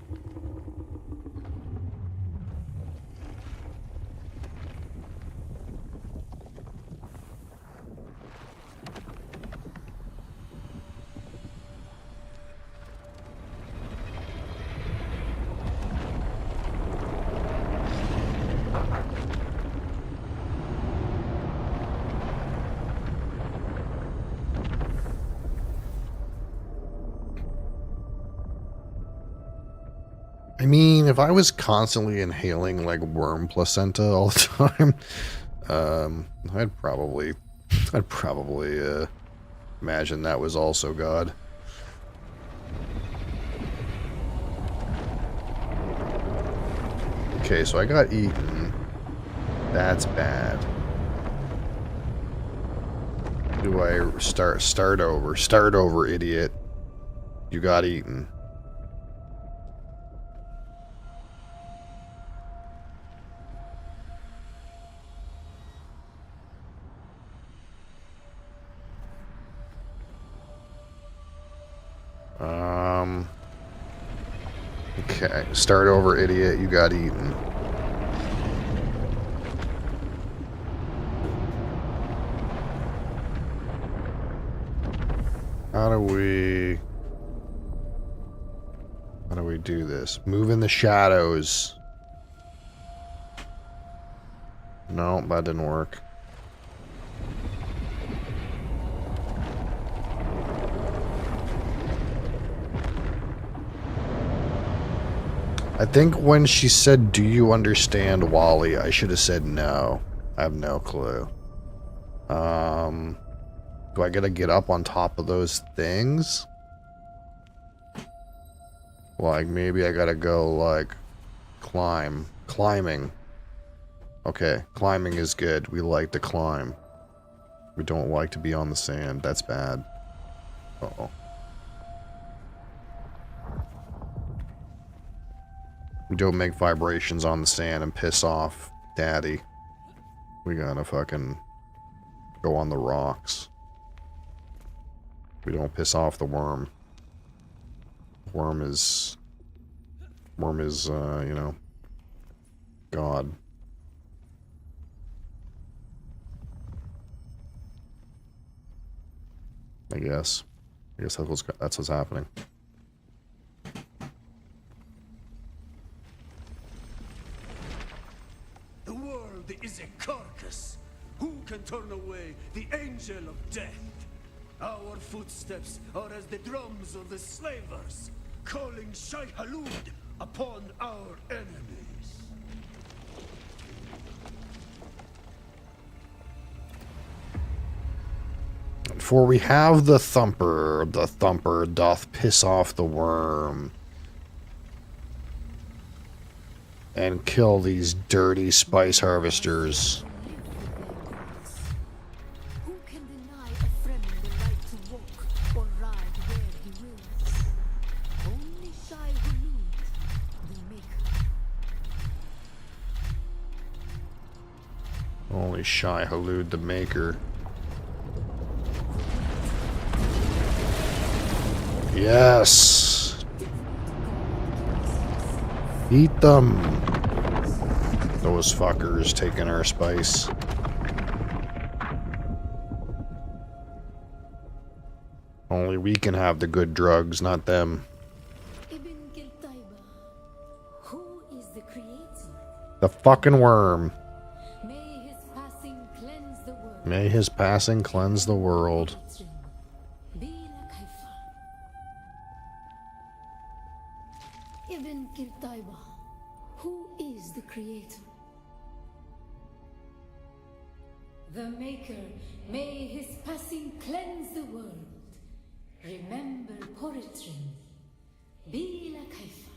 I mean, if I was constantly inhaling like worm placenta all the time, I'd probably imagine that was also God. Okay, so I got eaten. That's bad. Do I start over? Start over, idiot. You got eaten. Okay, start over, idiot. You got eaten. How do we do this? Move in the shadows. No, that didn't work. I think when she said, "Do you understand, Wally?" I should have said no. I have no clue. Do I gotta get up on top of those things? Like, maybe I gotta go, like, climbing. Okay, climbing is good. We like to climb. We don't like to be on the sand. That's bad. Uh-oh. We don't make vibrations on the sand and piss off Daddy. We gotta fucking go on the rocks. We don't piss off the worm. Worm is, you know, God. I guess that's what's happening. The world is a carcass. Who can turn away the angel of death? Our footsteps are as the drums of the slavers, calling Shai Halud upon our enemies. For we have the thumper doth piss off the worm and kill these dirty spice harvesters. Who can deny a friend the right to walk or ride where he wills? Only Shai Hulud, the maker. Only Shai Halud the maker. Yes! Eat them! Those fuckers taking our spice. Only we can have the good drugs, not them. Who is the creator? The fucking worm. May his passing cleanse the world. May his passing cleanse the world. Ibn Kirtaiwa, who is the creator? The Maker, may his passing cleanse the world. Remember Poritrin. Bila Kaifa.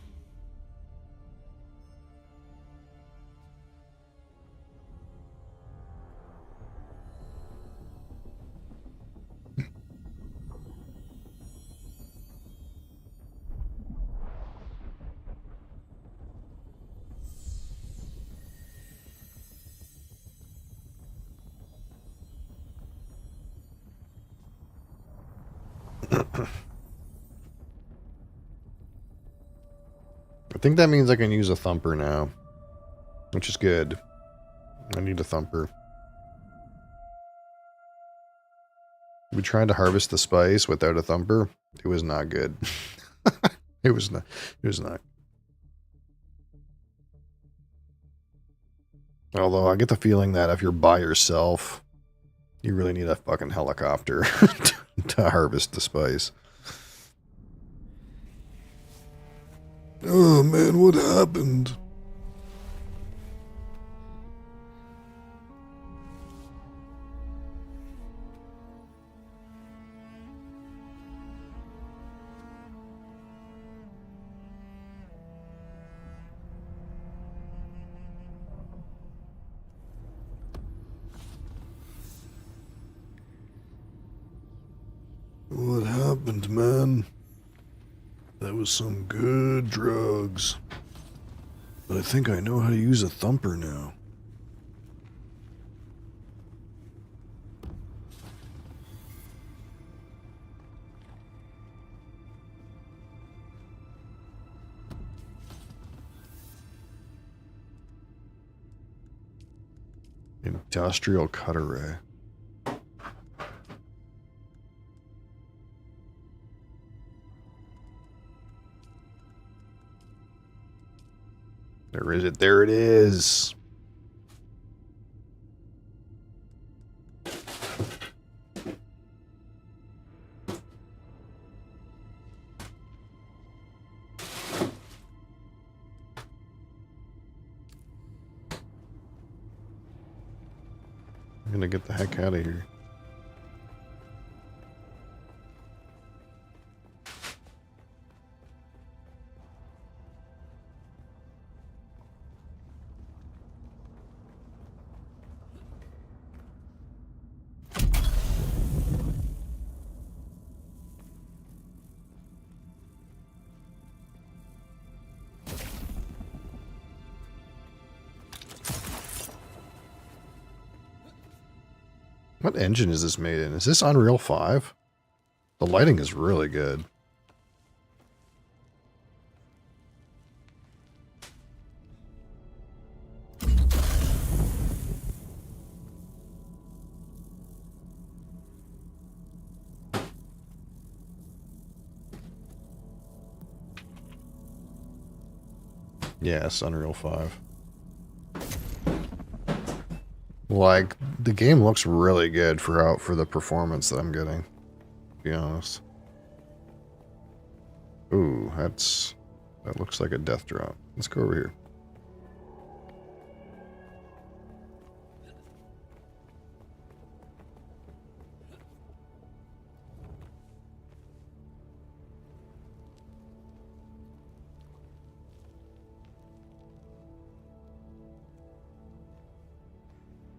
I think that means I can use a thumper now, which is good. I need a thumper. We tried to harvest the spice without a thumper. It was not good. It was not. It was not. Although I get the feeling that if you're by yourself, you really need a fucking helicopter to harvest the spice. Oh man, what happened? What happened, man? That was some good drugs. But I think I know how to use a thumper now. Industrial cut array. There is it. There it is. I'm gonna get the heck out of here. What engine is this made in? Is this Unreal 5? The lighting is really good. Yes, Unreal 5. Like, the game looks really good for the performance that I'm getting, to be honest. Ooh, that looks like a death drop. Let's go over here.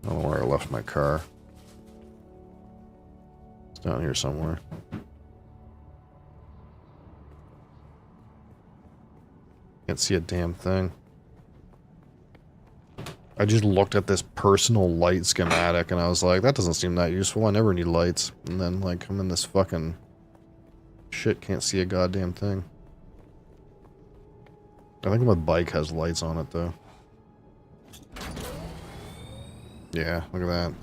I don't know where I left my car. It's down here somewhere. Can't see a damn thing. I just looked at this personal light schematic and I was like, that doesn't seem that useful. I never need lights. And then, like, I'm in this fucking shit, can't see a goddamn thing. I think my bike has lights on it, though. Yeah, look at that.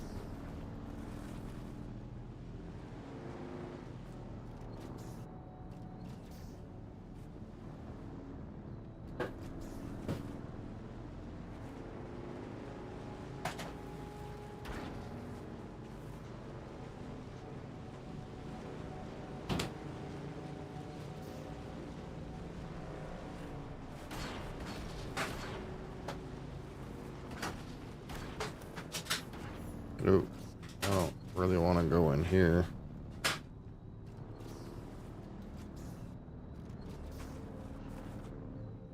Ooh, I don't really want to go in here.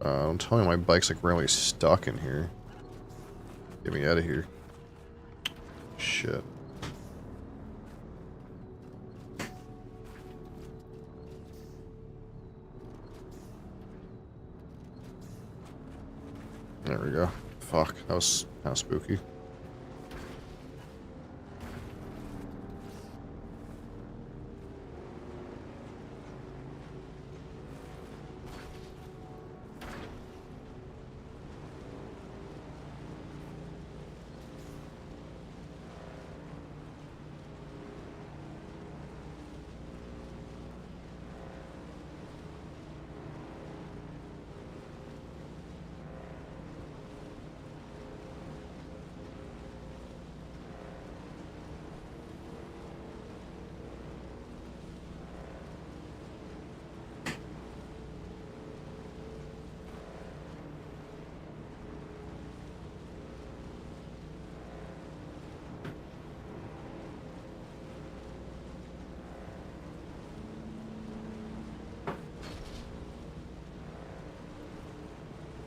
Don't tell me my bike's like really stuck in here. Get me out of here. Shit. There we go. Fuck, that was kind of spooky.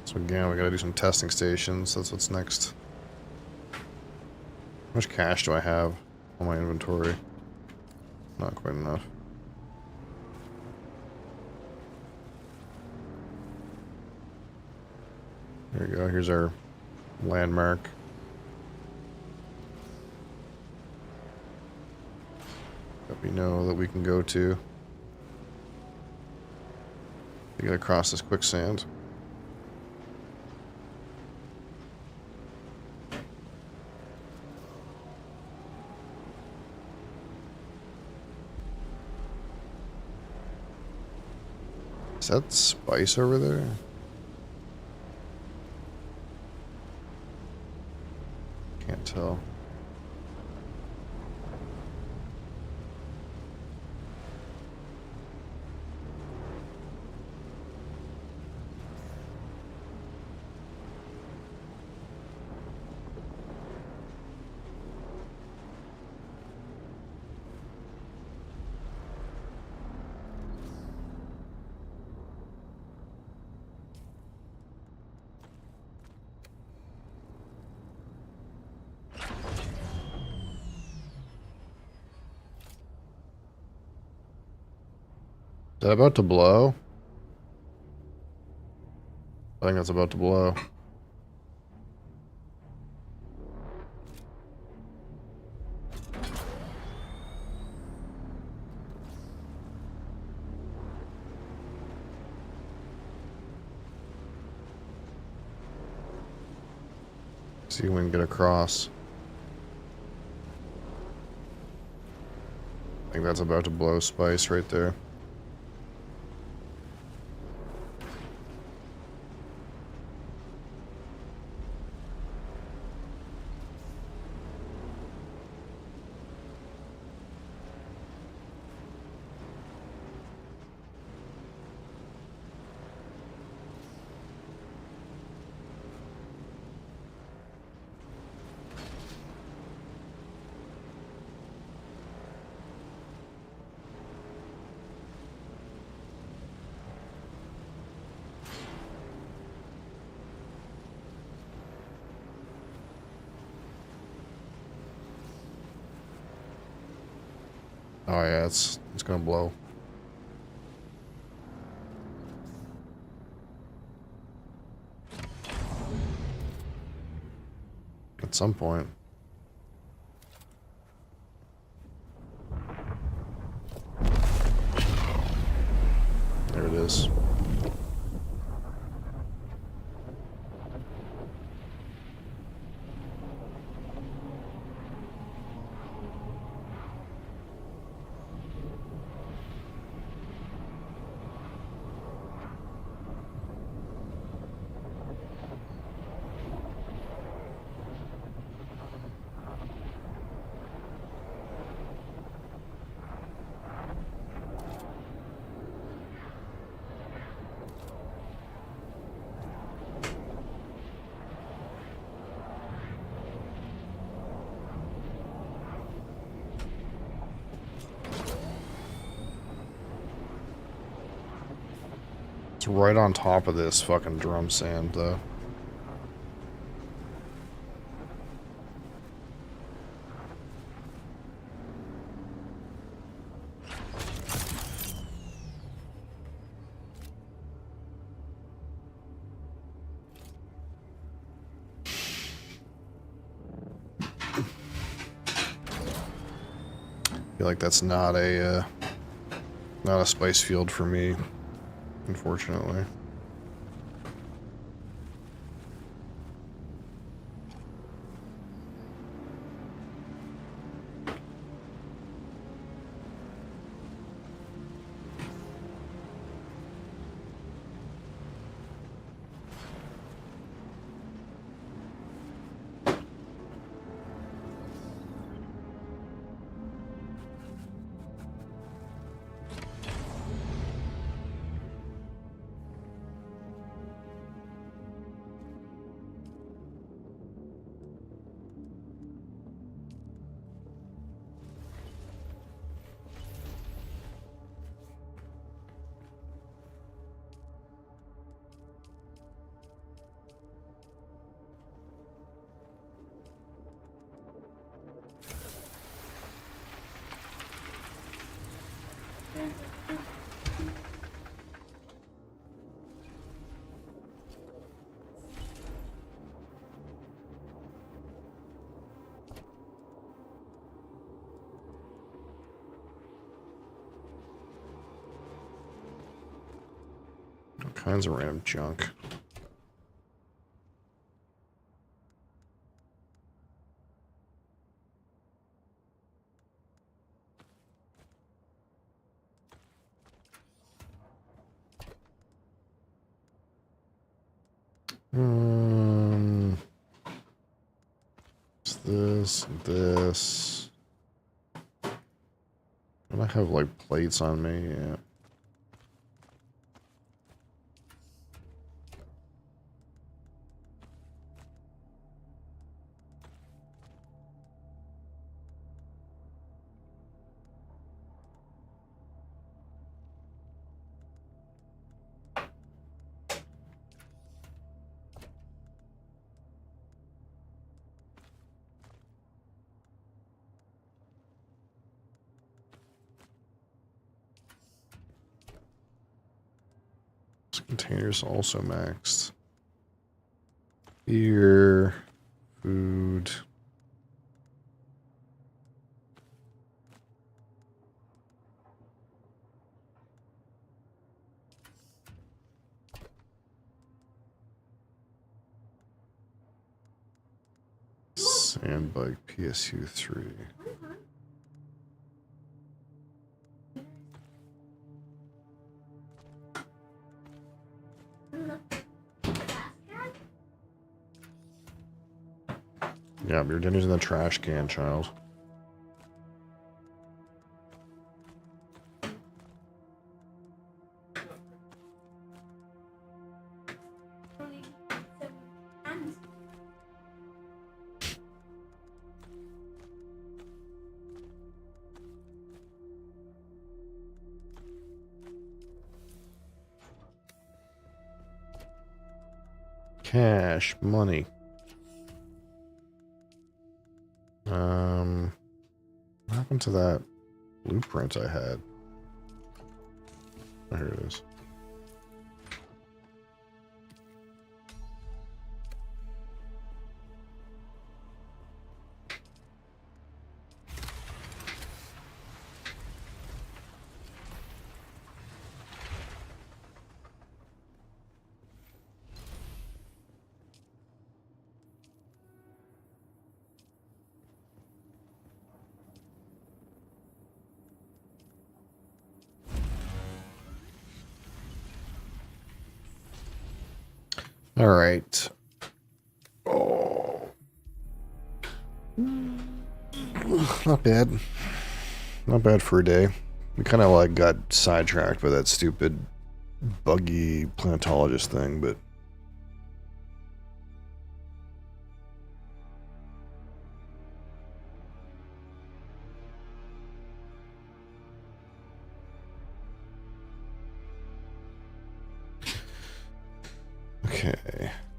So again, we gotta do some testing stations. That's what's next. How much cash do I have on my inventory? Not quite enough. There we go. Here's our landmark. That we know that we can go to. We gotta cross this quicksand. Is that spice over there? Can't tell. Is that about to blow? I think that's about to blow. See if we can get across. I think that's about to blow spice right there. Oh yeah, it's gonna blow. At some point. There it is. It's right on top of this fucking drum sand, though. I feel like that's not a spice field for me, unfortunately. All kinds of random junk. It's this. And I have like plates on me, yeah. This container's also maxed. Beer, food. Sandbike PSU 3. Yeah, your dinner's in the trash can, child. Cash, money. What happened to that blueprint I had? Oh, here it is. All right. Oh, not bad. Not bad for a day. We kind of like got sidetracked by that stupid buggy planetologist thing, but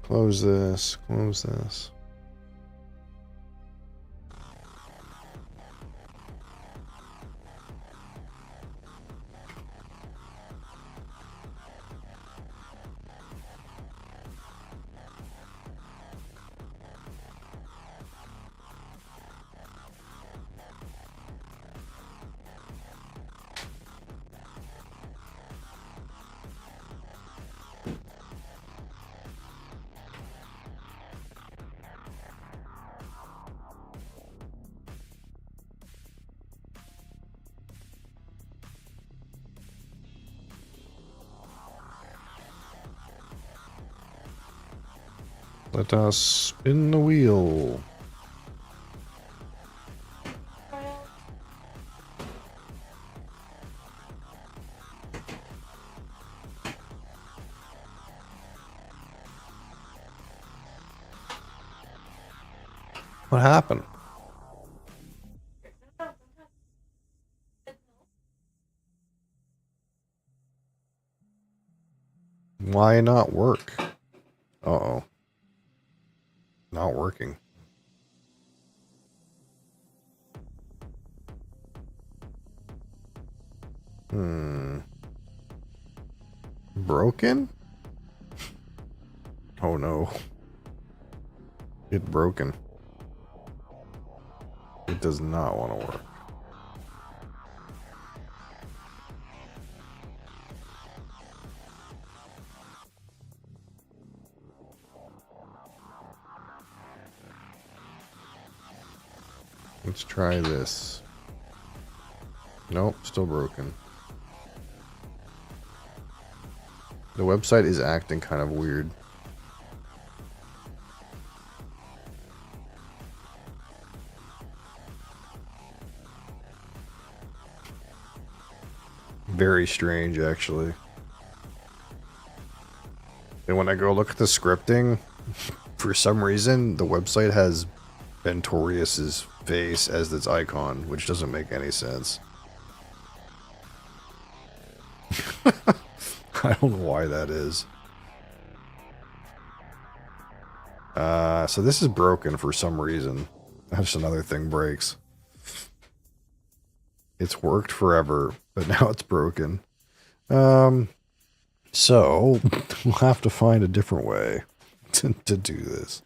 Close this. Close this. Let us spin the wheel. What happened? Why not work? Uh-oh. Not working. Broken? Oh no. It broken. It does not want to work. Let's try this. Nope, still broken. The website is acting kind of weird. Very strange, actually. And when I go look at the scripting, for some reason, the website has Ventorius's face as its icon, which doesn't make any sense. I don't know why that is. So this is broken for some reason. That's another thing breaks. It's worked forever, but now it's broken. So we'll have to find a different way to do this.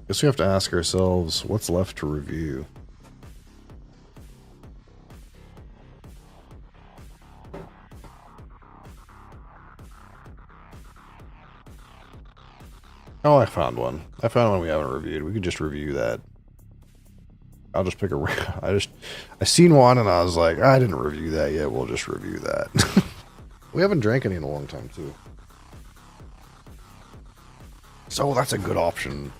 Guess we have to ask ourselves, what's left to review? Oh, I found one. I found one we haven't reviewed. We could just review that. I'll just pick a... I seen one and I was like, I didn't review that yet. We'll just review that. We haven't drank any in a long time, too. So that's a good option.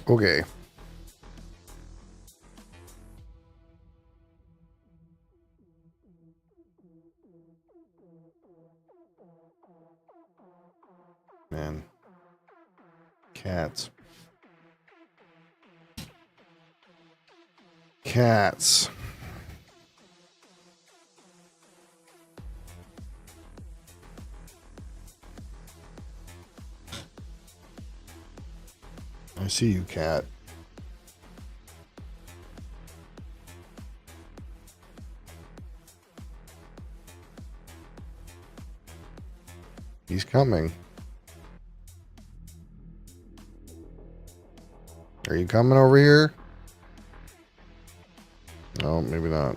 Okay. Man. Cats. Cats. I see you, cat. He's coming. Are you coming over here? No, maybe not.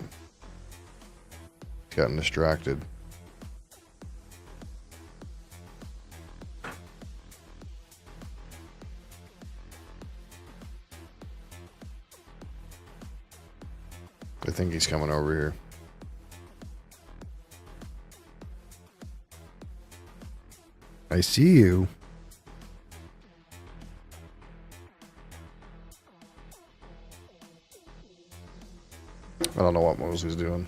He's gotten distracted. I think he's coming over here. I see you. I don't know what Mosley's doing.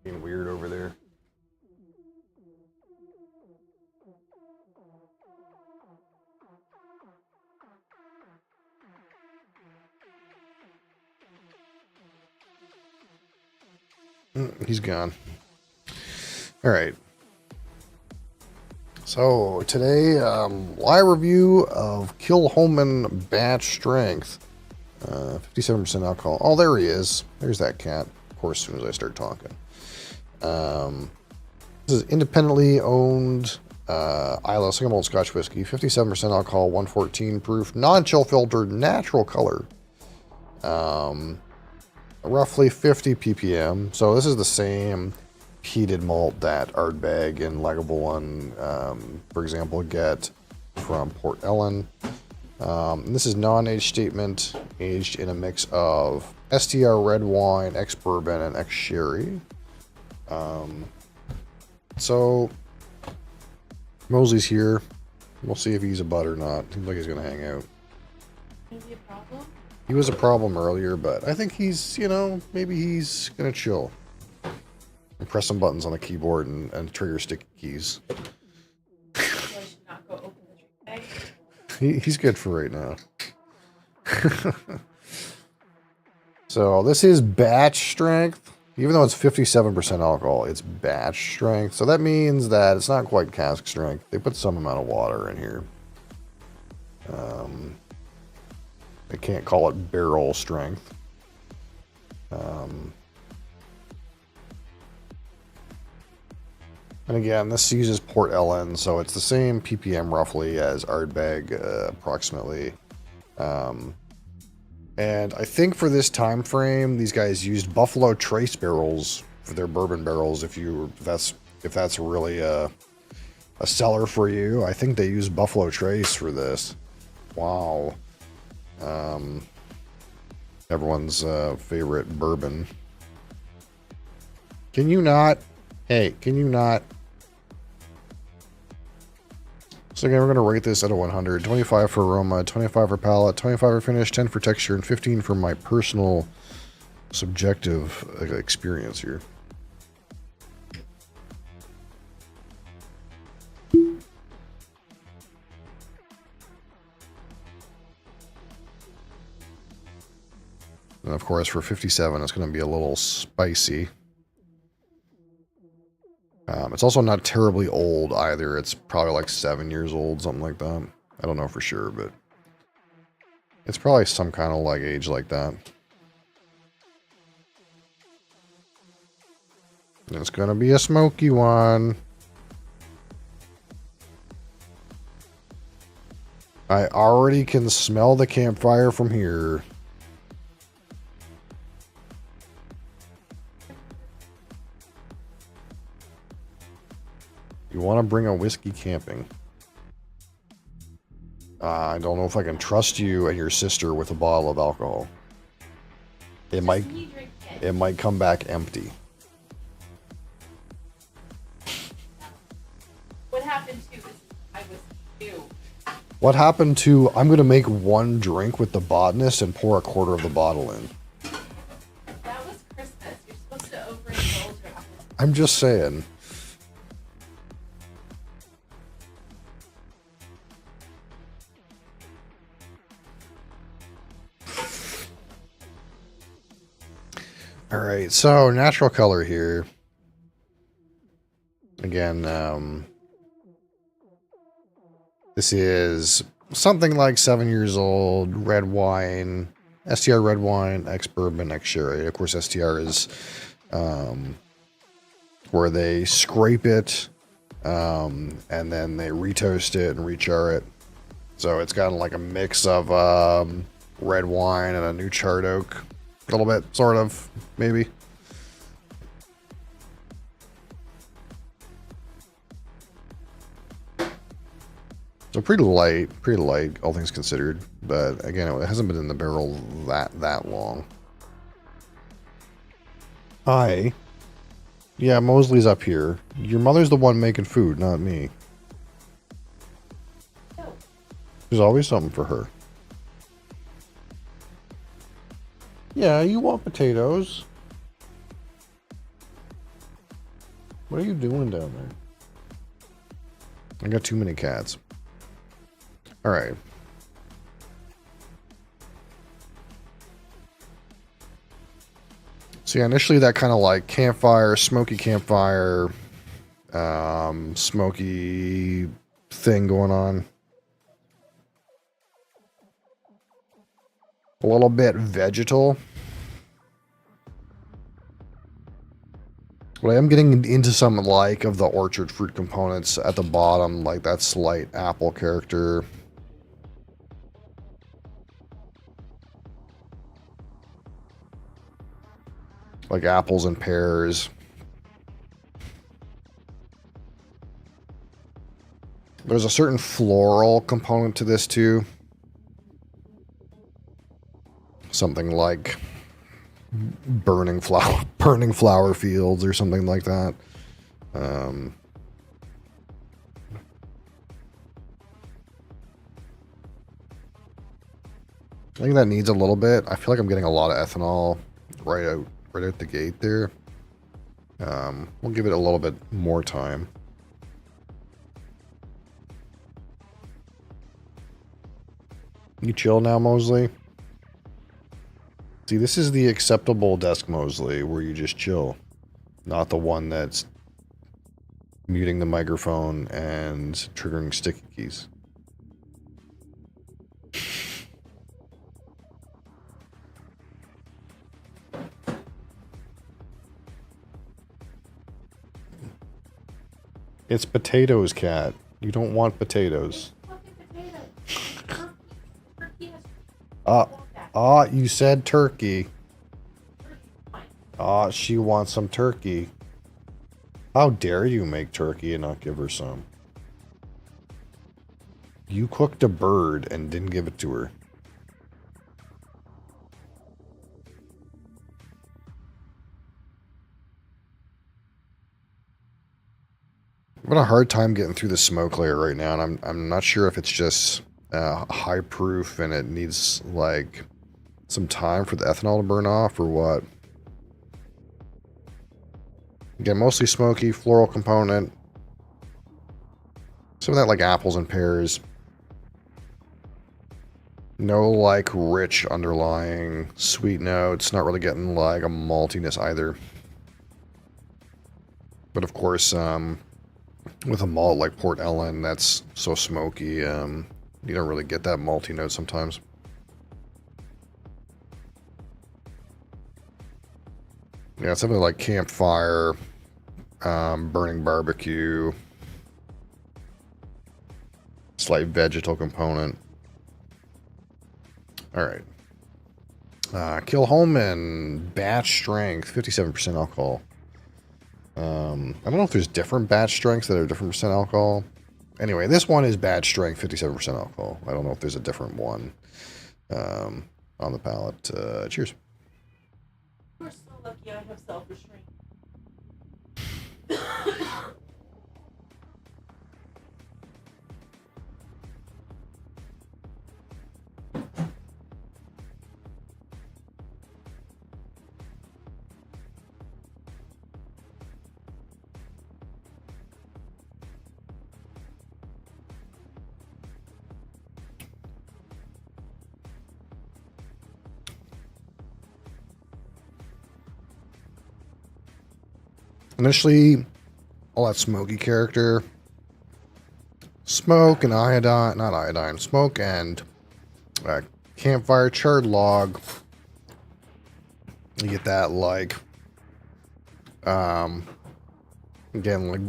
Being weird over there. He's gone. All right. So today, live review of Kilhoman Batch Strength. 57% alcohol. Oh, there he is. There's that cat. Of course, as soon as I start talking. This is independently owned Isla single malt Scotch whiskey. 57% alcohol, 114 proof, non-chill filtered, natural color. Roughly 50 ppm. So this is the same heated malt that Ardbeg and Lagavulin, for example, get from Port Ellen. This is non-age statement, aged in a mix of STR red wine, ex-bourbon, and ex-sherry. So Mosley's here. We'll see if he's a butt or not. Seems like he's going to hang out. Is he a problem? He was a problem earlier, but I think he's, you know, maybe he's going to chill. And press some buttons on the keyboard and trigger stick keys. So I should not go open the drink bag? He's good for right now. So this is batch strength. Even though it's 57% alcohol, it's batch strength. So that means that it's not quite cask strength. They put some amount of water in here. They can't call it barrel strength. And again, this uses Port Ellen, so it's the same ppm roughly as Ardbeg, approximately. And I think for this time frame, these guys used Buffalo Trace barrels for their bourbon barrels. If that's really a seller for you, I think they used Buffalo Trace for this. Wow. Everyone's favorite bourbon. Can you not? Hey, can you not? So again, we're going to rate this out of 100. 25 for aroma, 25 for palate, 25 for finish, 10 for texture, and 15 for my personal subjective experience here. And of course, for 57, it's going to be a little spicy. It's also not terribly old either. It's probably like 7 years old, something like that. I don't know for sure, but it's probably some kind of like age like that. And it's going to be a smoky one. I already can smell the campfire from here. You want to bring a whiskey camping. I don't know if I can trust you and your sister with a bottle of alcohol. It might come back empty. What happened to this? I was new. What happened to, I'm going to make one drink with the botanist and pour a quarter of the bottle in? That was Christmas. You're supposed to overindulge yourself. I'm just saying. All right, so natural color here. Again, this is something like 7 years old, red wine, STR red wine, ex-bourbon, ex-sherry. Of course, STR is where they scrape it, and then they retoast it and rechar it. So it's got like a mix of red wine and a new charred oak. A little bit, sort of, maybe. So pretty light, all things considered. But again, it hasn't been in the barrel that long. Hi. Yeah, Mosley's up here. Your mother's the one making food, not me. There's always something for her. Yeah, you want potatoes. What are you doing down there? I got too many cats. Alright. So yeah, initially that kind of like campfire, smoky thing going on. A little bit vegetal. But I am getting into some like of the orchard fruit components at the bottom, like that slight apple character. Like apples and pears. There's a certain floral component to this too. Something like burning flower fields or something like that. I think that needs a little bit. I feel like I'm getting a lot of ethanol right out the gate there. We'll give it a little bit more time. You chill now, Mosley? See, this is the acceptable desk Mosley, where you just chill. Not the one that's muting the microphone and triggering sticky keys. It's potatoes, cat. You don't want potatoes. You said turkey. She wants some turkey. How dare you make turkey and not give her some? You cooked a bird and didn't give it to her. I'm having a hard time getting through the smoke layer right now, and I'm not sure if it's just high proof and it needs like some time for the ethanol to burn off or what. Again, mostly smoky, floral component. Some of that like apples and pears. No like rich underlying sweet notes. Not really getting like a maltiness either. But of course, with a malt like Port Ellen that's so smoky, you don't really get that malty note sometimes. Yeah, something like campfire, burning barbecue, slight vegetal component. Alright. Kilholman, batch strength, 57% alcohol. I don't know if there's different batch strengths that are different percent alcohol. Anyway, this one is batch strength, 57% alcohol. I don't know if there's a different one on the palate. Cheers. We're so lucky I have self-restraint. Initially, all that smoky character, smoke and iodine, not iodine, smoke and campfire, charred log. You get that like, again, like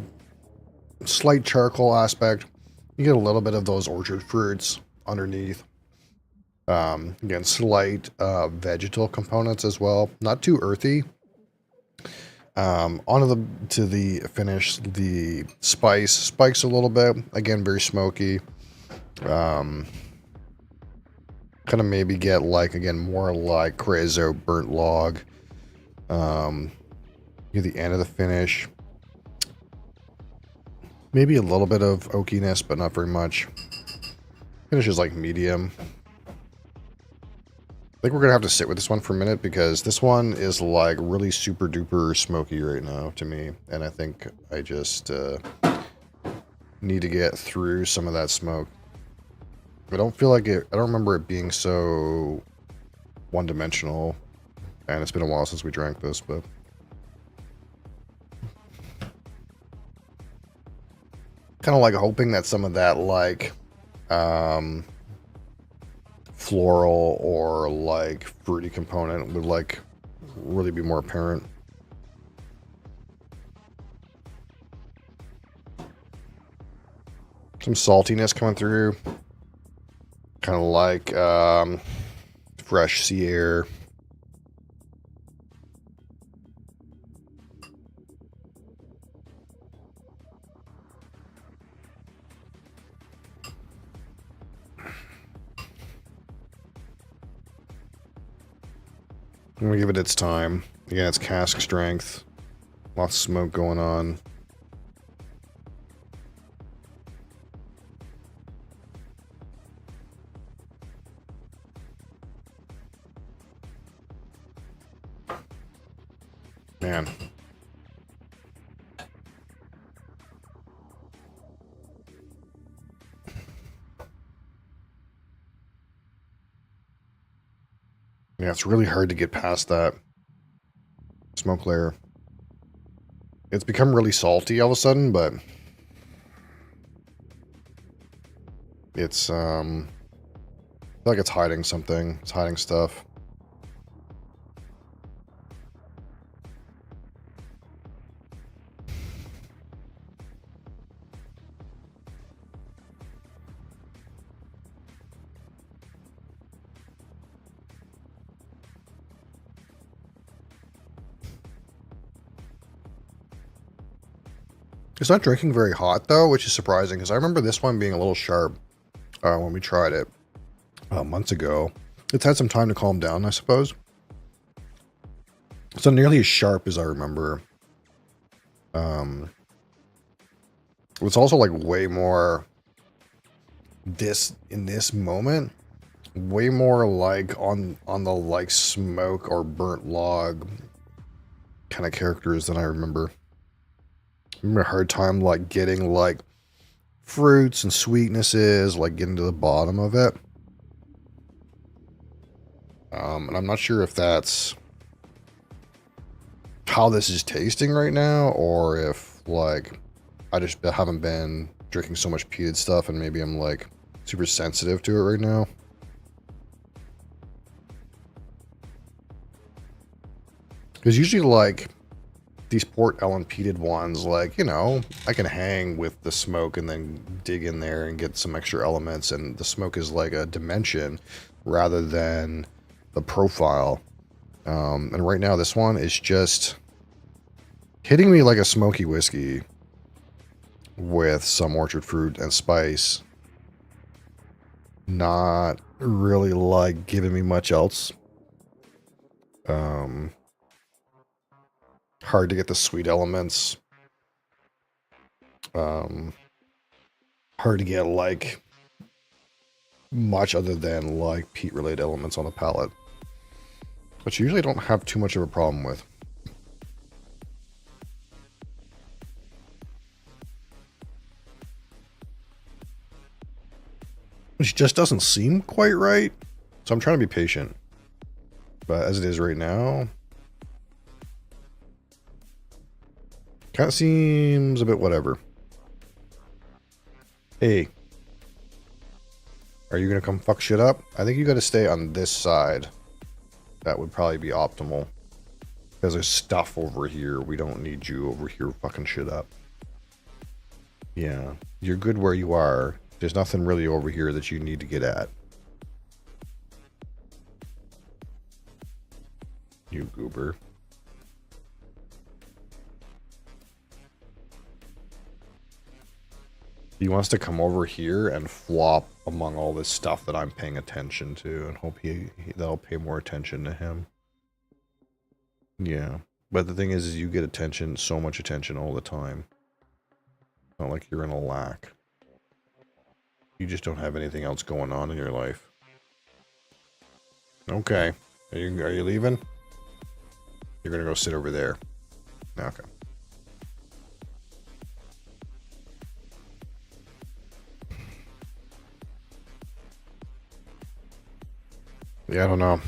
slight charcoal aspect. You get a little bit of those orchard fruits underneath. Again, slight vegetal components as well. Not too earthy. Onto the finish, the spice spikes a little bit. Again, very smoky. Kind of maybe get like, again, more like creosote, burnt log. Near the end of the finish. Maybe a little bit of oakiness, but not very much. Finish is like medium. I think we're going to have to sit with this one for a minute because this one is like really super duper smoky right now to me. And I think I just need to get through some of that smoke. I don't feel like it, I don't remember it being so one-dimensional. And it's been a while since we drank this, but... kind of like hoping that some of that like floral or like fruity component would like really be more apparent. Some saltiness coming through. Kind of like fresh sea air. I'm gonna give it its time. Again, it's cask strength. Lots of smoke going on. Man. Yeah, it's really hard to get past that smoke layer. It's become really salty all of a sudden, but it's I feel like it's hiding something. It's hiding stuff. It's not drinking very hot, though, which is surprising, because I remember this one being a little sharp when we tried it months ago. It's had some time to calm down, I suppose. It's not nearly as sharp as I remember. It's also, like, way more... in this moment, way more, like, on the, like, smoke or burnt log kind of characters than I remember. I'm having a hard time, like, getting, like, fruits and sweetnesses, like, getting to the bottom of it. And I'm not sure if that's how this is tasting right now, or if, like, I just haven't been drinking so much peated stuff, and maybe I'm, like, super sensitive to it right now. Because usually, like... these Port Ellen peated ones, like, you know, I can hang with the smoke and then dig in there and get some extra elements, and the smoke is like a dimension rather than the profile. And right now this one is just hitting me like a smoky whiskey with some orchard fruit and spice. Not really like giving me much else. Hard to get the sweet elements. Hard to get like much other than like peat related elements on the palate, which usually I don't have too much of a problem with. Which just doesn't seem quite right, so I'm trying to be patient. But as it is right now, Kind of seems a bit whatever. Hey. Are you going to come fuck shit up? I think you got to stay on this side. That would probably be optimal. Because there's stuff over here. We don't need you over here fucking shit up. Yeah. You're good where you are. There's nothing really over here that you need to get at. You goober. He wants to come over here and flop among all this stuff that I'm paying attention to and hope that'll pay more attention to him. Yeah. But the thing is you get attention, so much attention all the time. Not like you're in a lack. You just don't have anything else going on in your life. Okay. Are you leaving? You're gonna go sit over there. Okay. Yeah, I don't know.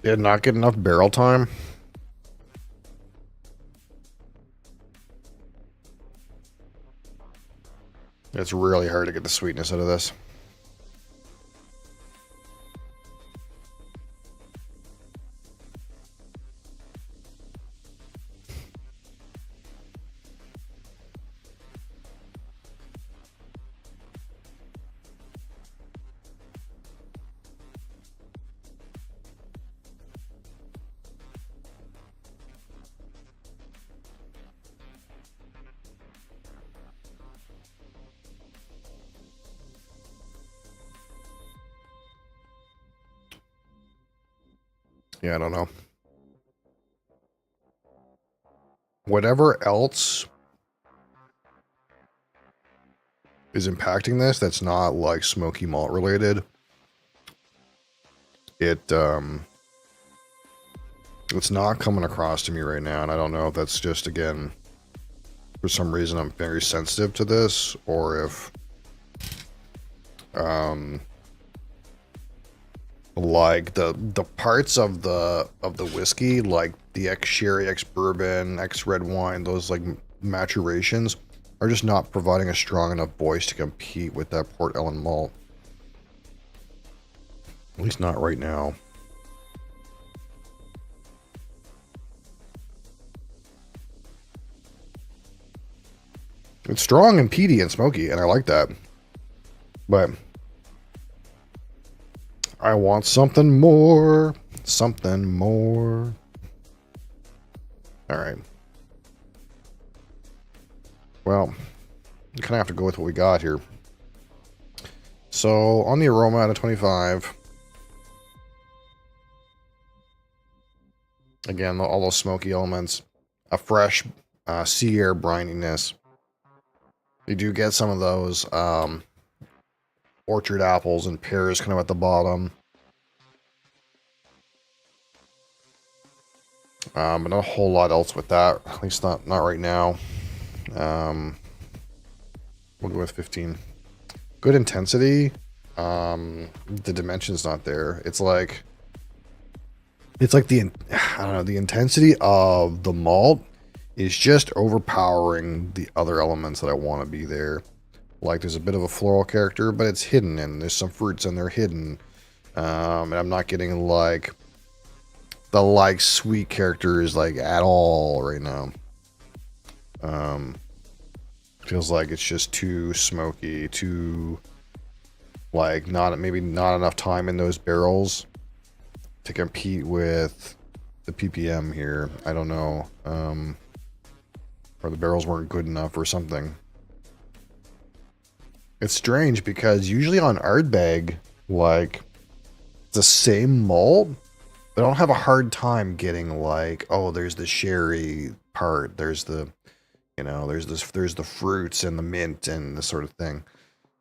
Did not get enough barrel time? It's really hard to get the sweetness out of this. Yeah, I don't know. Whatever else is impacting this that's not like smoky malt related, it's not coming across to me right now, and I don't know if that's just, again, for some reason I'm very sensitive to this, or if like the parts of the whiskey, like the ex-sherry, ex-bourbon, ex-red wine, those like maturations are just not providing a strong enough voice to compete with that Port Ellen malt. At least not right now. It's strong and peaty and smoky, and I like that. But I want something more. Something more. Alright. Well, you kind of have to go with what we got here. So, on the aroma out of 25. Again, all those smoky elements. A fresh sea air brininess. You do get some of those orchard apples and pears kind of at the bottom. But not a whole lot else with that. At least not right now. We'll go with 15. Good intensity. The dimension's not there. It's like the, I don't know, the intensity of the malt is just overpowering the other elements that I want to be there. Like there's a bit of a floral character, but it's hidden, and there's some fruits and they're hidden. And I'm not getting like the sweet characters like at all right now. Feels like it's just too smoky, too like maybe not enough time in those barrels to compete with the ppm here. I don't know. Or the barrels weren't good enough or something. It's strange because usually on Ardbeg, like the same malt, they don't have a hard time getting like, oh, there's the sherry part, there's the, you know, there's the fruits and the mint and this sort of thing.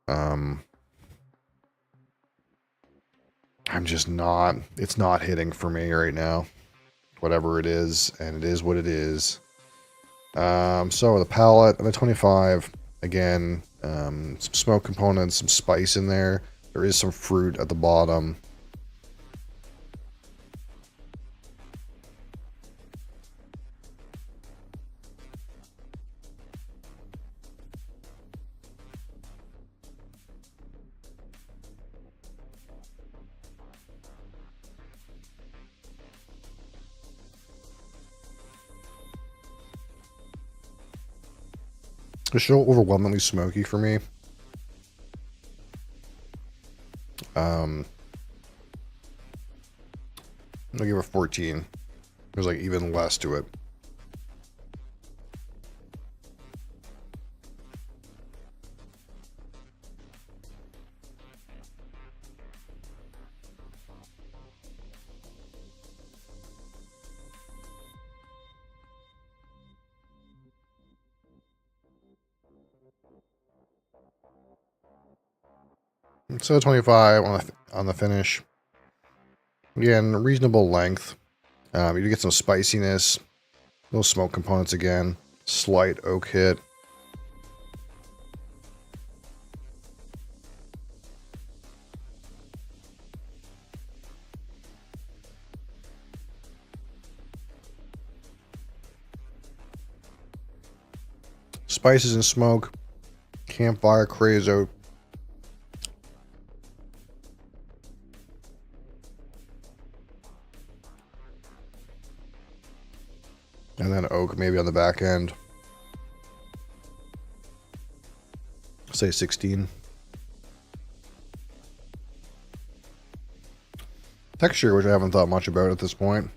I'm just not, it's not hitting for me right now. Whatever it is, and it is what it is. So the palette on the 25, again, some smoke components, some spice in there. There is some fruit at the bottom. It's so overwhelmingly smoky for me. I'll give it 14. There's like even less to it. So 25 on the finish. Again, reasonable length. You get some spiciness, little smoke components again, slight oak hit. Spices and smoke, campfire, creosote. And then oak maybe on the back end. Say 16. Texture, which I haven't thought much about at this point.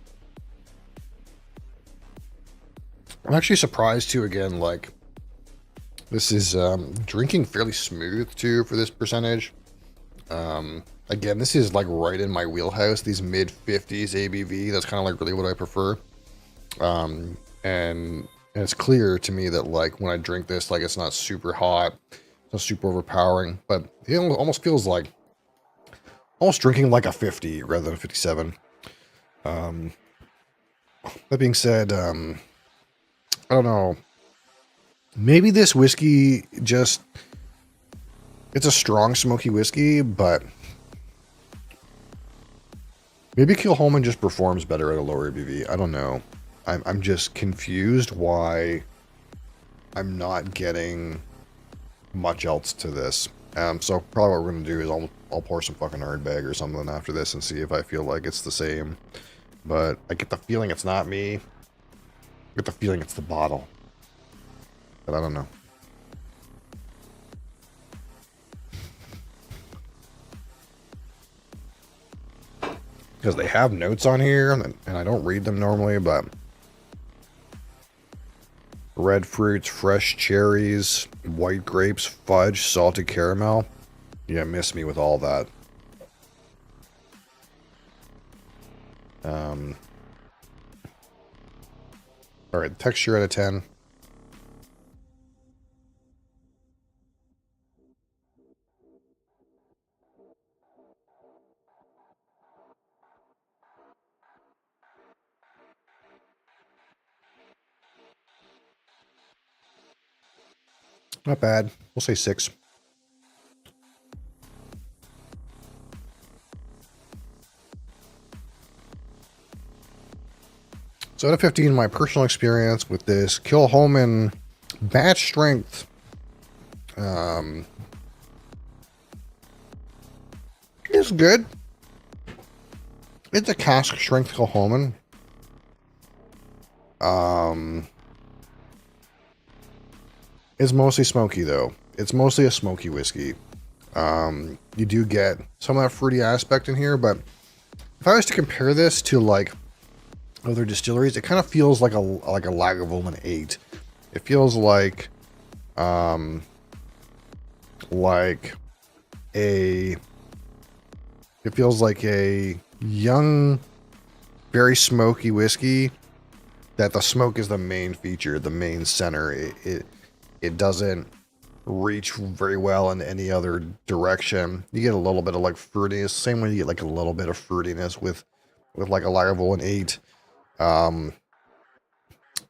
I'm actually surprised too, again, like, this is drinking fairly smooth too for this percentage. Again, this is like right in my wheelhouse, these mid 50s ABV. That's kind of like really what I prefer. And it's clear to me that like when I drink this, like it's not super hot, it's not super overpowering, but it almost feels like almost drinking like a 50 rather than a 57. That being said, I don't know. Maybe this whiskey just, it's a strong smoky whiskey, but maybe Kilholman just performs better at a lower ABV. I don't know. I'm just confused why I'm not getting much else to this. So probably what we're going to do is I'll pour some fucking Ardbeg or something after this and see if I feel like it's the same. But I get the feeling it's not me. I get the feeling it's the bottle. But I don't know. Because they have notes on here, and I don't read them normally, but red fruits, fresh cherries, white grapes, fudge, salted caramel. Yeah, miss me with all that. Alright, texture out of 10. Not bad. We'll say 6. So out of 15, my personal experience with this Kilholman batch strength is good. It's a cask strength Kilholman. It's mostly smoky though. It's mostly a smoky whiskey. You do get some of that fruity aspect in here, but if I was to compare this to like other distilleries, it kind of feels like a Lagavulin 8. It feels like a young, very smoky whiskey that the smoke is the main feature, the main center. It doesn't reach very well in any other direction. You get a little bit of like fruitiness, same way you get like a little bit of fruitiness with like a Lagavulin 8.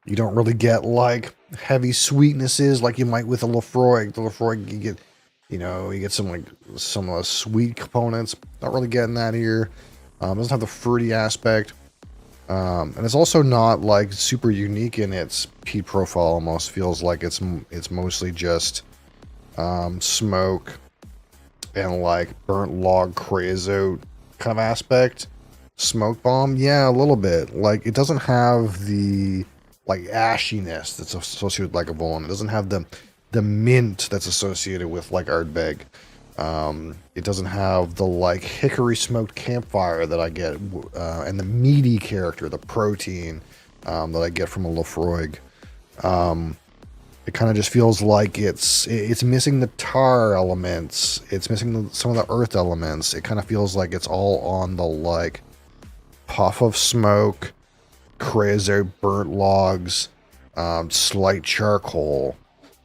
You don't really get like heavy sweetnesses like you might with a Lefroy. The Lefroy you get, you get some of the sweet components. Not really getting that here. Doesn't have the fruity aspect. And it's also not like super unique in its peat profile. Almost feels like it's mostly just smoke and like burnt log creosote kind of aspect. Smoke bomb, yeah, a little bit. Like it doesn't have the like ashiness that's associated with Lagavulin. It doesn't have the the mint that's associated with like Ardbeg. It doesn't have the like hickory smoked campfire that I get, and the meaty character, the protein that I get from a Lefroig. It kind of just feels like it's missing the tar elements. It's missing some of the earth elements. It kind of feels like it's all on the like puff of smoke, crazy burnt logs, slight charcoal.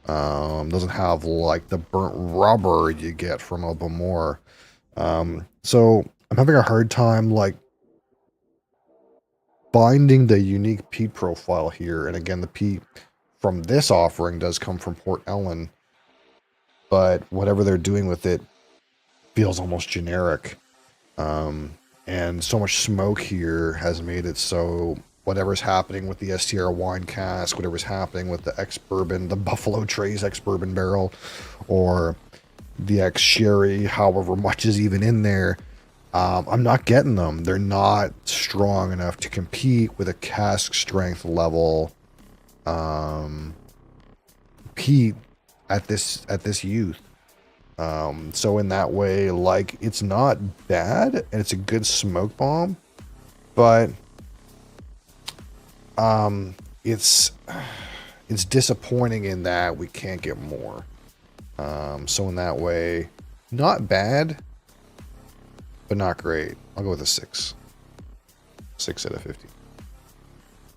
Doesn't have like the burnt rubber you get from a Bamor. So I'm having a hard time like finding the unique peat profile here. And again, the peat from this offering does come from Port Ellen, but whatever they're doing with it feels almost generic. And so much smoke here has made it so whatever's happening with the STR wine cask, whatever's happening with the ex-bourbon, the Buffalo Trace ex-bourbon barrel, or the ex-sherry, however much is even in there, I'm not getting them. They're not strong enough to compete with a cask strength level peat at this youth. So in that way, like, it's not bad, and it's a good smoke bomb, but it's disappointing in that we can't get more. So in that way, not bad, but not great. I'll go with a 6. 6 out of 50.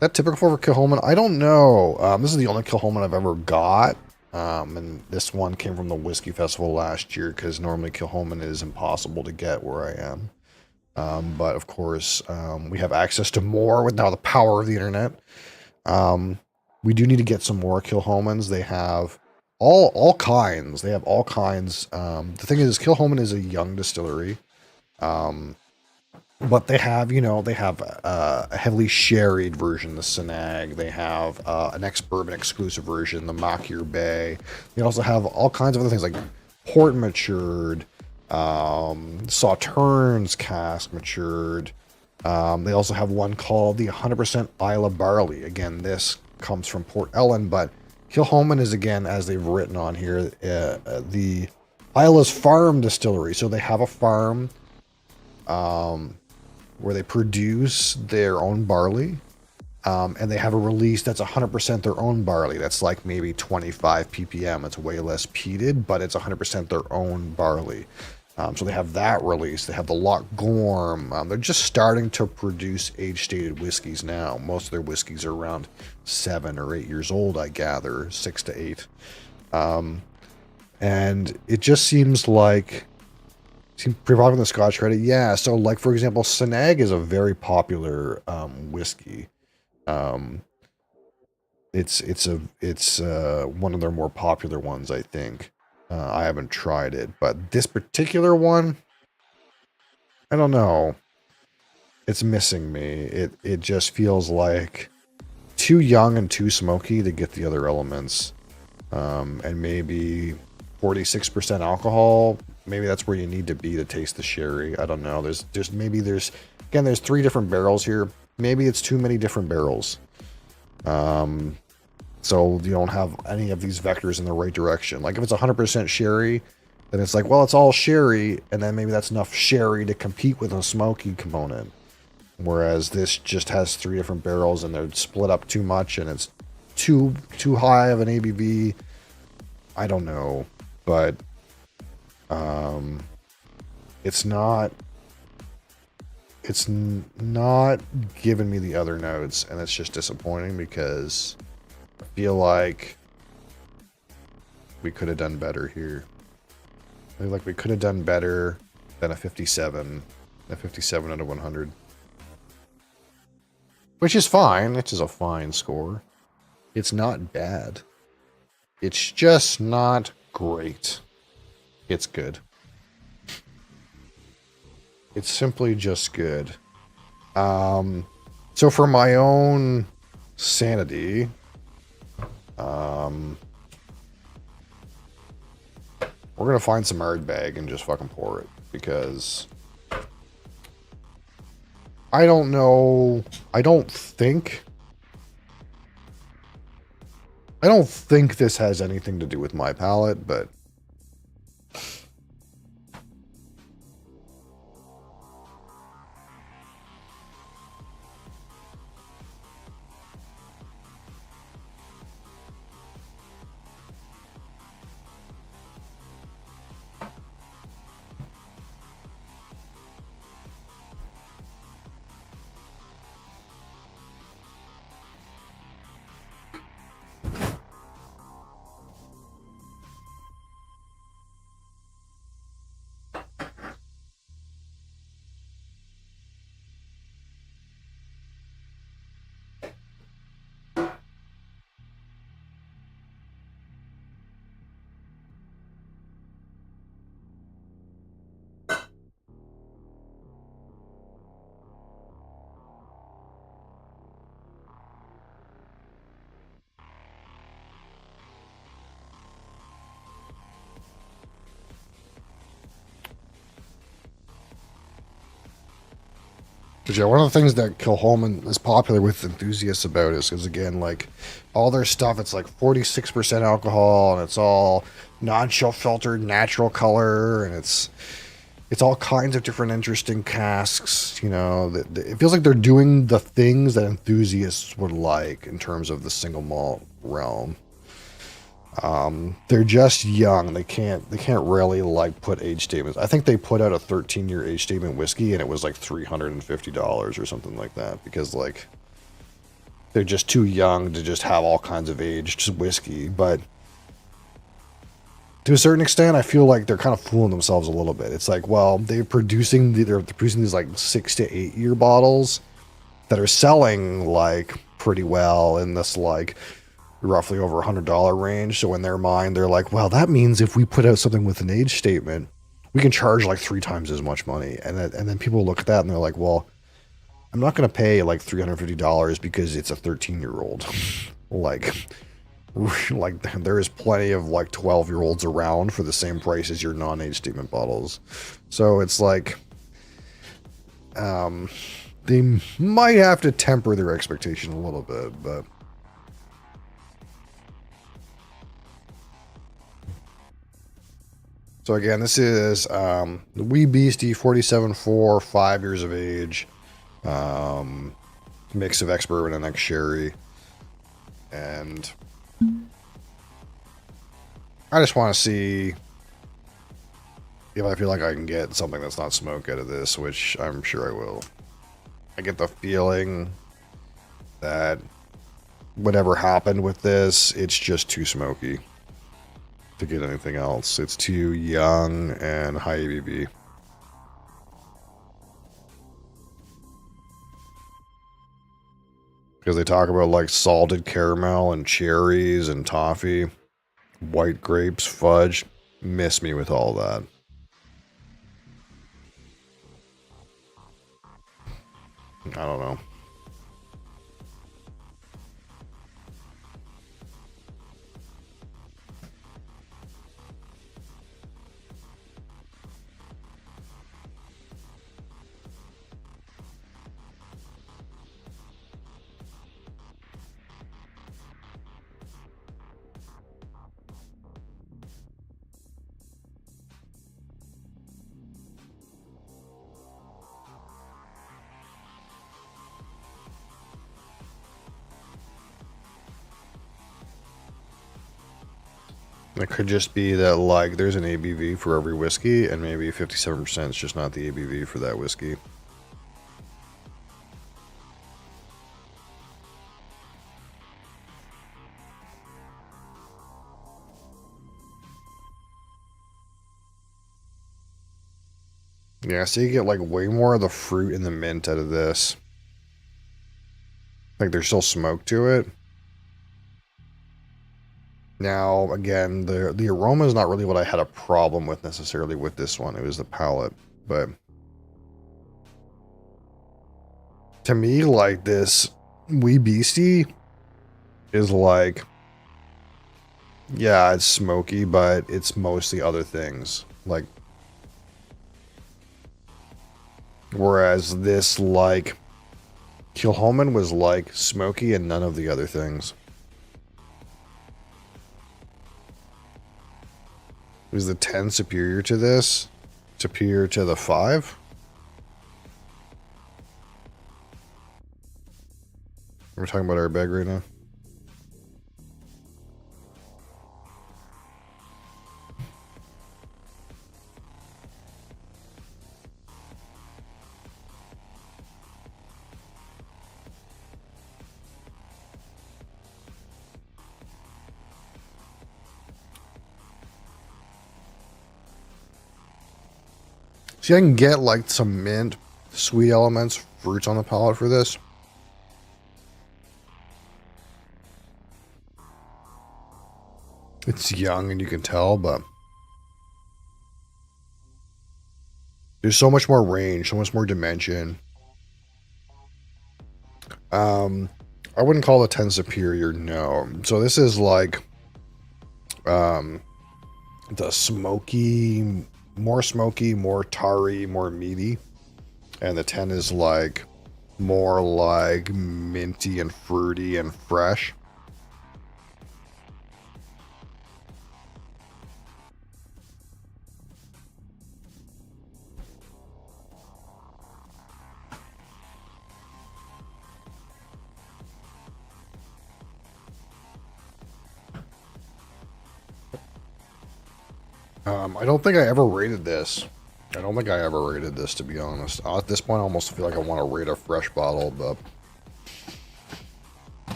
That typical for Kilholman? I don't know. This is the only Kilholman I've ever got. And this one came from the Whiskey Festival last year, because normally Kilholman is impossible to get where I am. But of course, we have access to more with now the power of the internet. We do need to get some more Kilholmans. They have all kinds. They have all kinds. The thing is, Kilholman is a young distillery. But they have, a heavily sherried version, the Sinag. They have an ex-bourbon exclusive version, the Makir Bay. They also have all kinds of other things like port matured, Sauternes cask matured. They also have one called the 100% Isla Barley. Again, this comes from Port Ellen, but Kilholman is, again, as they've written on here, the Isla's farm distillery. So they have a farm where they produce their own barley, and they have a release that's 100% their own barley. That's like maybe 25 ppm. It's way less peated, but it's 100% their own barley. So they have that release. They have the Loch Gorm. They're just starting to produce age-stated whiskeys now. Most of their whiskeys are around 7 or 8 years old, I gather, 6 to 8. And it just seems like pretty popular in the Scotch Reddit. Yeah, so like, for example, Sinag is a very popular whiskey. It's one of their more popular ones, I think. I haven't tried it, but this particular one, I don't know. It's missing me. It just feels like too young and too smoky to get the other elements. And maybe 46% alcohol. Maybe that's where you need to be to taste the sherry. I don't know. There's 3 different barrels here. Maybe it's too many different barrels. So you don't have any of these vectors in the right direction. Like if it's 100% sherry, then it's like, well, it's all sherry, and then maybe that's enough sherry to compete with a smoky component. Whereas this just has 3 different barrels, and they're split up too much, and it's too high of an ABV. I don't know, but it's not giving me the other notes, and it's just disappointing because I feel like we could have done better here. I feel like we could have done better than a 57 out of 100. Which is fine. Which is a fine score. It's not bad. It's just not great. It's good. It's simply just good. So for my own sanity, we're going to find some Ardbeg and just fucking pour it, because I don't know. I don't think I don't think this has anything to do with my palate, but yeah, one of the things that Kilholman is popular with enthusiasts about is because, again, like, all their stuff, it's like 46% alcohol, and it's all non-chill filtered, natural color, and it's all kinds of different interesting casks, you know. It feels like they're doing the things that enthusiasts would like in terms of the single malt realm. They're just young. They can't really like put age statements. I think they put out a 13-year age statement whiskey and it was like $350 or something like that, because like they're just too young to just have all kinds of aged whiskey. But to a certain extent, I feel like they're kind of fooling themselves a little bit. It's like, well, they're producing these like 6 to 8 year bottles that are selling like pretty well in this like roughly over $100 range. So in their mind, they're like, well, that means if we put out something with an age statement, we can charge like 3 times as much money. And then people look at that and they're like, well, I'm not going to pay like $350 because it's a 13-year-old. like there is plenty of like 12-year-olds around for the same price as your non-age statement bottles. So it's like, they might have to temper their expectation a little bit, but so again, this is the Wee Beastie 47.4, 5 years of age, mix of ex-bourbon and ex-sherry, and I just want to see if I feel like I can get something that's not smoke out of this, which I'm sure I will. I get the feeling that whatever happened with this, it's just too smoky to get anything else. It's too young and high ABV. Because they talk about like salted caramel and cherries and toffee, white grapes, fudge. Miss me with all that. I don't know. It could just be that, like, there's an ABV for every whiskey, and maybe 57% is just not the ABV for that whiskey. Yeah, so you get, like, way more of the fruit and the mint out of this. Like, there's still smoke to it. Now, again, the aroma is not really what I had a problem with necessarily with this one. It was the palate. But to me, like, this Wee Beastie is like, yeah, it's smoky, but it's mostly other things. Like, whereas this, like, Kilholman was like smoky and none of the other things. Is the 10 superior to this? Superior to the 5? We're talking about our bag right now. See, I can get like some mint, sweet elements, fruits on the palate for this. It's young and you can tell, but there's so much more range, so much more dimension. I wouldn't call the 10 superior, no. So this is like the smoky, more tarry, more meaty. And the 10 is like more like minty and fruity and fresh. I don't think I ever rated this. I don't think I ever rated this, to be honest. At this point, I almost feel like I want to rate a fresh bottle, but...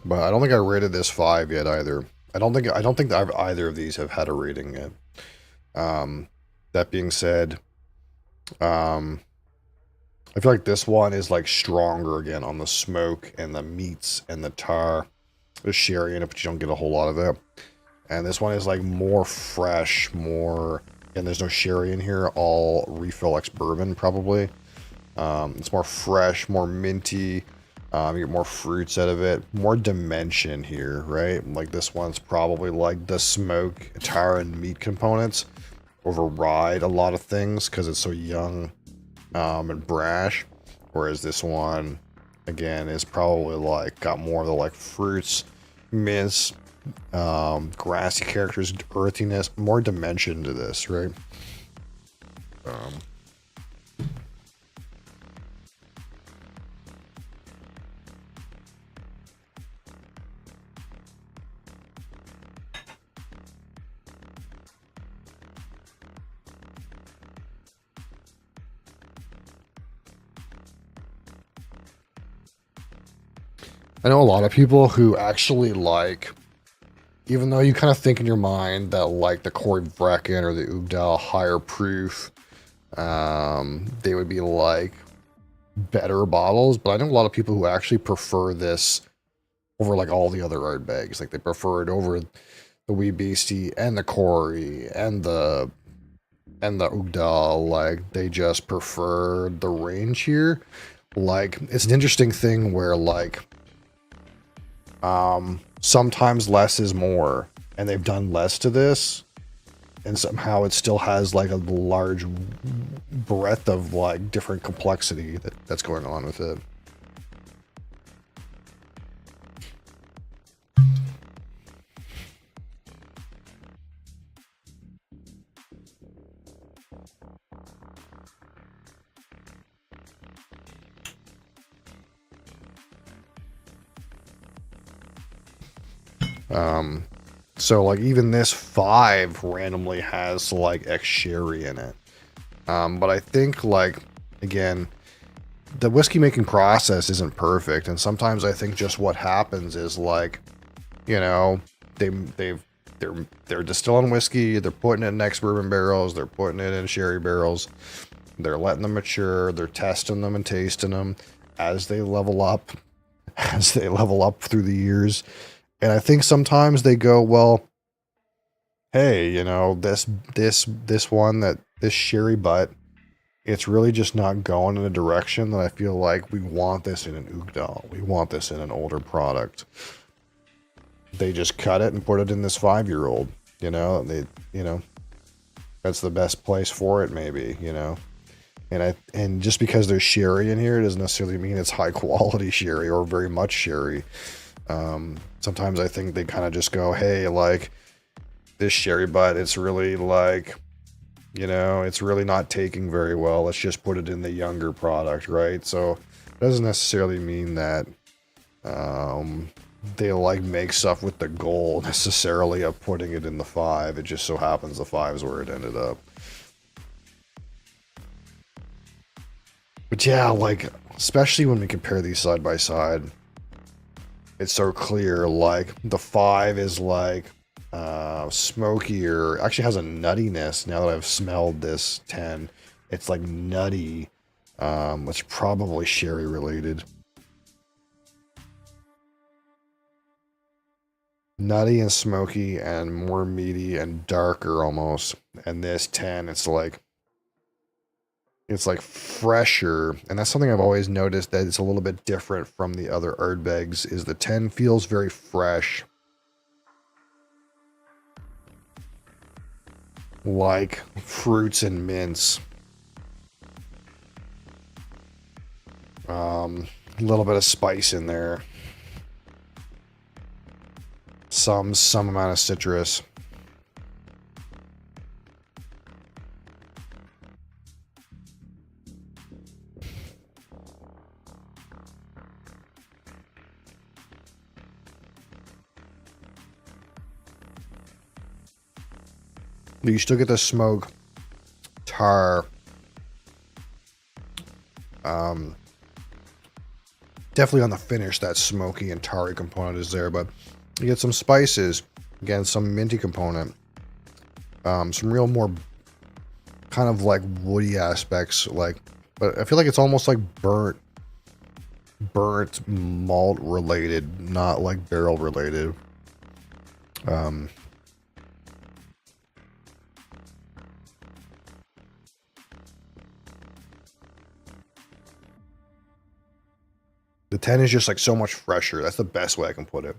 But I don't think I rated this 5 yet either. I don't think either of these have had a rating yet. That being said, I feel like this one is like stronger again on the smoke and the meats and the tar. There's sherry in it, but you don't get a whole lot of it. And this one is like more fresh, more, and there's no sherry in here, all refill ex-bourbon probably. It's more fresh, more minty. You get more fruits out of it, more dimension here, right? Like this one's probably like the smoke, tar, and meat components override a lot of things because it's so young and brash, whereas this one again is probably like got more of the like fruits, mints, grassy characters, earthiness, more dimension to this, right? I know a lot of people who actually like, even though you kind of think in your mind that like the Corey Brecken or the Ugdal higher proof, they would be like better bottles, but I know a lot of people who actually prefer this over like all the other art bags. Like they prefer it over the Wee Beastie and the Corey and the Ugdal. Like they just prefer the range here. Like it's an interesting thing where like sometimes less is more, and they've done less to this, and somehow it still has like a large breadth of like different complexity that's going on with it. So like even this 5 randomly has like X sherry in it. But I think like, again, the whiskey making process isn't perfect. And sometimes I think just what happens is like, you know, they're distilling whiskey, they're putting it in ex-bourbon barrels, they're putting it in sherry barrels, they're letting them mature, they're testing them and tasting them as they level up through the years. And I think sometimes they go, well, hey, you know, this sherry butt, it's really just not going in a direction that I feel like we want this in an Ugdal. We want this in an older product. They just cut it and put it in this 5-year-old, you know, That's the best place for it, maybe, you know. And just because there's sherry in here doesn't necessarily mean it's high quality sherry or very much sherry. Sometimes I think they kind of just go, hey, like this sherry butt, it's really like, you know, it's really not taking very well. Let's just put it in the younger product, right? So it doesn't necessarily mean that they like make stuff with the goal necessarily of putting it in the 5. It just so happens the 5 is where it ended up. But yeah, like, especially when we compare these side by side, it's so clear, like, the 5 is like smokier, actually has a nuttiness now that I've smelled this 10. It's like nutty, it's probably sherry related. Nutty and smoky and more meaty and darker almost. And this 10, it's like fresher, and that's something I've always noticed that it's a little bit different from the other Erdbegs, is the 10 feels very fresh. Like fruits and mints. A little bit of spice in there. Some amount of citrus. You still get the smoke, tar. Definitely on the finish, that smoky and tarry component is there, but you get some spices. Again, some minty component. Some real more kind of like woody aspects, like, but I feel like it's almost like burnt malt related, not like barrel related. The 10 is just like so much fresher. That's the best way I can put it.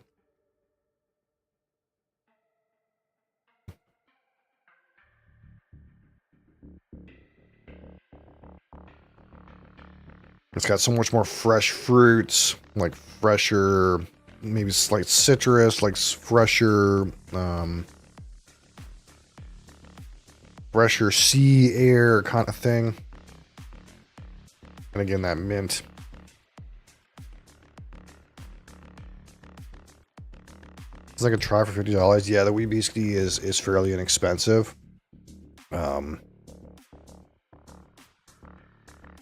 It's got so much more fresh fruits, like fresher, maybe slight citrus, like fresher, fresher sea air kind of thing. And again, that mint. It's like a try for $50. Yeah, the wheat whiskey is fairly inexpensive. And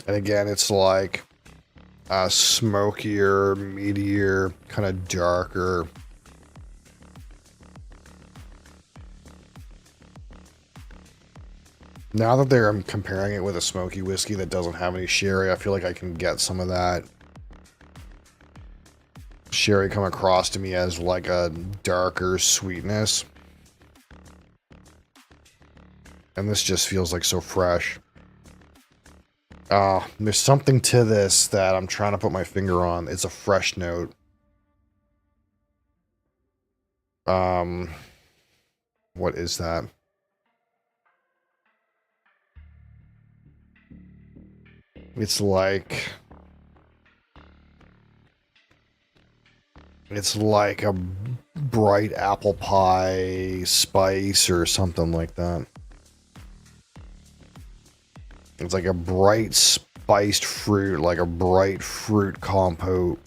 again, it's like a smokier, meatier, kind of darker. Now that I'm comparing it with a smoky whiskey that doesn't have any sherry, I feel like I can get some of that sherry come across to me as like a darker sweetness. And this just feels like so fresh. There's something to this that I'm trying to put my finger on. It's a fresh note. What is that? It's like a bright apple pie spice or something like that. It's like a bright spiced fruit, like a bright fruit compote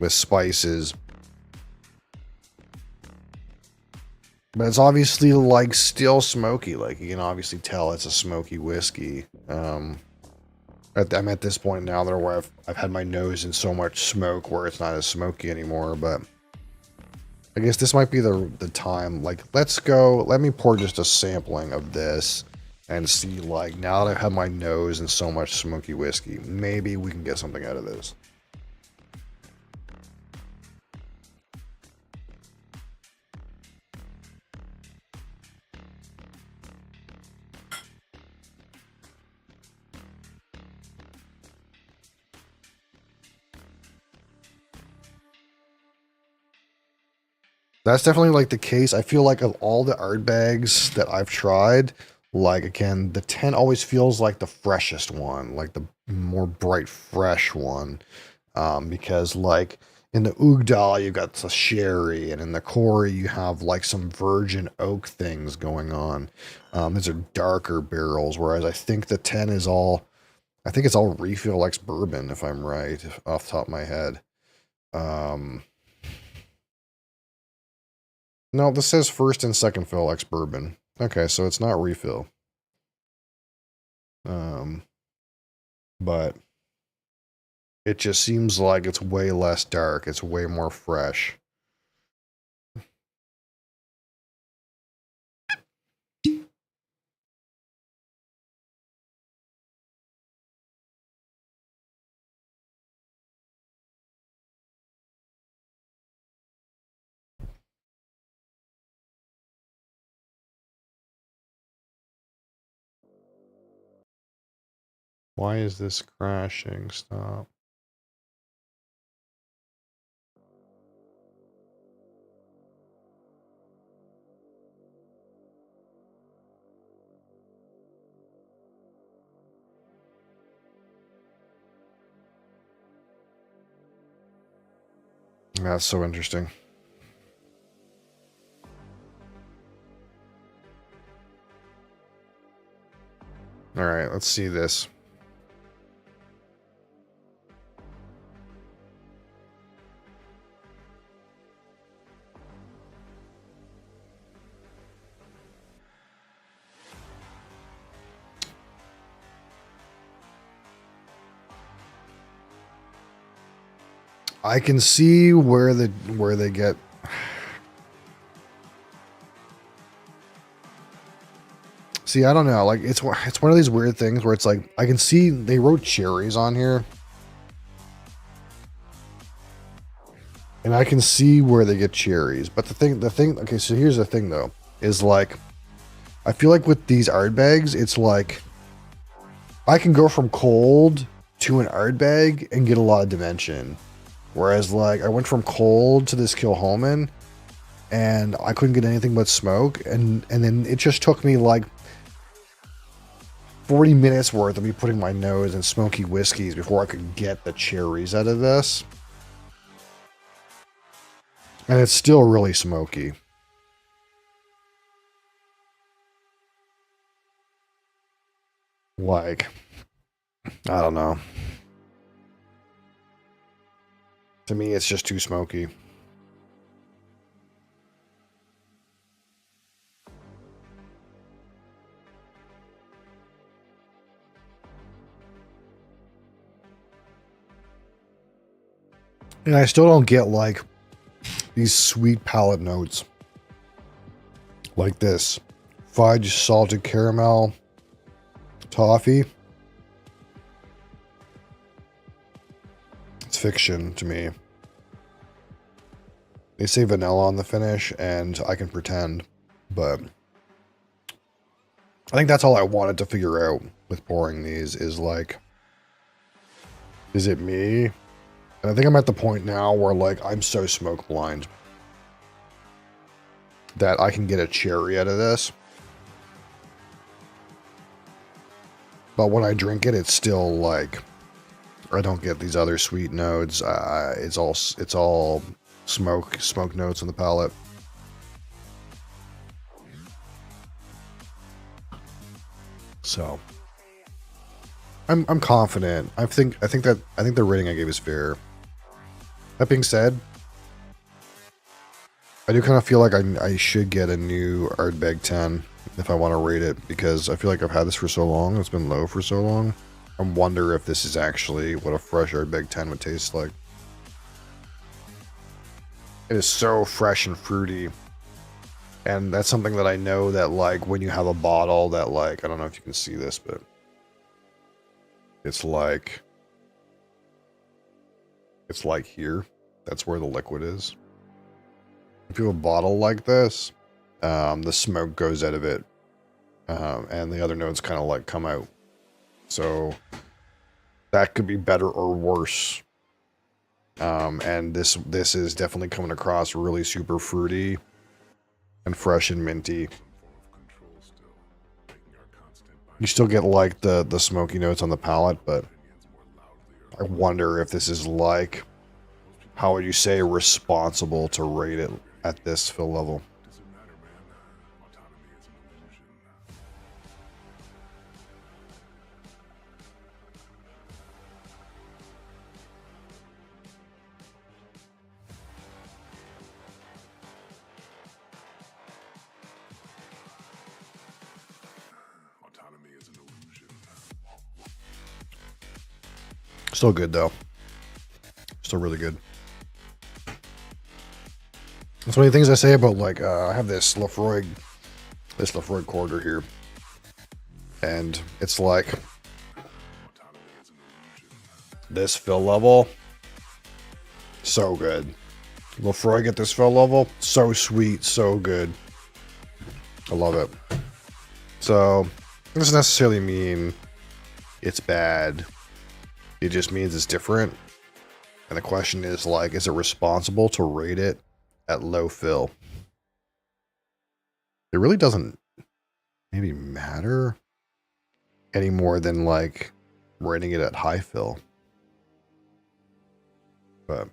with spices. But it's obviously like still smoky. Like you can obviously tell it's a smoky whiskey. I'm at this point now that where I've had my nose in so much smoke where it's not as smoky anymore. But I guess this might be the time. Like let me pour just a sampling of this. And see, like, now that I've had my nose in so much smoky whiskey, maybe we can get something out of this. That's definitely like the case. I feel like of all the art bags that I've tried, like again, the 10 always feels like the freshest one, like the more bright, fresh one. Because like in the Ugdal, you got the sherry, and in the Corey, you have like some virgin oak things going on. These are darker barrels, whereas I think the 10 is all, I think it's all refill ex bourbon, if I'm right, off the top of my head. Um, no, this says first and second fill ex bourbon. Okay, so it's not refill. Um, but it just seems like it's way less dark. It's way more fresh. Why is this crashing? Stop. That's so interesting. All right, let's see this. I can see where they get. See, I don't know. Like it's one of these weird things where it's like I can see they wrote cherries on here, and I can see where they get cherries. But the thing. Okay, so here's the thing though, is like I feel like with these art bags, it's like I can go from cold to an art bag and get a lot of dimension. Whereas like I went from cold to this Kilhoman and I couldn't get anything but smoke, and then it just took me like 40 minutes worth of me putting my nose in smoky whiskeys before I could get the cherries out of this. And it's still really smoky. Like, I don't know. To me, it's just too smoky. And I still don't get like these sweet palate notes. Like this fudge, salted caramel, toffee. It's fiction to me. They say vanilla on the finish, and I can pretend, but I think that's all I wanted to figure out with pouring these is like, is it me? And I think I'm at the point now where like I'm so smoke blind that I can get a cherry out of this. But when I drink it, it's still like I don't get these other sweet notes. It's all smoke notes on the palate. So I'm confident. I think the rating I gave is fair. That being said, I do kind of feel like I should get a new Ardbeg 10 if I want to rate it, because I feel like I've had this for so long. It's been low for so long. I wonder if this is actually what a fresh Ardbeg 10 would taste like. It is so fresh and fruity. And that's something that I know that like when you have a bottle that like, I don't know if you can see this, but it's like here. That's where the liquid is. If you have a bottle like this, the smoke goes out of it, and the other notes kind of like come out. So that could be better or worse And this is definitely coming across really super fruity and fresh and minty. You still get like the smoky notes on the palate, but I wonder if this is like, how would you say, responsible to rate it at this fill level. Still good though. Still really good. That's one of the things I say about like I have this Lafroig quarter here, and it's like this fill level, so good. Lafroig at this fill level, so sweet, so good. I love it. So it doesn't necessarily mean it's bad. It just means it's different. And the question is like, is it responsible to rate it at low fill? It really doesn't maybe matter any more than like rating it at high fill. But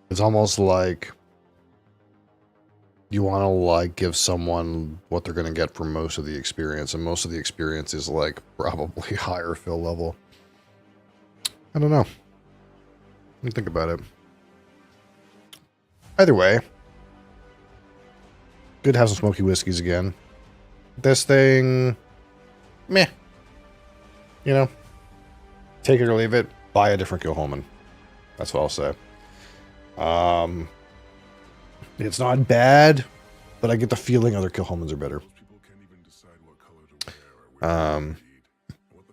it's almost like you want to like give someone what they're going to get from most of the experience, and most of the experience is like probably higher fill level. I don't know. Let me think about it. Either way, good to have some smoky whiskeys again. This thing, meh. You know, take it or leave it. Buy a different Kilhoman. That's what I'll say. It's not bad, but I get the feeling other Kilhomans are better. So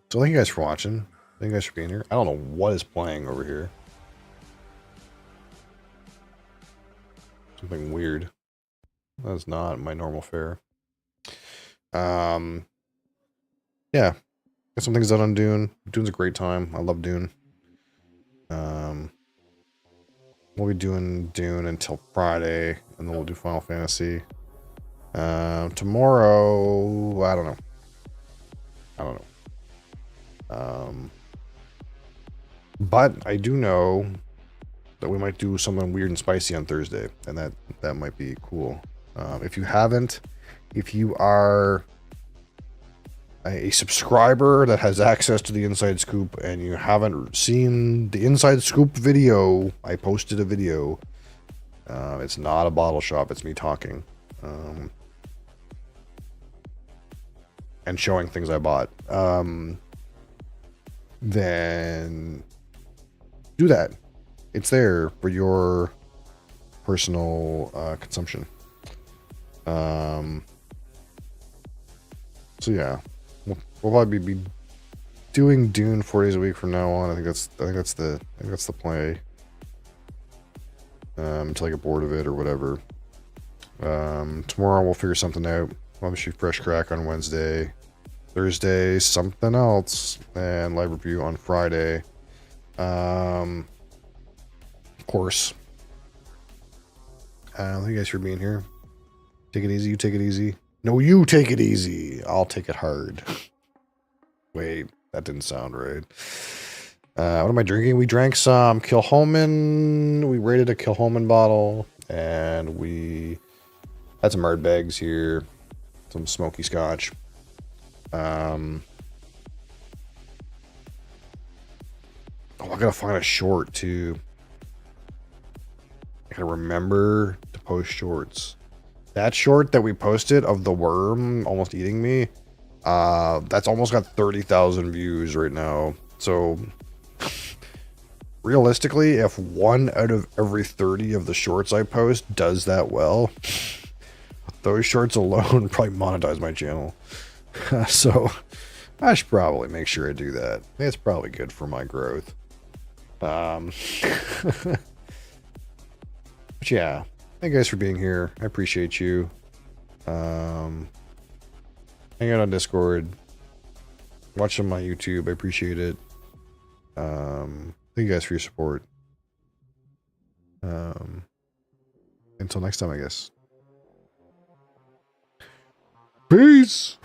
thank you guys for watching. Thank you guys for being here. I don't know what is playing over here. Something weird. That's not my normal fare. Yeah. Got some things done on Dune. Dune's a great time. I love Dune. We'll be doing Dune until Friday, and then we'll do Final Fantasy. Tomorrow, I don't know. But I do know that we might do something weird and spicy on Thursday, and that might be cool. If you are a subscriber that has access to the Inside Scoop and you haven't seen the Inside Scoop video, I posted a video. It's not a bottle shop, it's me talking. And showing things I bought. Then do that. It's there for your personal consumption. So yeah. We'll probably be doing Dune 4 days a week from now on. I think that's the play. Until I get bored of it or whatever. Tomorrow we'll figure something out. We'll shoot Fresh Crack on Wednesday. Thursday, something else. And live review on Friday. Of course. Thank you guys for being here. Take it easy. You take it easy. No, you take it easy. I'll take it hard. Wait, that didn't sound right. What am I drinking? We drank some Kilhoman. We rated a Kilhoman bottle. And we had some Ardbegs here. Some smoky scotch. Oh, I gotta find a short too. I gotta remember to post shorts. That short that we posted of the worm almost eating me, that's almost got 30,000 views right now. So realistically, if 1 out of every 30 of the shorts I post does that well, those shorts alone probably monetize my channel. So I should probably make sure I do that. It's probably good for my growth. But yeah, thank you guys for being here. I appreciate you. Hang out on Discord. Watch on my YouTube. I appreciate it. Thank you guys for your support. Until next time, I guess. Peace.